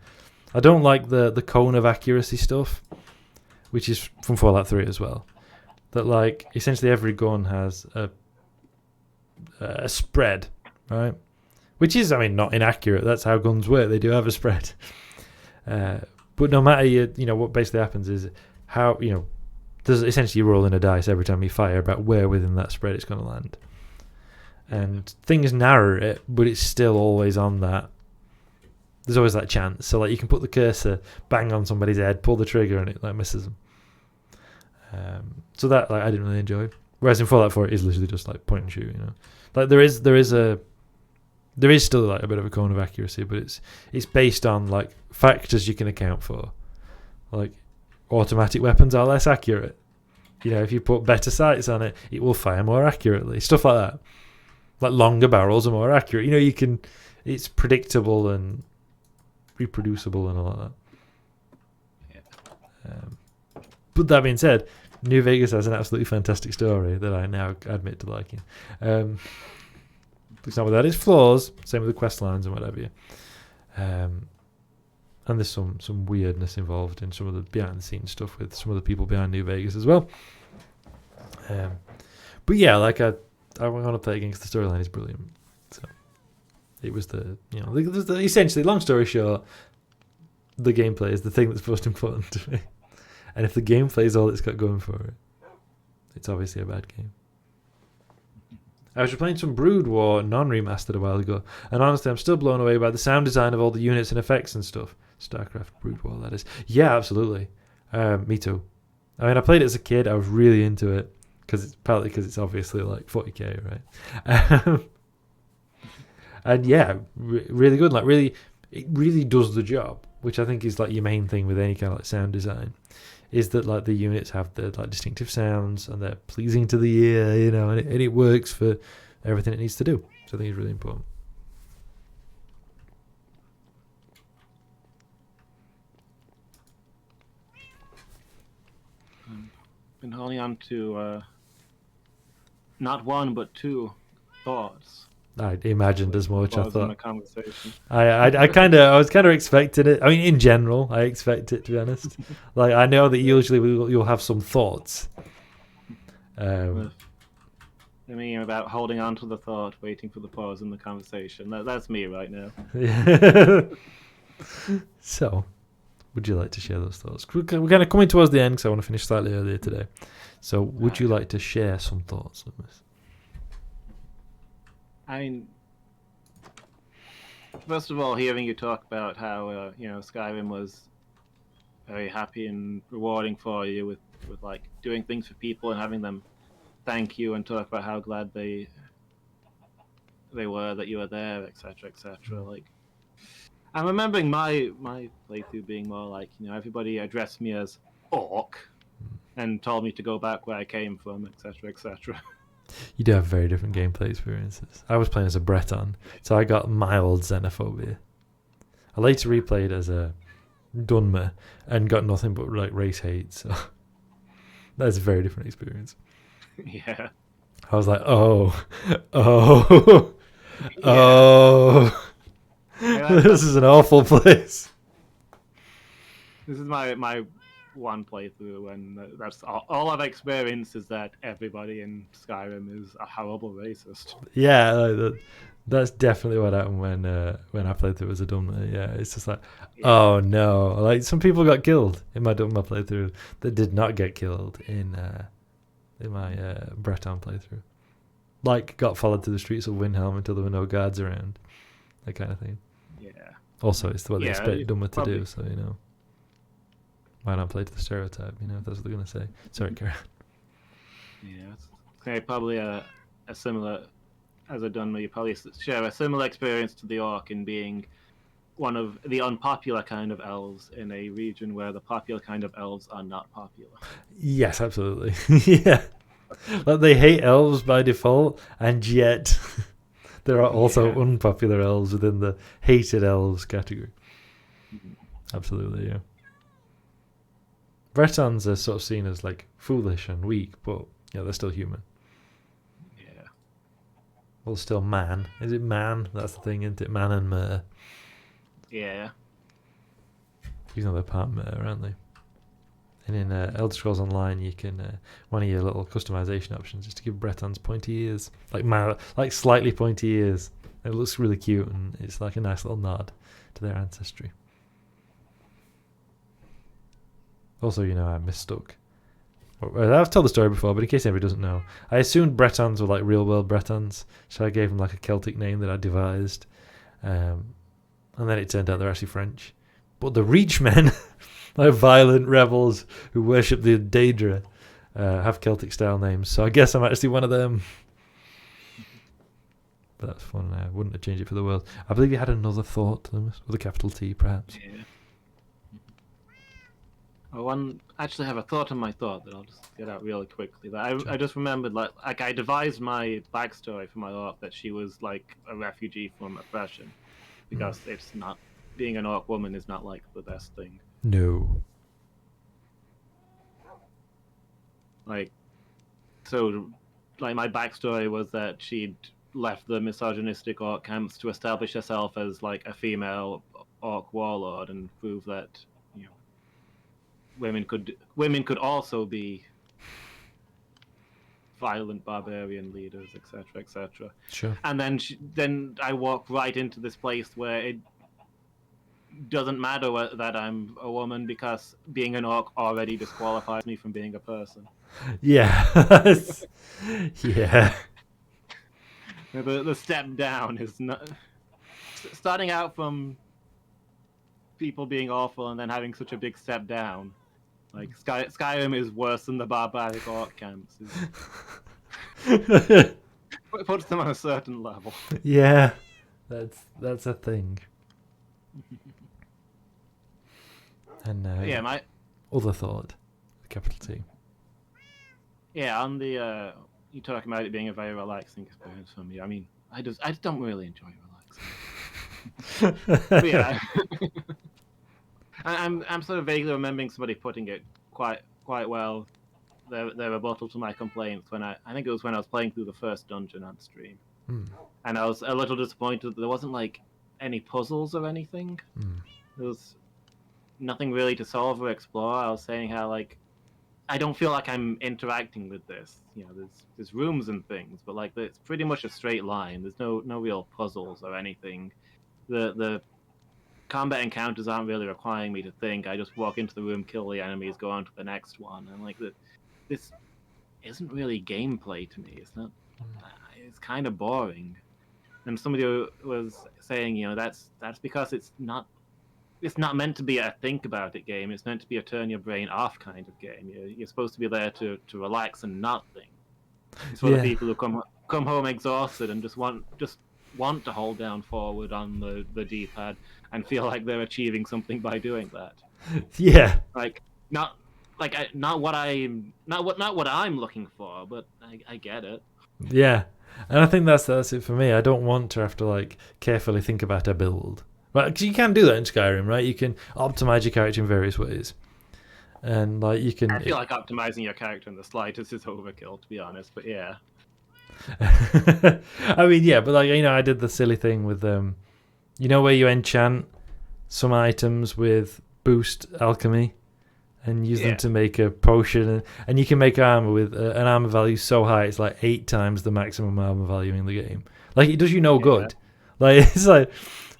Speaker 1: I don't like the cone of accuracy stuff, which is from Fallout 3 as well. that like essentially every gun has a spread, right? Which is, I mean, not inaccurate. That's how guns work. They do have a spread. But no matter what basically happens is how there's essentially you're rolling a dice every time you fire about where within that spread it's going to land, and things narrow it, but it's still always on that. There's always that chance. So like you can put the cursor bang on somebody's head, pull the trigger, and it like misses them. So that like I didn't really enjoy. Whereas in Fallout 4 it is literally just like point and shoot. Like there is still like a bit of a cone of accuracy, but it's based on like factors you can account for. Like automatic weapons are less accurate. If you put better sights on it, it will fire more accurately. Stuff like that. Like longer barrels are more accurate. It's predictable and reproducible and all of that. Yeah. But that being said, New Vegas has an absolutely fantastic story that I now admit to liking. It's not without its flaws. Same with the quest lines and whatever. And there's some weirdness involved in some of the behind the scenes stuff with some of the people behind New Vegas as well. But yeah, like I want to play against the storyline is brilliant. So it was essentially, long story short, the gameplay is the thing that's most important to me. And if the gameplay is all it's got going for it, it's obviously a bad game. I was playing some Brood War non-remastered a while ago, and honestly I'm still blown away by the sound design of all the units and effects and stuff. StarCraft Brood War, that is. Yeah, absolutely. Me too. I mean, I played it as a kid. I was really into it, partly because it's obviously like 40k, right? And yeah, really good. Like it really does the job, which I think is like your main thing with any kind of like sound design. Is that like the units have the like distinctive sounds and they're pleasing to the ear, and it works for everything it needs to do. So I think it's really important.
Speaker 2: Been holding on to not one but two thoughts.
Speaker 1: I imagined as much. I thought.
Speaker 2: Conversation.
Speaker 1: I was kind of expecting it. I mean, in general, I expect it, to be honest. Like I know that usually you'll have some thoughts.
Speaker 2: I mean, about holding on to the thought, waiting for the pause in the conversation. That's me right now.
Speaker 1: Yeah. So, would you like to share those thoughts? We're kind of coming towards the end because I want to finish slightly earlier today. So, would you like to share some thoughts on this?
Speaker 2: I mean, first of all, hearing you talk about how Skyrim was very happy and rewarding for you with like doing things for people and having them thank you and talk about how glad they were that you were there, etc., etc. Like, I'm remembering my playthrough being more like everybody addressed me as orc and told me to go back where I came from, etc., etc.
Speaker 1: You do have very different gameplay experiences. I was playing as a Breton, so I got mild xenophobia. I later replayed as a Dunmer and got nothing but like race hate, so that's a very different experience.
Speaker 2: Yeah.
Speaker 1: I was like, this is an awful place.
Speaker 2: This is my one playthrough, and that's all I've experienced is that everybody in Skyrim is a horrible racist.
Speaker 1: Yeah, that's definitely what happened when I played through as a Dunmer. Yeah, it's just like, oh no, like some people got killed in my Dunmer playthrough that did not get killed in my Breton playthrough. Like got followed through the streets of Windhelm until there were no guards around, that kind of thing.
Speaker 2: Yeah.
Speaker 1: Also, it's what they expect Dunmer to do, so why not play to the stereotype? If that's what they're gonna say. Sorry, Karen.
Speaker 2: Yeah, it's probably a similar, as a Dunmer, you probably share a similar experience to the orc in being one of the unpopular kind of elves in a region where the popular kind of elves are not popular.
Speaker 1: Yes, absolutely. Yeah, like they hate elves by default, and yet there are also unpopular elves within the hated elves category. Mm-hmm. Absolutely, yeah. Bretons are sort of seen as like foolish and weak, but they're still human.
Speaker 2: Yeah.
Speaker 1: Well, still man. Is it man? That's the thing, isn't it? Man and mer.
Speaker 2: Yeah.
Speaker 1: Even though they're part mer, aren't they? And in Elder Scrolls Online, you can one of your little customization options is to give Bretons pointy ears, like slightly pointy ears. It looks really cute, and it's like a nice little nod to their ancestry. Also, I mistook. I've told the story before, but in case anybody doesn't know, I assumed Bretons were like real-world Bretons, so I gave them like a Celtic name that I devised, and then it turned out they're actually French. But the Reachmen, like violent rebels who worship the Daedra, have Celtic-style names, so I guess I'm actually one of them. But that's fun. I wouldn't have changed it for the world. I believe you had another thought, Loomis, with a capital T, perhaps.
Speaker 2: Yeah. I actually have a thought on my thought that I'll just get out really quickly. I just remembered, like I devised my backstory for my orc that she was like a refugee from oppression, because it's not, being an orc woman is not like the best thing.
Speaker 1: No.
Speaker 2: My backstory was that she'd left the misogynistic orc camps to establish herself as like a female orc warlord and prove that women could also be violent barbarian leaders, etc., etc.
Speaker 1: Sure.
Speaker 2: And then I walk right into this place where it doesn't matter that I'm a woman, because being an orc already disqualifies me from being a person.
Speaker 1: Yeah. Yeah.
Speaker 2: The step down is not starting out from people being awful and then having such a big step down. Like Skyrim is worse than the barbaric orc camps. It puts them on a certain level.
Speaker 1: Yeah, that's a thing. And
Speaker 2: my
Speaker 1: other thought, capital T.
Speaker 2: Yeah, on the you talking about it being a very relaxing experience for me. I mean, I just don't really enjoy relaxing. But yeah. I'm sort of vaguely remembering somebody putting it quite well. Their rebuttal to my complaints when I think it was when I was playing through the first dungeon on stream, and I was a little disappointed that there wasn't like any puzzles or anything. There was nothing really to solve or explore. I was saying how like I don't feel like I'm interacting with this. There's rooms and things, but like it's pretty much a straight line. There's no real puzzles or anything. The combat encounters aren't really requiring me to think. I just walk into the room, kill the enemies, go on to the next one, and like this isn't really gameplay to me. It's not. It's kind of boring. And somebody was saying, that's because it's not meant to be a think about it game. It's meant to be a turn your brain off kind of game. You're supposed to be there to relax and not think. It's for the people who come home exhausted and just want to hold down forward on the D-pad and feel like they're achieving something by doing that.
Speaker 1: Yeah.
Speaker 2: Not what I'm looking for, but I get it.
Speaker 1: Yeah. And I think that's it for me. I don't want to have to like carefully think about a build. Right, because you can do that in Skyrim, right? You can optimize your character in various ways. And like you can
Speaker 2: I feel like optimizing your character in the slightest is overkill, to be honest, but yeah.
Speaker 1: I mean, yeah, but like I did the silly thing with where you enchant some items with boost alchemy and use them to make a potion, and you can make armor with an armor value so high it's like 8 times the maximum armor value in the game. Like it does you no good. Like it's like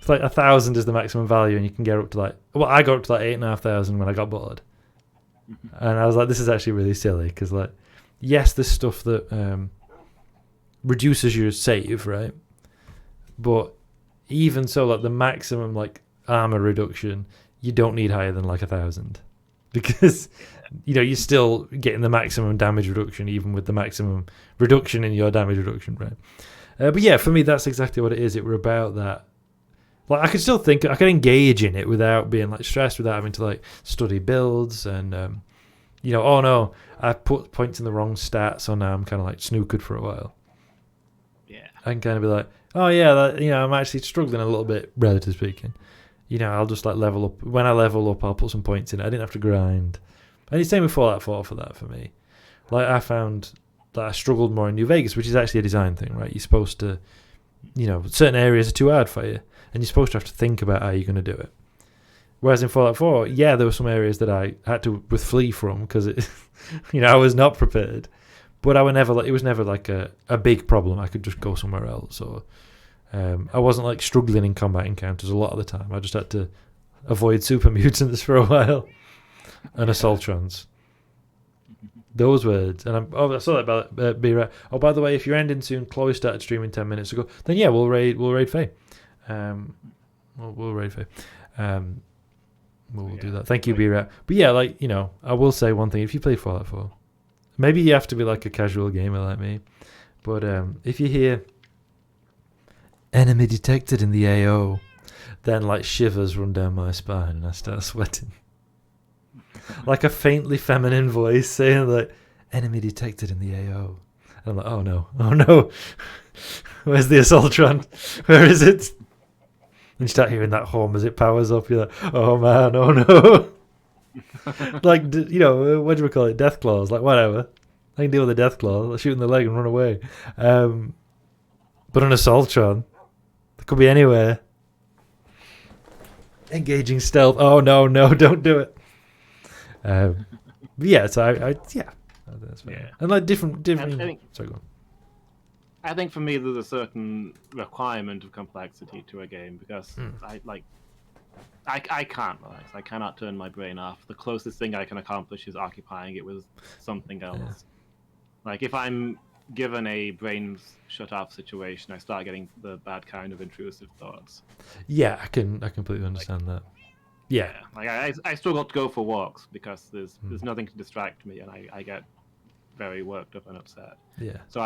Speaker 1: 1,000 is the maximum value, and you can get up to I got up to 8,500 when I got bored. And I was like, this is actually really silly, because like yes, there's stuff that reduces your save, right? But even so, like the maximum like armor reduction, you don't need higher than like 1,000, because you're still getting the maximum damage reduction even with the maximum reduction in your damage reduction, right? But yeah, for me that's exactly what it is. It were about that. Like I could still think, I could engage in it without being like stressed, without having to like study builds and oh no, I put points in the wrong stat, so now I'm kind of like snookered for a while.
Speaker 2: Yeah,
Speaker 1: I can kind of be like, oh yeah, I'm actually struggling a little bit, relatively speaking. I'll just like level up. When I level up, I'll put some points in it. I didn't have to grind. And it's same with Fallout 4 for that for me. Like I found that I struggled more in New Vegas, which is actually a design thing, right? You're supposed to, certain areas are too hard for you, and you're supposed to have to think about how you're going to do it. Whereas in Fallout 4, yeah, there were some areas that I had to flee from because it, I was not prepared. But I would never it was never like a big problem. I could just go somewhere else. Or I wasn't like struggling in combat encounters a lot of the time. I just had to avoid super mutants for a while and assaultrons. Those words. And I saw that about B-Rat. Oh, by the way, if you're ending soon, Chloe started streaming 10 minutes ago. Then yeah, we'll raid Faye. We'll raid Faye. We'll do that. Thank you, B-Rat. But yeah, like, I will say one thing. If you play Fallout 4, maybe you have to be like a casual gamer like me. But if you hear enemy detected in the AO, then like shivers run down my spine and I start sweating. Like a faintly feminine voice saying like, enemy detected in the AO. And I'm like, oh no. Where's the Assaultron? Where is it? And you start hearing that hum as it powers up. You're like, oh man, oh no. Like, what do we call it? Death claws. Like, whatever. I can deal with a death claw. I'll shoot in the leg and run away. But an Assaultron, it could be anywhere. Engaging stealth. Oh no, don't do it. Yeah, so I that's fair. Yeah. And like different. Sorry, go on.
Speaker 2: I think for me there's a certain requirement of complexity to a game because I can't relax. I cannot turn my brain off. The closest thing I can accomplish is occupying it with something else. Yeah. Like if I'm given a brain shut off situation, I start getting the bad kind of intrusive thoughts.
Speaker 1: Yeah, I completely understand that. Yeah.
Speaker 2: Like I struggle to go for walks because there's nothing to distract me and I get very worked up and upset.
Speaker 1: Yeah.
Speaker 2: So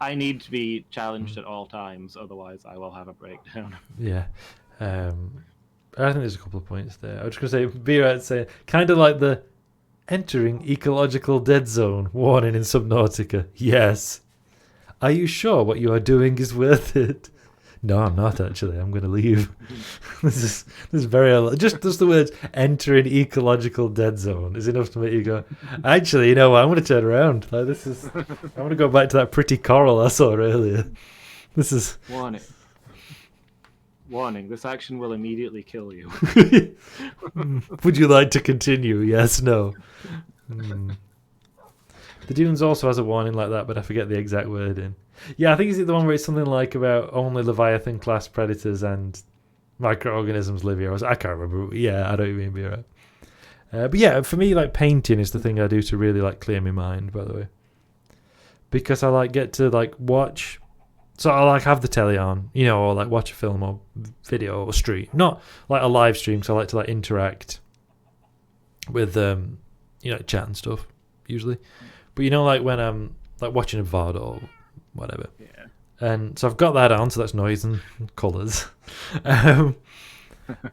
Speaker 2: I need to be challenged at all times, otherwise I will have a breakdown.
Speaker 1: Yeah. I think there's a couple of points there. I was just going to say, B-Rat saying, kind of like the entering ecological dead zone warning in Subnautica. Yes. Are you sure what you are doing is worth it? No, I'm not actually. I'm going to leave. This is very... Just the words entering ecological dead zone is enough to make you go, actually, you know what? I'm going to turn around. Like I'm going to go back to that pretty coral I saw earlier. This is...
Speaker 2: Warning, this action will immediately kill you.
Speaker 1: Would you like to continue? Yes, no. The Dunes also has a warning like that, but I forget the exact wording. Yeah, I think it's the one where it's something like about only Leviathan class predators and microorganisms live here. I can't remember. Yeah, I don't even be right. But yeah, for me, like painting is the thing I do to really like clear my mind. By the way, because I like get to like watch. So I like have the telly on, or like watch a film or video or stream. Not like a live stream, so I like to like interact with chat and stuff usually. But like when I'm like watching a VOD or whatever. Yeah. And so I've got that on, so that's noise and colours. And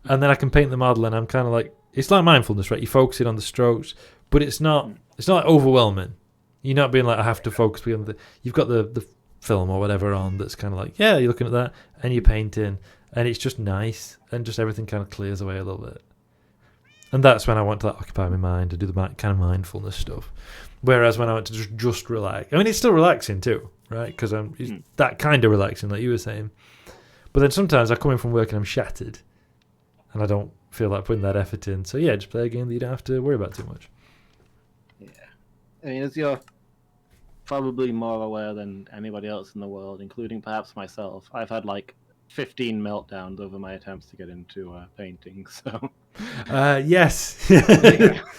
Speaker 1: then I can paint the model, and I'm kind of like, it's like mindfulness, right? You're focusing on the strokes, but it's not like overwhelming. You're not being like, I have to focus on you've got the film or whatever on that's kind of like, yeah, you're looking at that and you're painting, and it's just nice, and just everything kind of clears away a little bit. And that's when I want to like occupy my mind and do the kind of mindfulness stuff. Whereas when I want to just relax, I mean, it's still relaxing too, right? Because it's that kind of relaxing, like you were saying. But then sometimes I come in from work and I'm shattered, and I don't feel like putting that effort in. So yeah, just play a game that you don't have to worry about too much.
Speaker 2: Yeah, I mean, as you're probably more aware than anybody else in the world, including perhaps myself, I've had like 15 meltdowns over my attempts to get into painting. So
Speaker 1: yes,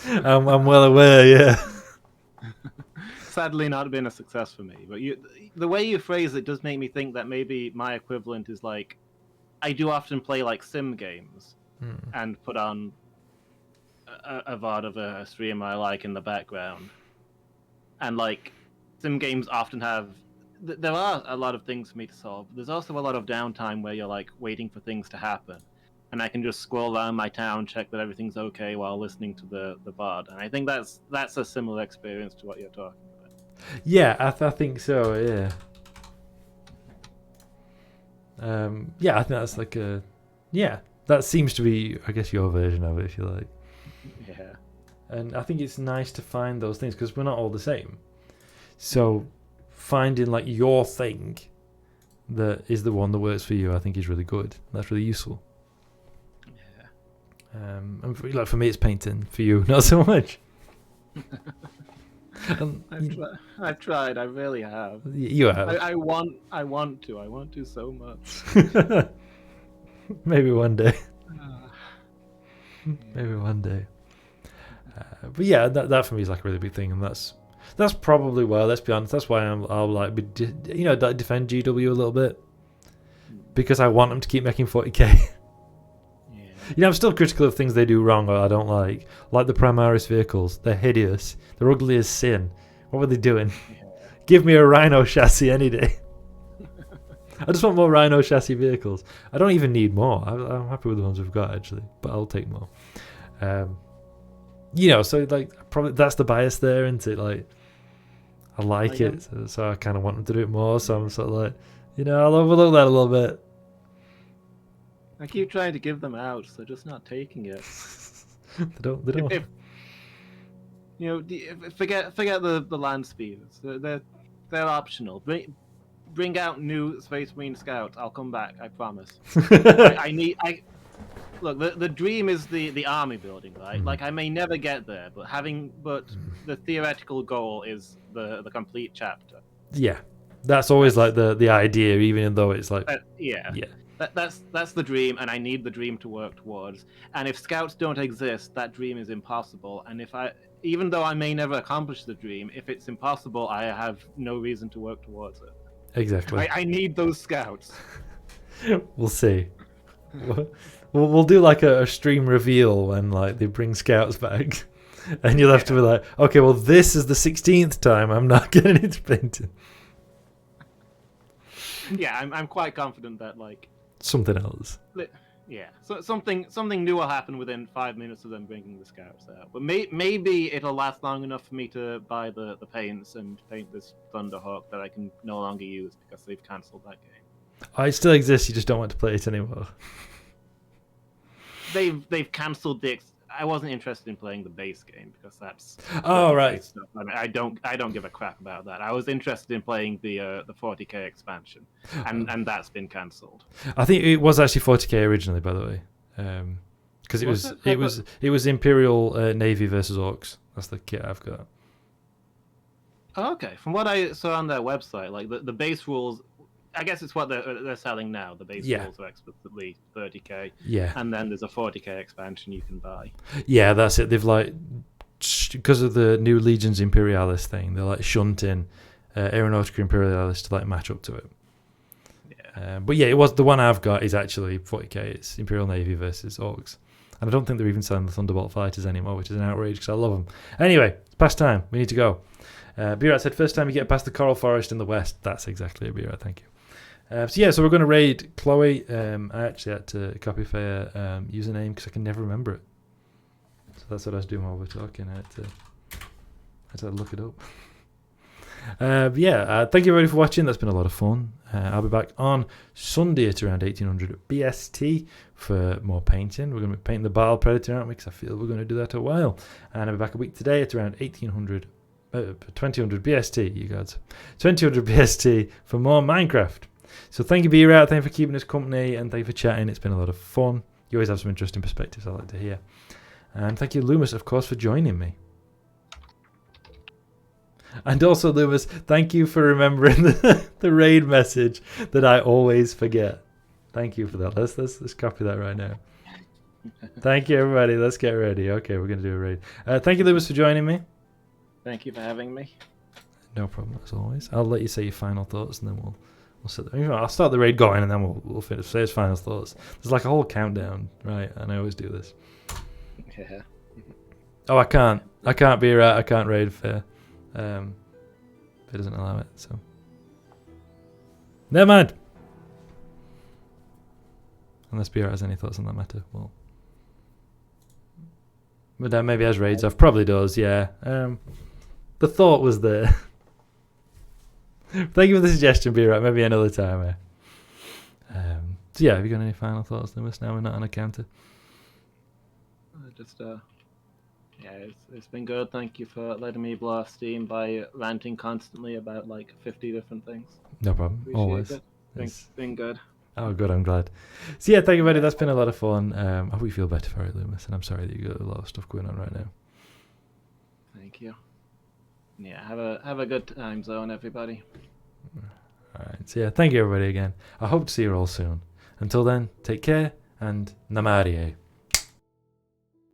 Speaker 1: I'm well aware. Yeah.
Speaker 2: Sadly, not been a success for me. But the way you phrase it does make me think that maybe my equivalent is like, I do often play like sim games and put on a VOD of a streamer I like in the background. And like, sim games often have... There are a lot of things for me to solve. There's also a lot of downtime where you're like waiting for things to happen. And I can just scroll around my town, check that everything's okay while listening to the VOD. And I think that's a similar experience to what you're talking about.
Speaker 1: Yeah, I think so, yeah. Yeah, I think that's like a... Yeah, that seems to be, I guess, your version of it, if you like.
Speaker 2: Yeah.
Speaker 1: And I think it's nice to find those things, because we're not all the same. So finding, like, your thing that is the one that works for you, I think is really good. That's really useful.
Speaker 2: Yeah.
Speaker 1: And for me, it's painting. For you, not so much.
Speaker 2: I've tried. I really have.
Speaker 1: You have.
Speaker 2: I want to so much.
Speaker 1: Maybe one day. Maybe one day. But yeah, that for me is like a really big thing, and that's probably why. Let's be honest. That's why I'll like defend GW a little bit, because I want them to keep making 40k. I'm still critical of things they do wrong or I don't like the Primaris vehicles. They're hideous. They're ugly as sin. What were they doing? Yeah. Give me a Rhino chassis any day. I just want more Rhino chassis vehicles. I don't even need more. I'm happy with the ones we've got, actually, but I'll take more. So probably that's the bias there, isn't it? Like, I like it, so I kind of want them to do it more. So I'm sort of like, I'll overlook that a little bit.
Speaker 2: I keep trying to give them out, so they're just not taking it.
Speaker 1: They don't.
Speaker 2: Forget the land speeders. They're optional. Bring out new Space Marine Scouts. I'll come back. I promise. Look. The dream is the army building, right? Like, I may never get there, but the theoretical goal is the complete chapter.
Speaker 1: Yeah, that's always like the idea, even though it's like
Speaker 2: yeah. That's the dream, and I need the dream to work towards. And if scouts don't exist, that dream is impossible. And even though I may never accomplish the dream, if it's impossible, I have no reason to work towards it.
Speaker 1: Exactly.
Speaker 2: I need those scouts.
Speaker 1: We'll see. We'll do like a stream reveal when they bring scouts back, and you'll have to be like, okay, well, this is the 16th time I'm not getting into painting.
Speaker 2: Yeah, I'm quite confident that
Speaker 1: something else.
Speaker 2: Yeah, so something new will happen within 5 minutes of them bringing the scouts out. But maybe it'll last long enough for me to buy the paints and paint this Thunderhawk that I can no longer use because they've cancelled that game.
Speaker 1: It still exists. You just don't want to play it anymore.
Speaker 2: They've cancelled the. I wasn't interested in playing the base game because that's.
Speaker 1: Oh right.
Speaker 2: Stuff. I mean, I don't give a crap about that. I was interested in playing the 40k expansion, and that's been cancelled.
Speaker 1: I think it was actually 40k originally, by the way, because it was Imperial Navy versus Orcs. That's the kit I've got.
Speaker 2: Oh, okay, from what I saw on their website, the base rules. I guess it's what they're selling now. The base rules are explicitly 30k.
Speaker 1: Yeah.
Speaker 2: And then there's a 40k expansion you can buy.
Speaker 1: Yeah, that's it. They've because of the new Legions Imperialis thing, they're shunting Aeronautica Imperialis to match up to it. Yeah. But yeah, it was the one I've got is actually 40k. It's Imperial Navy versus Orcs, and I don't think they're even selling the Thunderbolt fighters anymore, which is an outrage because I love them. Anyway, it's past time. We need to go. B-Rat said, first time you get past the Coral Forest in the west. That's exactly it, B-Rat. Thank you. So we're going to raid Chloe. I actually had to copy her username because I can never remember it. So that's what I was doing while we were talking. I had to look it up. Thank you everybody for watching. That's been a lot of fun. I'll be back on Sunday at around 1800 BST for more painting. We're going to be painting the Battle Predator, aren't we? Because I feel we're going to do that a while. And I'll be back a week today at around 2000 BST, you guys. 2000 BST for more Minecraft. So thank you, B-Rat. Thank you for keeping us company, and thank you for chatting. It's been a lot of fun. You always have some interesting perspectives I like to hear. And thank you, Loomis, of course, for joining me. And also, Loomis, thank you for remembering the raid message that I always forget. Thank you for that. Let's copy that right now. Thank you, everybody. Let's get ready. Okay, we're going to do a raid. Thank you, Loomis, for joining me.
Speaker 2: Thank you for having me.
Speaker 1: No problem, as always. I'll let you say your final thoughts, and then we'll sit there. I'll start the raid going, and then we'll finish. Say his final thoughts. There's a whole countdown, right? And I always do this.
Speaker 2: Yeah.
Speaker 1: Oh, I can't be right. I can't raid if it doesn't allow it. So never mind. Unless BR has any thoughts on that matter, well, but maybe has raids off. Probably does. Yeah. The thought was there. Thank you for the suggestion, B-Right. Maybe another time. So yeah, have you got any final thoughts, Lewis? Now we're not on a counter.
Speaker 2: It's been good. Thank you for letting me blow off steam by ranting constantly about 50 different things.
Speaker 1: No problem.
Speaker 2: Appreciate
Speaker 1: Always.
Speaker 2: It. It's been good.
Speaker 1: Oh, good. I'm glad. So yeah, thank you, buddy. That's been a lot of fun. I hope you feel better for it, Loomis. And I'm sorry that you got a lot of stuff going on right now.
Speaker 2: Thank you. Yeah, have a good time zone, everybody.
Speaker 1: All right. So yeah, thank you, everybody, again. I hope to see you all soon. Until then, take care and namarie.